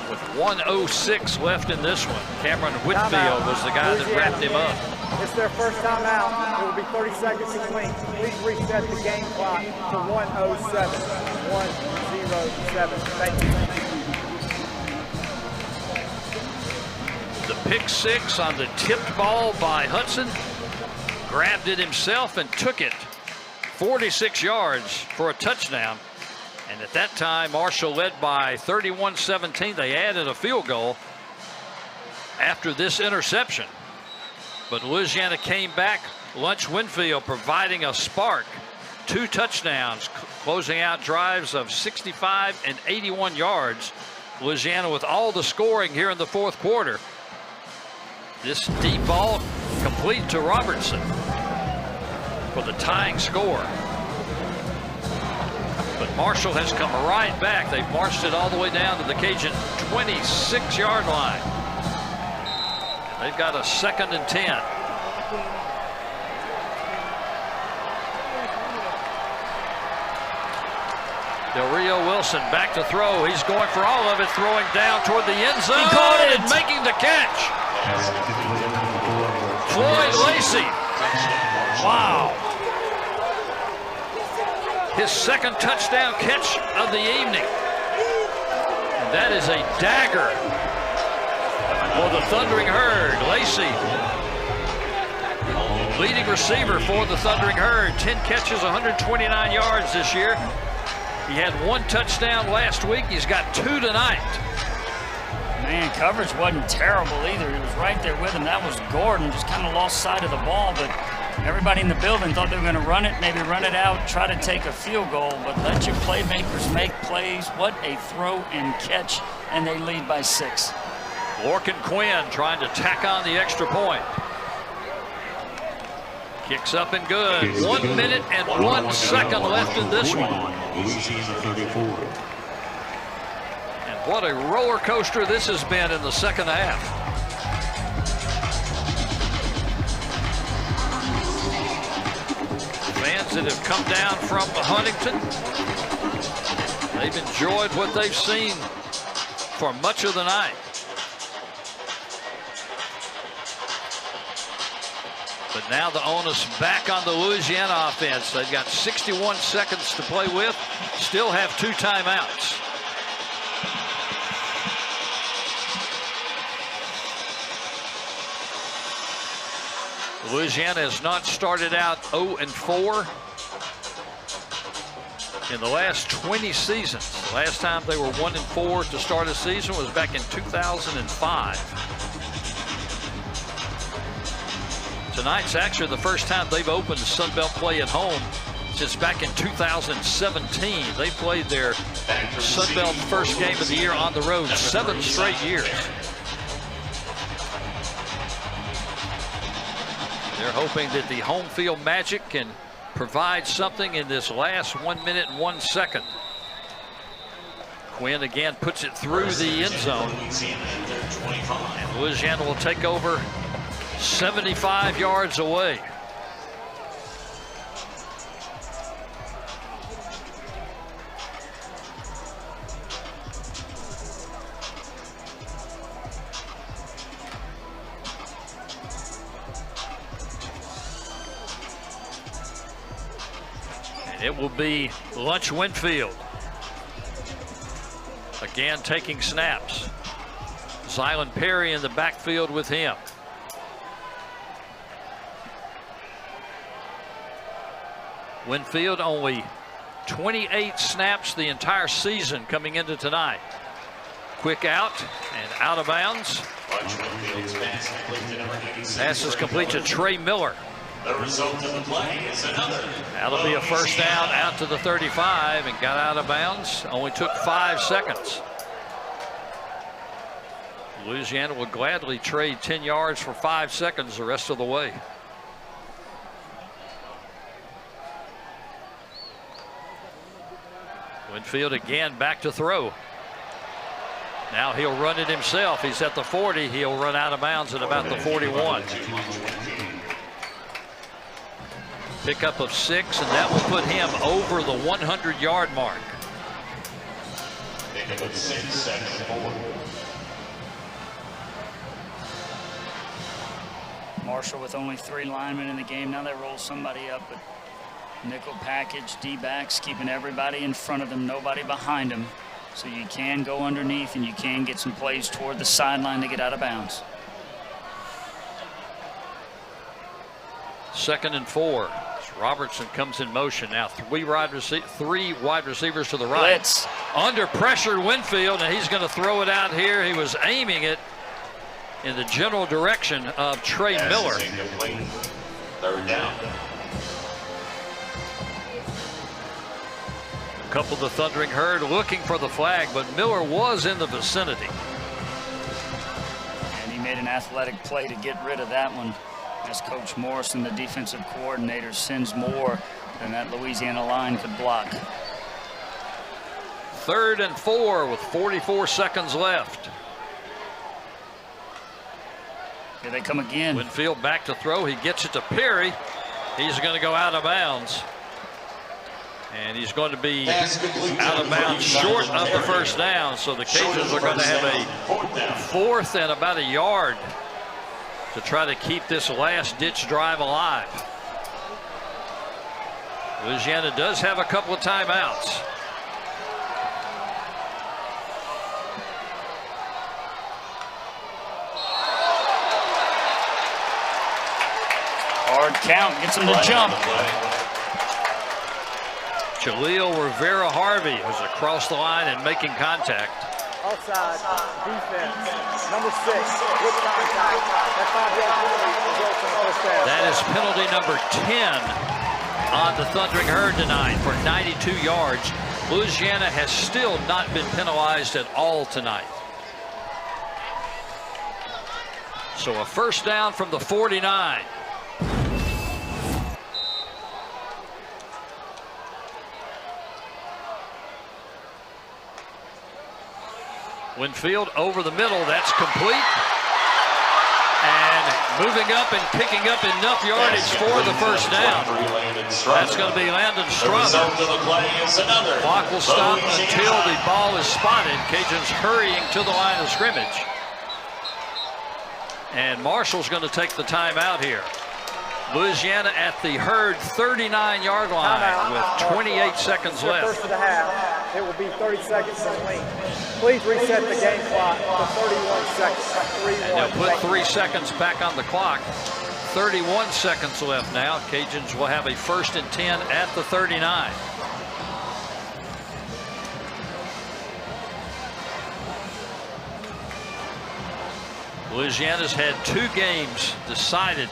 With 1:06 left in this one, Cameron Winfield was the guy that wrapped him up. It's their first time out. It will be 30 seconds clean. Please reset the game clock to 1:07. 1:07. Thank you. The pick six on the tipped ball by Hudson. Grabbed it himself and took it 46 yards for a touchdown. And at that time, Marshall led by 31-17. They added a field goal after this interception. But Louisiana came back. Lunch Winfield providing a spark. 2 touchdowns, closing out drives of 65 and 81 yards. Louisiana with all the scoring here in the fourth quarter. This deep ball complete to Robertson for the tying score. But Marshall has come right back. They've marched it all the way down to the Cajun 26-yard line. And they've got a 2nd and 10. Del Rio Wilson back to throw. He's going for all of it, throwing down toward the end zone. He caught it. And making the catch. Floyd Lacey. Wow. His 2nd touchdown catch of the evening. And that is a dagger for the Thundering Herd. Lacey, leading receiver for the Thundering Herd. 10 catches, 129 yards this year. He had 1 touchdown last week. He's got 2 tonight. Man, coverage wasn't terrible either. He was right there with him. That was Gordon, just kind of lost sight of the ball, but everybody in the building thought they were going to run it, maybe run it out, try to take a field goal, but let your playmakers make plays. What a throw and catch, and they lead by 6. Lorcan Quinn trying to tack on the extra point. Kicks up and good. 1 minute and 1 second left in this one. Louisiana 34. And what a roller coaster this has been in the second half. Fans that have come down from Huntington, they've enjoyed what they've seen for much of the night. But now the onus back on the Louisiana offense. They've got 61 seconds to play with, still have 2 timeouts. Louisiana has not started out 0-4 in the last 20 seasons. The last time they were 1-4 to start a season was back in 2005. Tonight's actually the first time they've opened Sun Belt play at home since back in 2017. They played their Sun Belt first game of the year on the road 7 straight years. They're hoping that the home field magic can provide something in this last 1 minute and 1 second. Quinn again puts it through the end zone. And Louisiana will take over 75 yards away. And it will be Lunch Winfield again taking snaps. Zylan Perry in the backfield with him. Winfield only 28 snaps the entire season coming into tonight. Quick out and out of bounds. Pass is complete to Trey Miller. The result of the play is another. That'll be a first down out to the 35 and got out of bounds. Only took 5 seconds. Louisiana will gladly trade 10 yards for 5 seconds the rest of the way. Winfield again back to throw. Now he'll run it himself. He's at the 40. He'll run out of bounds at about the 41. Pickup of 6, and that will put him over the 100-yard mark. Pickup of 6, 7-4. Marshall with only 3 linemen in the game. Now they roll somebody up, but nickel package, D-backs, keeping everybody in front of them, nobody behind them. So you can go underneath and you can get some plays toward the sideline to get out of bounds. 2nd and 4. Robertson comes in motion now. 3 wide receivers to the right. Blitz. Under pressure, Winfield, and he's going to throw it out here. He was aiming it in the general direction of Trey Miller. 3rd down. A couple of the Thundering Herd looking for the flag, but Miller was in the vicinity. And he made an athletic play to get rid of that one, as Coach Morrison, the defensive coordinator, sends more than that Louisiana line could block. 3rd and 4 with 44 seconds left. Here they come again. Winfield back to throw. He gets it to Perry. He's going to go out of bounds. And he's going to be out of bounds short of the 1st down. So the Cajuns are going to have a 4th and about a yard to try to keep this last-ditch drive alive. Louisiana does have a couple of timeouts. Hard count, gets him to jump. Jaleel Rivera-Harvey was across the line and making contact. Outside defense, number 6, with contact. That 5-yard penalty results in a 1st down. That is penalty number 10 on the Thundering Herd tonight for 92 yards. Louisiana has still not been penalized at all tonight. So a 1st down from the 49. Winfield over the middle, that's complete. And moving up and picking up enough yardage for the 1st down. That's going to be Landon Strother. Clock will stop until the ball is spotted. Cajuns hurrying to the line of scrimmage. And Marshall's going to take the timeout here. Louisiana at the Herd 39-yard line with 28 seconds left. 1st of the half. It will be 30 seconds remaining. Please reset the game clock to 31 seconds. And they'll put 3 seconds back on the clock. 31 seconds left now. Cajuns will have a 1st and 10 at the 39. Louisiana's had 2 games decided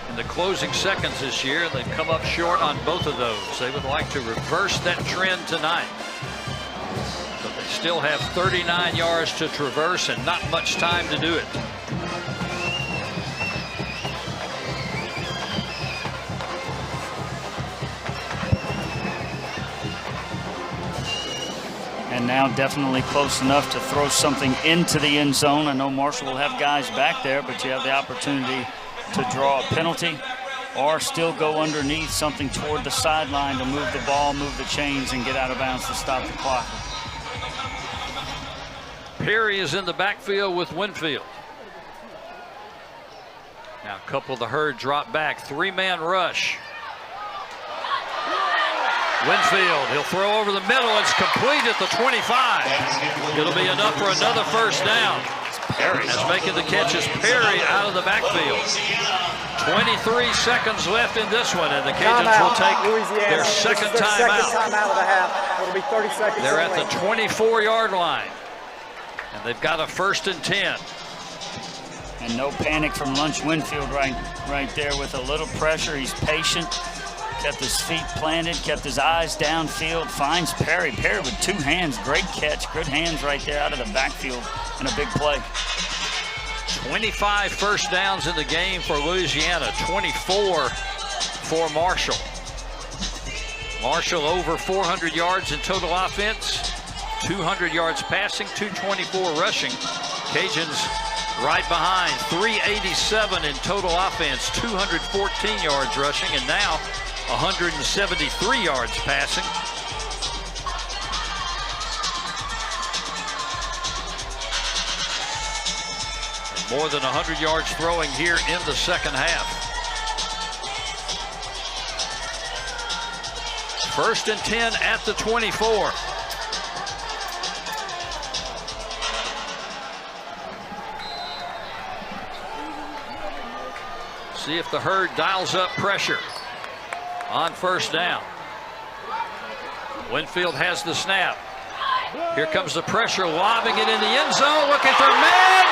in the closing seconds this year. They've come up short on both of those. They would like to reverse that trend tonight. But they still have 39 yards to traverse and not much time to do it. And now definitely close enough to throw something into the end zone. I know Marshall will have guys back there, but you have the opportunity to draw a penalty or still go underneath something toward the sideline to move the ball, move the chains, and get out of bounds to stop the clock. Perry is in the backfield with Winfield. Now a couple of the Herd drop back. 3-man rush. Winfield, he'll throw over the middle. It's complete at the 25. It'll be enough for another 1st down. As making the catch is Perry out of the backfield. 23 seconds left in this one, and the Cajuns will take their second timeout. Of the half. It'll be 30 seconds. They're at the 24-yard line, and they've got a 1st and 10. And no panic from Lunch Winfield right there with a little pressure. He's patient. Kept his feet planted, kept his eyes downfield, finds Perry. Perry with 2 hands, great catch, good hands right there out of the backfield, and a big play. 25 1st downs in the game for Louisiana, 24 for Marshall. Marshall over 400 yards in total offense, 200 yards passing, 224 rushing. Cajuns right behind, 387 in total offense, 214 yards rushing, and now 173 yards passing. And more than 100 yards throwing here in the second half. First and 10 at the 24. See if the herd dials up pressure on first down. Winfield has the snap. Here comes the pressure, lobbing it in the end zone, looking for man.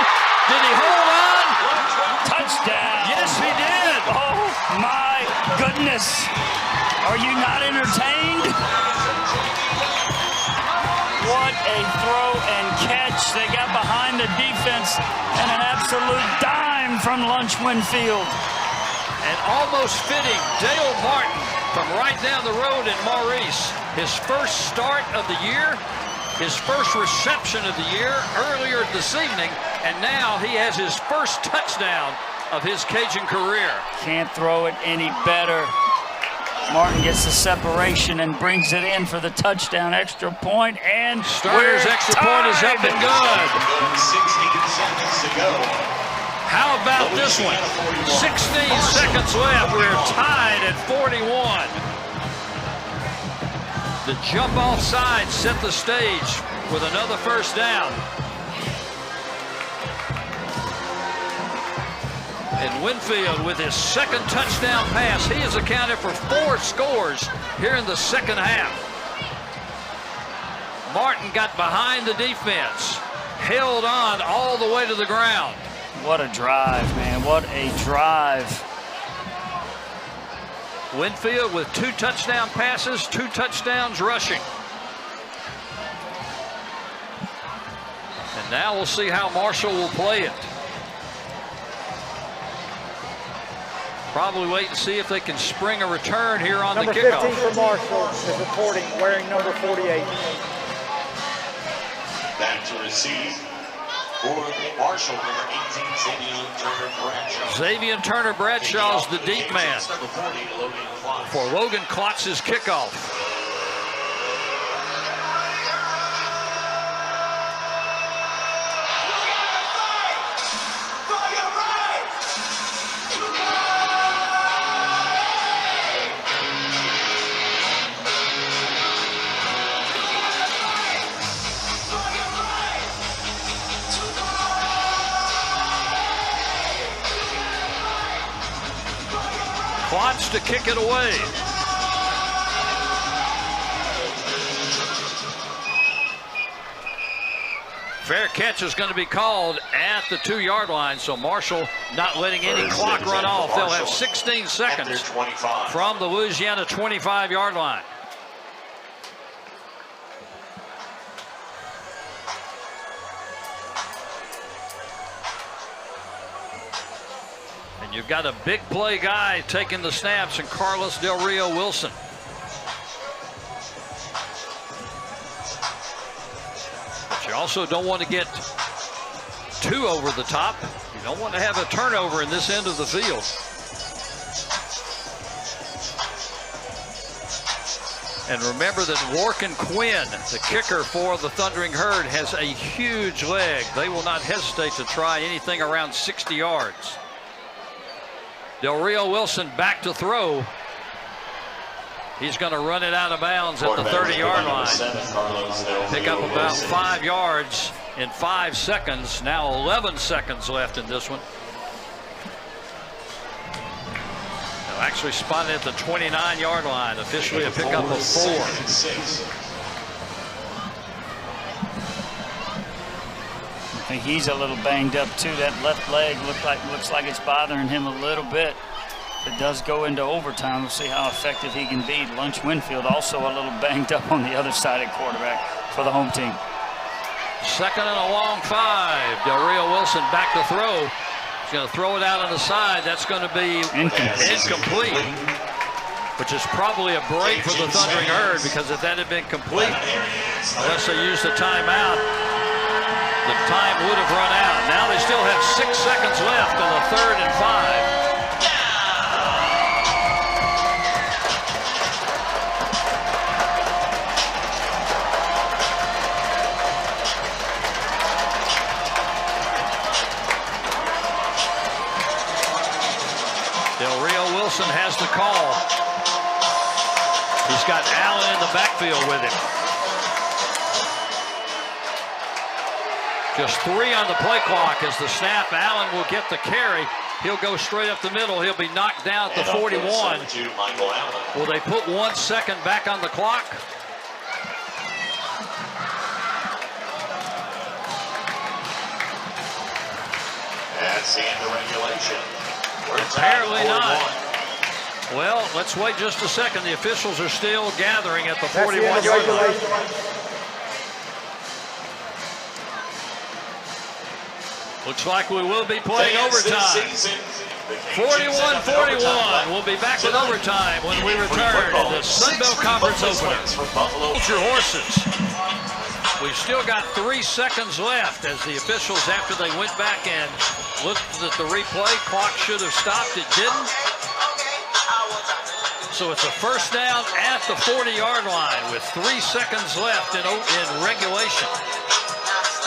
Did he hold on? Touchdown. Yes, he did. Oh, my goodness. Are you not entertained? What a throw and catch. They got behind the defense, and an absolute dime from Lunch Winfield. And almost fitting, Dale Martin from right down the road in Maurice. His first start of the year, his first reception of the year earlier this evening, and now he has his first touchdown of his Cajun career. Can't throw it any better. Martin gets the separation and brings it in for the touchdown extra point, and Starter's extra point is up and good. 16 seconds to go. How about this one? 16 seconds left. We're tied at 41. The jump offside set the stage with another first down. And Winfield with his second touchdown pass. He has accounted for 4 scores here in the second half. Martin got behind the defense, held on all the way to the ground. what a drive, man. What a drive. Winfield with 2 touchdown passes, 2 touchdowns rushing. And now we'll see how Marshall will play it. Probably wait and see if they can spring a return here on Number the kickoff. 15 for Marshall is reporting, wearing number 48. Back to receive for Marshall, number 18, Xavier Turner Bradshaw. Xavier Turner Bradshaw's the deep man Number 40, Logan Klotz. for Logan Klotz's kickoff. Klotz to kick it away. Fair catch is going to be called at the 2-yard line, so Marshall not letting any clock run off. They'll have 16 seconds from the Louisiana 25-yard line. And you've got a big play guy taking the snaps in Carlos Del Rio Wilson. But you also don't want to get too over the top. You don't want to have a turnover in this end of the field. And remember that Warken Quinn, the kicker for the Thundering Herd, has a huge leg. They will not hesitate to try anything around 60 yards. Del Rio Wilson back to throw. He's going to run it out of bounds at the 30-yard line. Pick up about 5 yards in 5 seconds. Now 11 seconds left in this one. They'll actually spot it at the 29-yard line. Officially a pickup of 4. I think he's a little banged up too. That left leg looks like it's bothering him a little bit. If it does go into overtime, we'll see how effective he can be. Lunch Winfield also a little banged up on the other side at quarterback for the home team. 2nd and a long 5. Del Rio Wilson back to throw. He's going to throw it out on the side. That's going to be incomplete. which is probably a break for the Thundering Herd, because if that had been complete, unless they used the timeout, the time would have run out. Now they still have 6 seconds left on the 3rd and 5. Wilson has the call. He's got Allen in the backfield with him. Just 3 on the play clock as the snap. Allen will get the carry. He'll go straight up the middle. He'll be knocked down at the 41. Will they put 1 second back on the clock? That's the end of regulation. Apparently not. Well, let's wait just a second. The officials are still gathering at the 41-yard line. Looks like we will be playing overtime. 41-41. We'll be back with overtime when we return to the Sun Belt Conference opener. Hold your horses. We've still got 3 seconds left as the officials, after they went back and looked at the replay, clock should have stopped. It didn't. So it's a first down at the 40-yard line with 3 seconds left in regulation.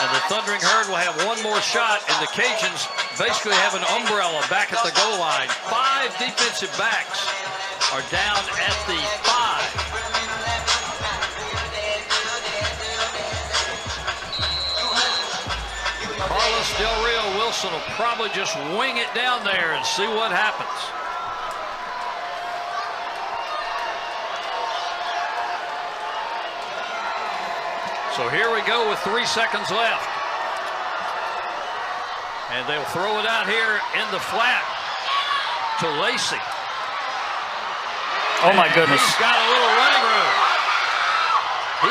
And the Thundering Herd will have 1 more shot, and the Cajuns basically have an umbrella back at the goal line. 5 defensive backs are down at the 5. Carlos Del Rio Wilson will probably just wing it down there and see what happens. So here we go with 3 seconds left. And they'll throw it out here in the flat to Lacey. Oh my goodness. He's got a little running room.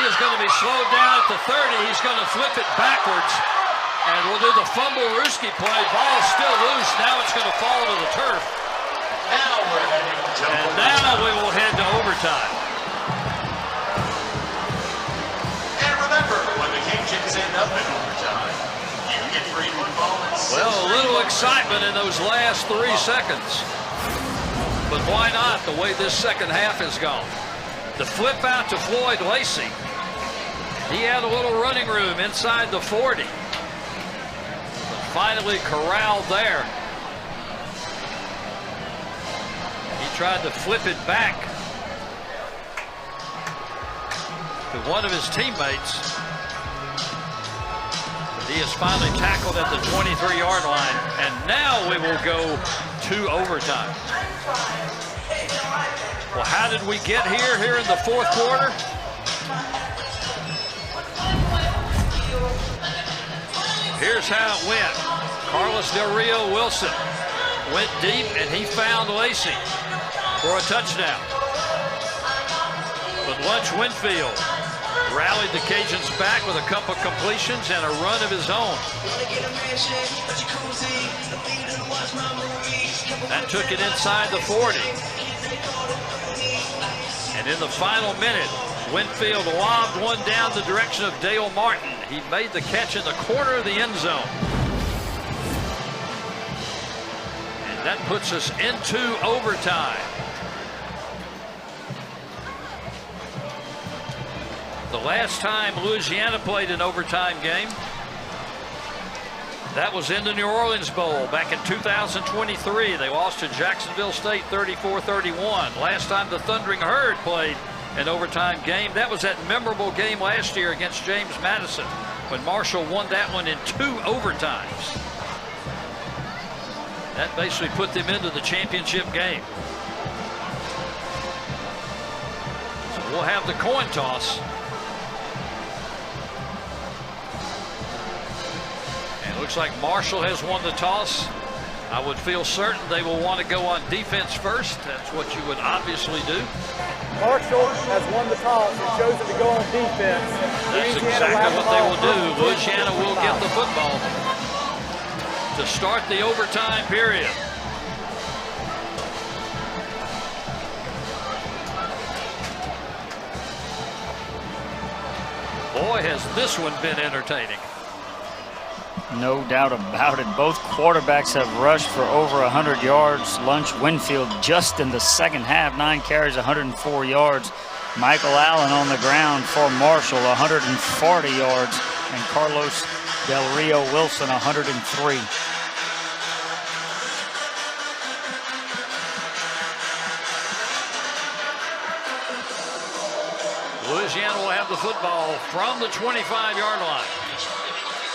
He is going to be slowed down at the 30. He's going to flip it backwards. And we'll do the fumble Ruski play. Ball's still loose. Now it's going to fall to the turf. And now we will head to overtime. End up in overtime. You get free football. Well, a little excitement in those last 3 seconds. But why not, the way this second half has gone? The flip out to Floyd Lacey. He had a little running room inside the 40. But finally corralled there. He tried to flip it back to one of his teammates. He is finally tackled at the 23-yard line, and now we will go to overtime. Well, how did we get here in the 4th quarter? Here's how it went. Carlos Del Rio Wilson went deep, and he found Lacey for a touchdown. But Lunch Winfield rallied the Cajuns back with a couple completions and a run of his own. That took it inside the 40. And in the final minute, Winfield lobbed one down the direction of Dale Martin. He made the catch in the corner of the end zone. And that puts us into overtime. The last time Louisiana played an overtime game, that was in the New Orleans Bowl back in 2023. They lost to Jacksonville State 34-31. Last time the Thundering Herd played an overtime game, that was that memorable game last year against James Madison when Marshall won that one in 2 overtimes. That basically put them into the championship game. So we'll have the coin toss. Looks like Marshall has won the toss. I would feel certain they will want to go on defense first. That's what you would obviously do. Marshall has won the toss and chosen to go on defense. That's exactly what they will do. Louisiana will get the football to start the overtime period. Boy, has this one been entertaining. No doubt about it. Both quarterbacks have rushed for over 100 yards. Lunch Winfield just in the second half, 9 carries, 104 yards. Michael Allen on the ground for Marshall, 140 yards. And Carlos Del Rio Wilson, 103. Louisiana will have the football from the 25-yard line.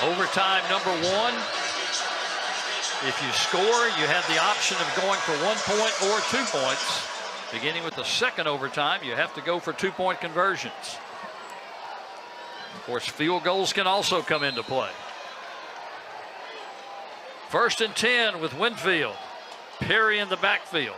Overtime number 1. If you score, you have the option of going for 1 point or 2 points. Beginning with the second overtime, you have to go for 2-point conversions. Of course, field goals can also come into play. 1st and 10 with Winfield. Perry in the backfield.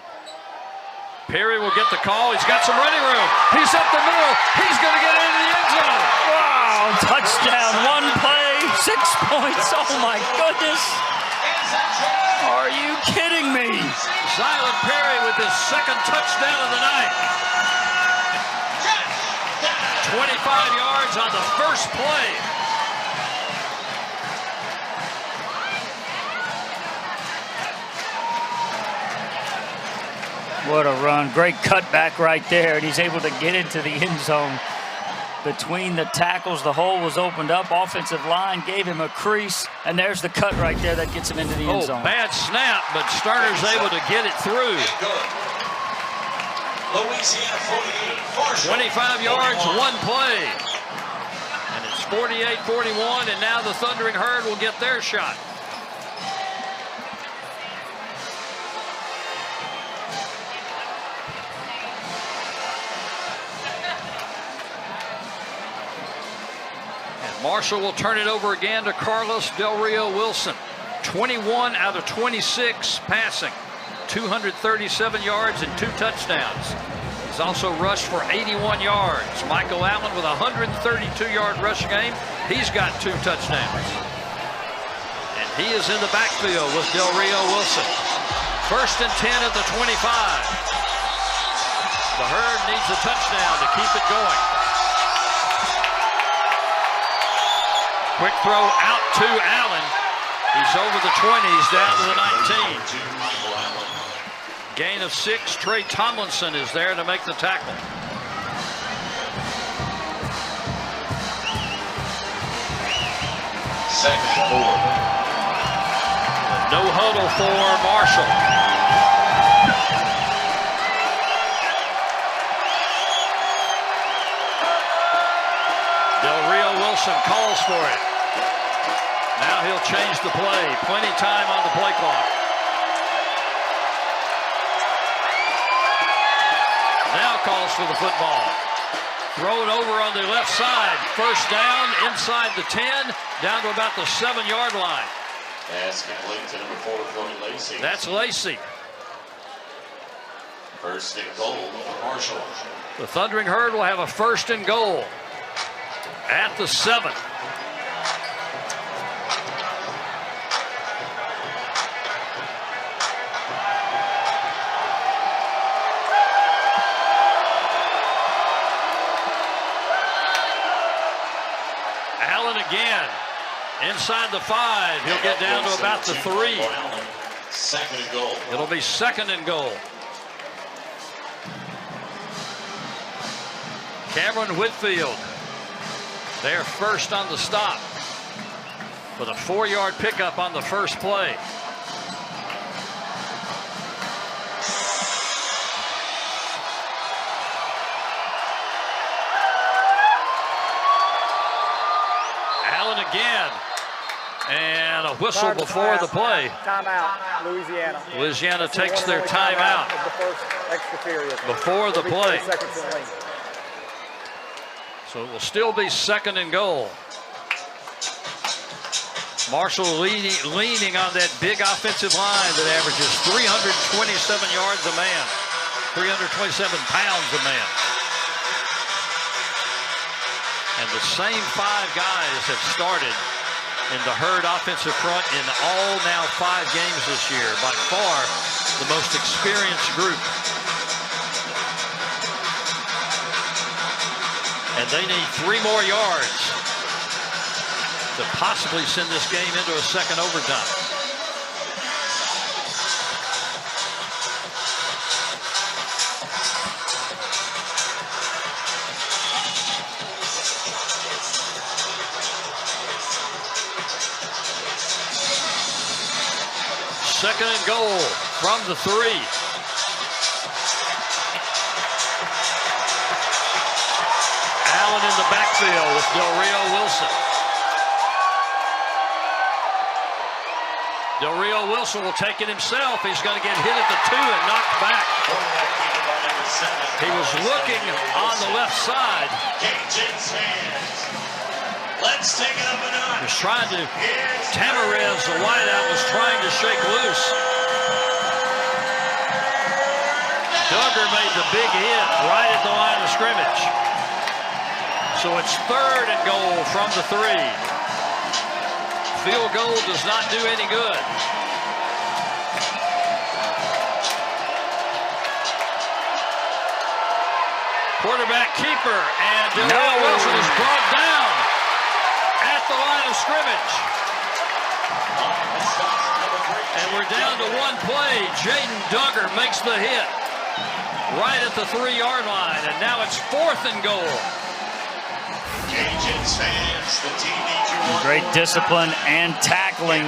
Perry will get the call. He's got some running room. He's up the middle. He's going to get into the end zone. Wow, touchdown, 1 play, 6 points. Oh my goodness. Are you kidding me? Silent Perry with his second touchdown of the night. 25 yards on the first play. What a run. Great cutback right there, and he's able to get into the end zone. Between the tackles, the hole was opened up. Offensive line gave him a crease, and there's the cut right there that gets him into the end zone. Bad snap, but Sterner's able to get it through. Louisiana 48, 25 yards, 1 play. And it's 48-41, and now the Thundering Herd will get their shot. Marshall will turn it over again to Carlos Del Rio Wilson. 21 out of 26 passing, 237 yards and 2 touchdowns. He's also rushed for 81 yards. Michael Allen with a 132-yard rush game. He's got 2 touchdowns. And he is in the backfield with Del Rio Wilson. 1st and 10 at the 25. The Herd needs a touchdown to keep it going. Quick throw out to Allen. He's over the 20s, down to the 19. Gain of 6. Trey Tomlinson is there to make the tackle. Second and 4. No huddle for Marshall. Del Rio Wilson calls for it. Now he'll change the play. Plenty time on the play clock. Now calls for the football. Throw it over on the left side. 1st down inside the 10, down to about the 7-yard line. Pass complete to number 4, Chloe Lacey. That's Lacey. 1st and goal for Marshall. The Thundering Herd will have a 1st and goal at the 7. Allen again. Inside the 5. He'll get down to about the 3. 2nd and goal. It'll be 2nd and goal. Cameron Whitfield. They're first on the stop with a 4-yard pickup on the first play. Allen again. And a whistle before the play. Timeout, Louisiana. Louisiana takes their timeout of the first extra period. Before the play. 30 seconds in length. So it will still be 2nd and goal. Marshall leaning on that big offensive line that averages 327 yards a man, 327 pounds a man. And the same 5 guys have started in the Herd offensive front in all now 5 games this year. By far the most experienced group. And They need 3 more yards to possibly send this game into a second overtime. Second and goal from the 3. Allen in the backfield with Del Rio Wilson. Del Rio Wilson will take it himself. He's going to get hit at the 2 and knocked back. He was looking on the left side. Let's take it up a notch. Was trying to, Tamarez, the wideout, was trying to shake loose. Duggar made the big hit right at the line of scrimmage. So it's third and goal from the 3. Field goal does not do any good. Quarterback keeper, and Del Rio Wilson is brought down at the line of scrimmage. And we're down to 1 play. Jaden Duggar makes the hit right at the 3-yard line, and now it's 4th and goal. Cajuns fans, the team needs you one Great more discipline time. and tackling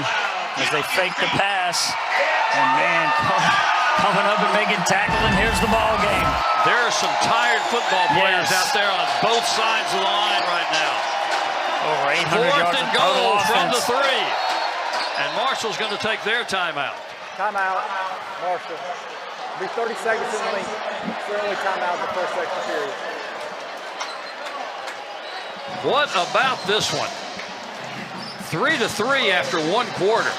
as they fake the pass. And man, coming up and making tackling. Here's the ball game. There are some tired football players Yes. out there on both sides of the line right now. Over 800 4th yards and of total goal from offense. the 3. And Marshall's going to take their timeout. Timeout, Marshall. Be 30 seconds in the length. It's the only timeout of the first extra period. What about this one? 3-3 after 1 quarter.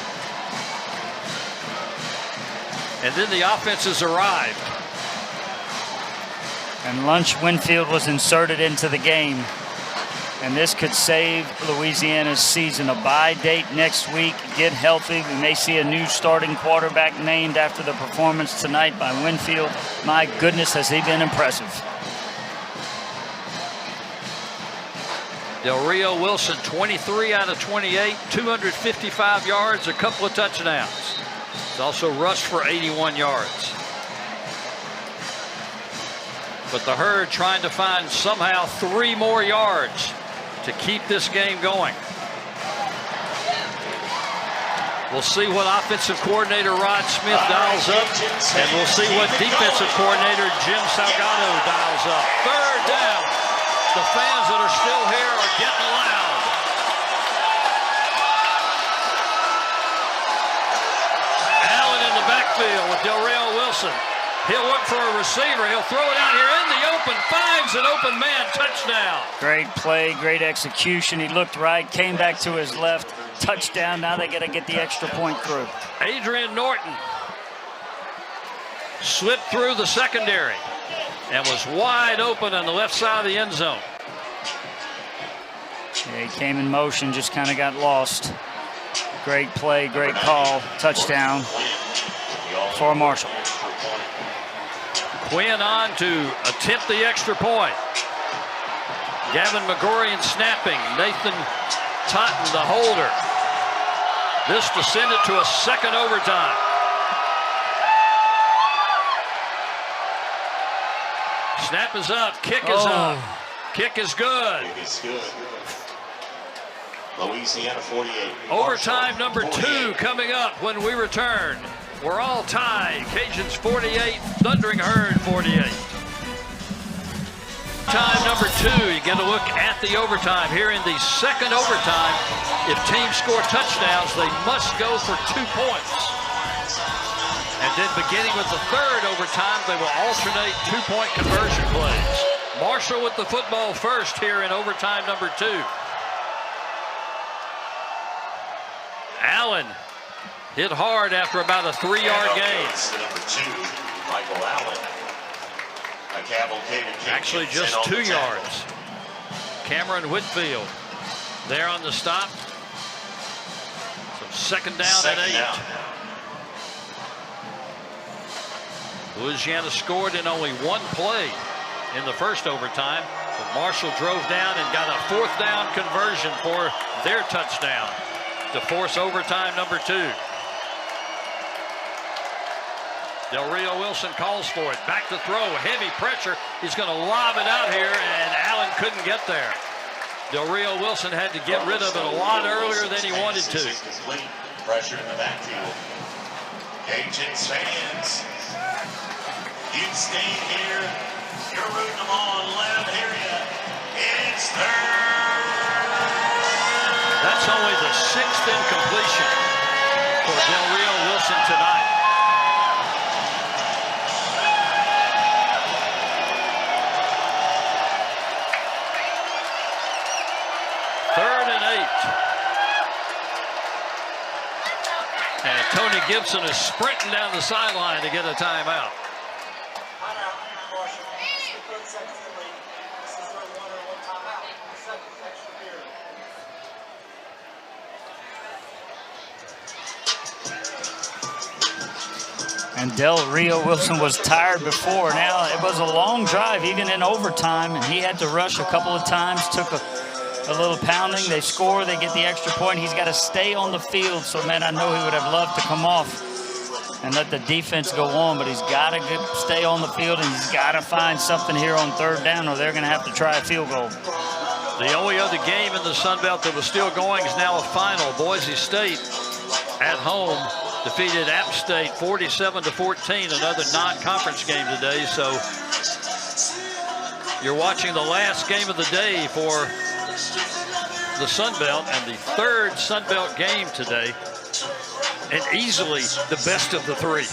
And then the offenses arrived. And Lunch Winfield was inserted into the game. And this could save Louisiana's season. A bye date next week. Get healthy. We may see a new starting quarterback named after the performance tonight by Winfield. My goodness, has he been impressive. Del Rio Wilson, 23 out of 28, 255 yards, a couple of touchdowns. He's also rushed for 81 yards. But the Herd trying to find somehow 3 more yards to keep this game going. We'll see what offensive coordinator Rod Smith dials up, and we'll see what defensive coordinator Jim Salgado dials up. 3rd down. The fans that are still here are getting loud. Allen in the backfield with Del Rio Wilson. He'll look for a receiver. He'll throw it out here in the open. Finds an open man. Touchdown. Great play, great execution. He looked right, came back to his left. Touchdown. Now they got to get the extra point through. Adrian Norton slipped through the secondary and was wide open on the left side of the end zone. Yeah, he came in motion, just kind of got lost. Great play, great call. Touchdown for Marshall. Quinn on to attempt the extra point. Gavin McGorian snapping. Nathan Totten, the holder. This to send it to a second overtime. Snap is up. Kick is up. Kick is good. Kick is good. Louisiana 48. Overtime number 2 48. coming up when we return. We're all tied. Cajuns 48, Thundering Herd 48. Time number 2, you get a look at the overtime. Here in the second overtime, if teams score touchdowns, they must go for 2 points. And then beginning with the third overtime, they will alternate 2-point conversion plays. Marshall with the football first here in overtime number 2. Allen hit hard after about a 3-yard gain. Number 2, Michael Allen. A cavalcade of Actually just 2 yards. Cameron Whitfield there on the stop. So second down and 8. Louisiana scored in only 1 play in the first overtime. But Marshall drove down and got a 4th down conversion for their touchdown to force overtime number 2. Del Rio Wilson calls for it. Back to throw. Heavy pressure. He's going to lob it out here, and Allen couldn't get there. Del Rio Wilson had to get rid of it a lot earlier than he wanted to. Pressure in the backfield. Cajuns fans, you stay here. You're rooting them on. Let them hear you. It's third. That's only the 6th incompletion for Del Rio Wilson tonight. And Tony Gibson is sprinting down the sideline to get a timeout. And Del Rio Wilson was tired before. Now it was a long drive, even in overtime, and he had to rush a couple of times, took a little pounding. They score, they get the extra point. He's got to stay on the field. So, man, I know he would have loved to come off and let the defense go on, but he's got to stay on the field, and he's got to find something here on 3rd down, or they're going to have to try a field goal. The only other game in the Sun Belt that was still going is now a final. Boise State at home defeated App State 47-14, another non-conference game today. So you're watching the last game of the day for the Sun Belt, and the 3rd Sun Belt game today, and easily the best of the 3.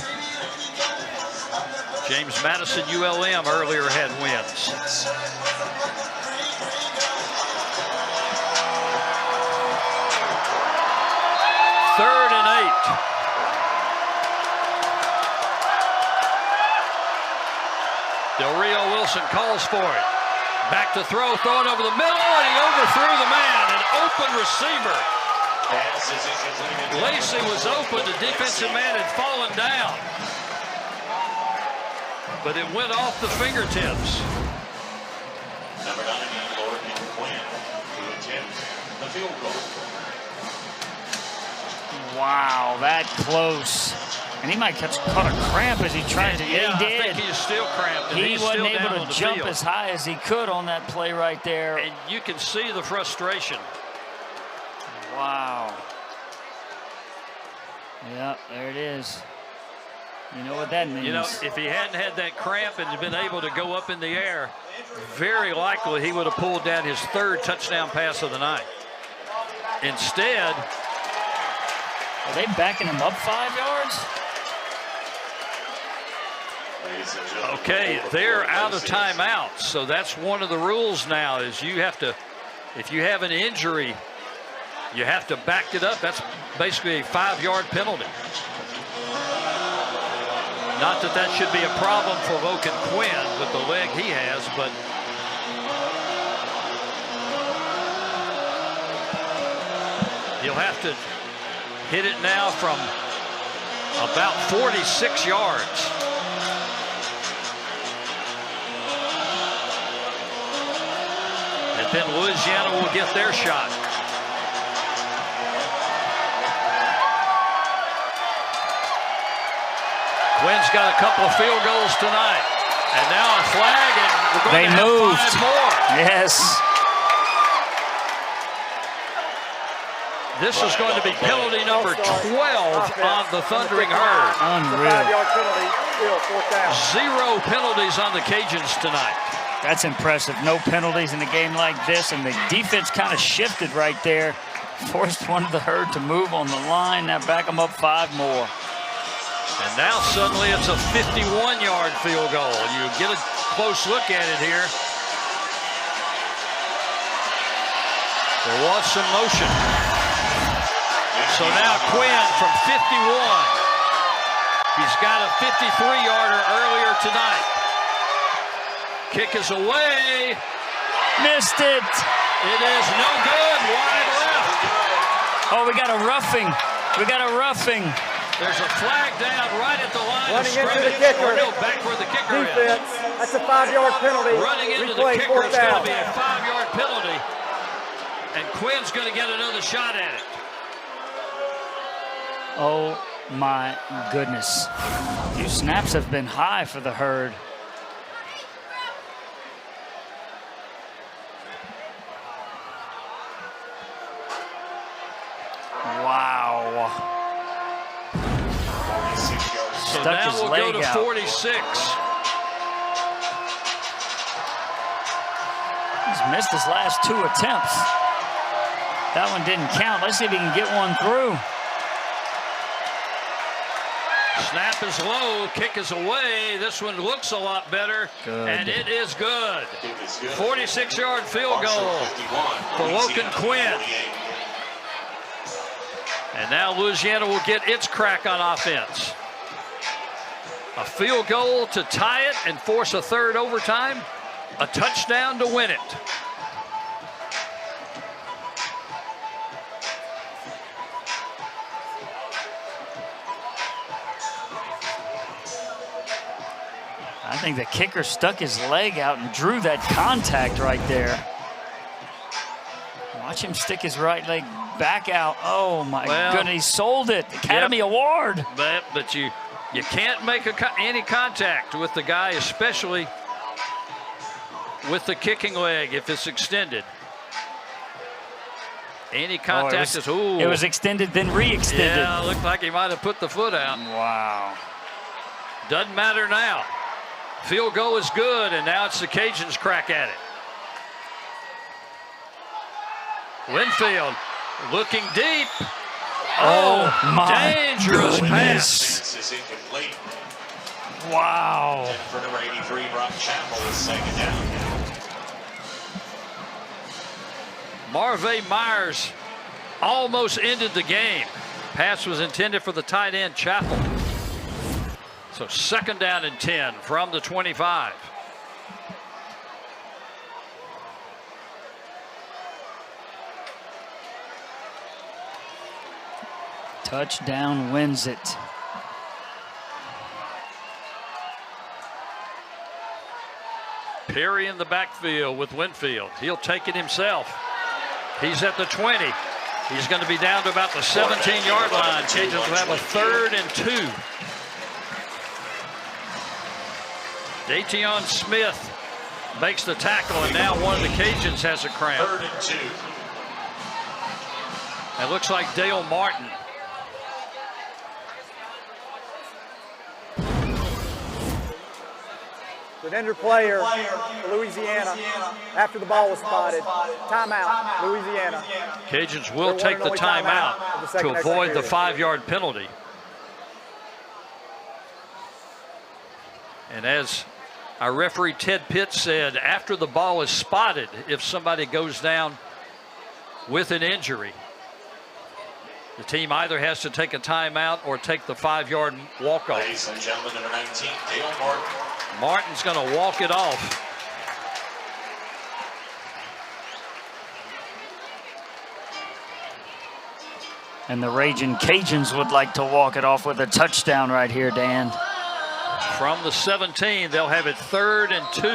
James Madison ULM earlier had wins. Third and 8. Del Rio Wilson calls for it. Back to throw, throwing over the middle, and he overthrew the man. An open receiver. Lacey was open. The defensive man had fallen down, but it went off the fingertips. Number 9, Lord Quinn, to attempt the field goal. Wow, that close. And he might caught a cramp as he tried to. Yeah, he did. I think he's still cramped. He wasn't able to jump field as high as he could on that play right there. And you can see the frustration. Wow. Yeah, there it is. You know what that means. You know, if he hadn't had that cramp and been able to go up in the air, very likely he would have pulled down his 3rd touchdown pass of the night. Instead, are they backing him up 5 yards? okay, they're out of timeouts, so that's one of the rules now is you have to, if you have an injury, you have to back it up. That's basically a 5-yard penalty. Not that that should be a problem for Logan Quinn with the leg he has, but he'll have to hit it now from about 46 yards. And then Louisiana will get their shot. Quinn's got a couple of field goals tonight. And now a flag, and we're going to have 5 more. Yes. This is going to be penalty number 12 on the Thundering Herd. Unreal. 5-yard penalty, still 4th down. 0 penalties on the Cajuns tonight. That's impressive. No penalties in a game like this, and the defense kind of shifted right there. Forced one of the Herd to move on the line. Now back them up 5 more. And now suddenly it's a 51-yard field goal. You get a close look at it here. There was some motion. So now Quinn from 51. He's got a 53-yarder earlier tonight. Kick is away. Missed it. It is no good. Wide left. Oh, we got a roughing. We got a roughing. There's a flag down right at the line Running of into the scrimmage. kicker. Or no, back where the kicker Defense. is. That's a 5-yard penalty. Running into the Replay, kicker fourth is going down. to be a 5-yard penalty. And Quinn's going to get another shot at it. Oh my goodness. These snaps have been high for the Herd. Wow. So Stuck now his we'll leg go to out. 46. He's missed his last 2 attempts. That one didn't count. Let's see if he can get one through. Snap is low, kick is away. This one looks a lot better, Good. and it is good. 46-yard field goal for Logan Quinn. And now Louisiana will get its crack on offense. A field goal to tie it and force a third overtime. A touchdown to win it. I think the kicker stuck his leg out and drew that contact right there. Watch him stick his right leg back out. Oh my goodness, he sold it. Academy Award. But you can't make any contact with the guy, especially with the kicking leg if it's extended. Any contact is, ooh. It was extended, then re-extended. Yeah, looked like he might have put the foot out. Wow. Doesn't matter now. Field goal is good, and now it's the Cajuns' crack at it. Winfield looking deep. Oh my dangerous goodness. Is incomplete. Wow. For number 83, Brock Chappell is second down. Marvay Myers almost ended the game. Pass was intended for the tight end, Chappell. So second down and 10 from the 25. Touchdown wins it. Perry in the backfield with Winfield. He'll take it himself. He's at the 20. He's going to be down to about the 17-yard line. Cajuns will have a 3rd and 2. Dateon Smith makes the tackle, and now one of the Cajuns has a cramp. 3rd and 2. It looks like Dale Martin. An injured player for Louisiana after the ball was spotted. Timeout, Louisiana. Cajuns will take the timeout to avoid the 5-yard penalty. And as our referee Ted Pitts said, after the ball is spotted, if somebody goes down with an injury, the team either has to take a timeout or take the 5-yard walk-off. Ladies and gentlemen, number 19, Dale Martin. Martin's going to walk it off. And the Raging Cajuns would like to walk it off with a touchdown right here, Dan. From the 17, they'll have it 3rd and 2.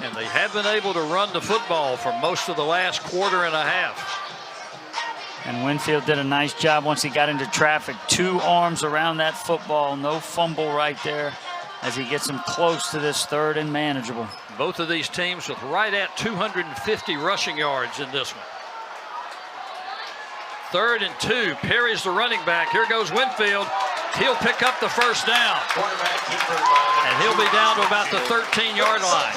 And they have been able to run the football for most of the last quarter and a half. And Winfield did a nice job once he got into traffic. 2 arms around that football. No fumble right there as he gets him close to this 3rd and manageable. Both of these teams with right at 250 rushing yards in this one. 3rd and 2. Perry's the running back. Here goes Winfield. He'll pick up the first down. And he'll be down to about the 13-yard line.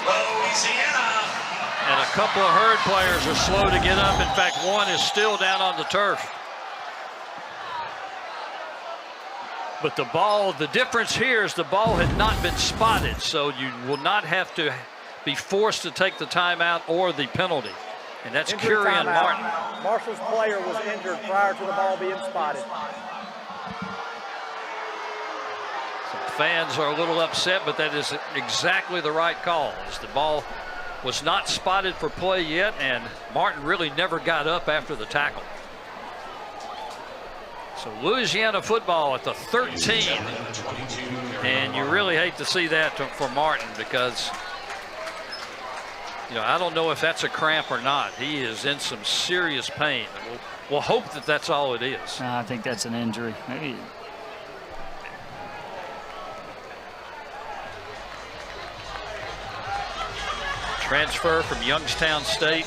Louisiana. And a couple of Herd players are slow to get up. In fact, one is still down on the turf. But the ball, the difference here is the ball had not been spotted, so you will not have to be forced to take the timeout or the penalty. And that's Curry and Martin. Marshall's player was injured prior to the ball being spotted. Some fans are a little upset, but that is exactly the right call, as the ball was not spotted for play yet, and Martin really never got up after the tackle. So Louisiana football at the 13, and you really hate to see that for Martin, because I don't know if that's a cramp or not. He is in some serious pain. We'll hope that that's all it is. I think that's an injury. Maybe. Transfer from Youngstown State.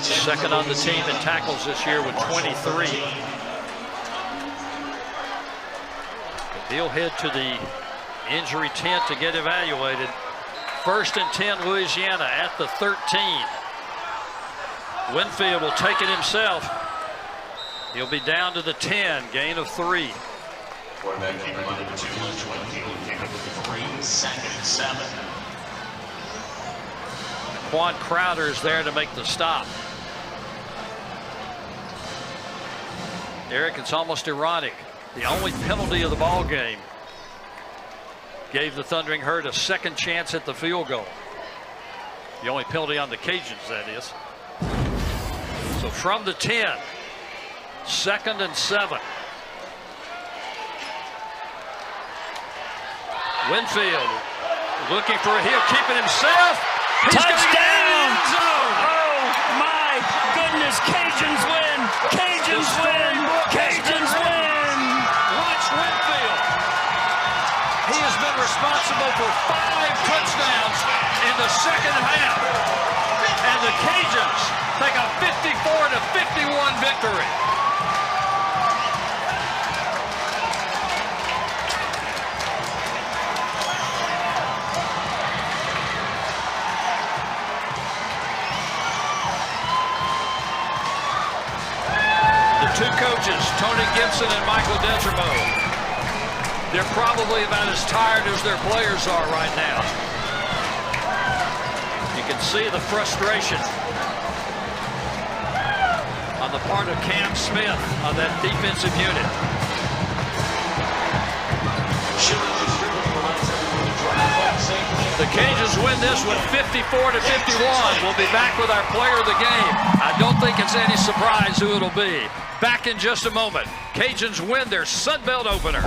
Second on the team in tackles this year with 23. He'll head to the injury tent to get evaluated. 1st and 10 Louisiana at the 13. Winfield will take it himself. He'll be down to the 10, gain of 3. Quarterback keeper number 2, Winfield, gain of 3, 2nd and 7. Quan Crowder is there to make the stop. Eric, it's almost ironic. The only penalty of the ball game gave the Thundering Herd a second chance at the field goal. The only penalty on the Cajuns, that is. So from the 10, 2nd and 7. Winfield looking for a heel, keeping himself. He's going to get in the end zone. Oh my goodness! Cajuns win. Cajuns win. Cajuns win. Watch Winfield. He has been responsible for 5 touchdowns in the second half, and the Cajuns take a 54-51 victory. Two coaches, Tony Gibson and Michael Desormeaux. They're probably about as tired as their players are right now. You can see the frustration on the part of Cam Smith of that defensive unit. The Cajuns win this with 54-51. We'll be back with our player of the game. I don't think it's any surprise who it'll be. Back in just a moment. Cajuns win their Sun Belt opener.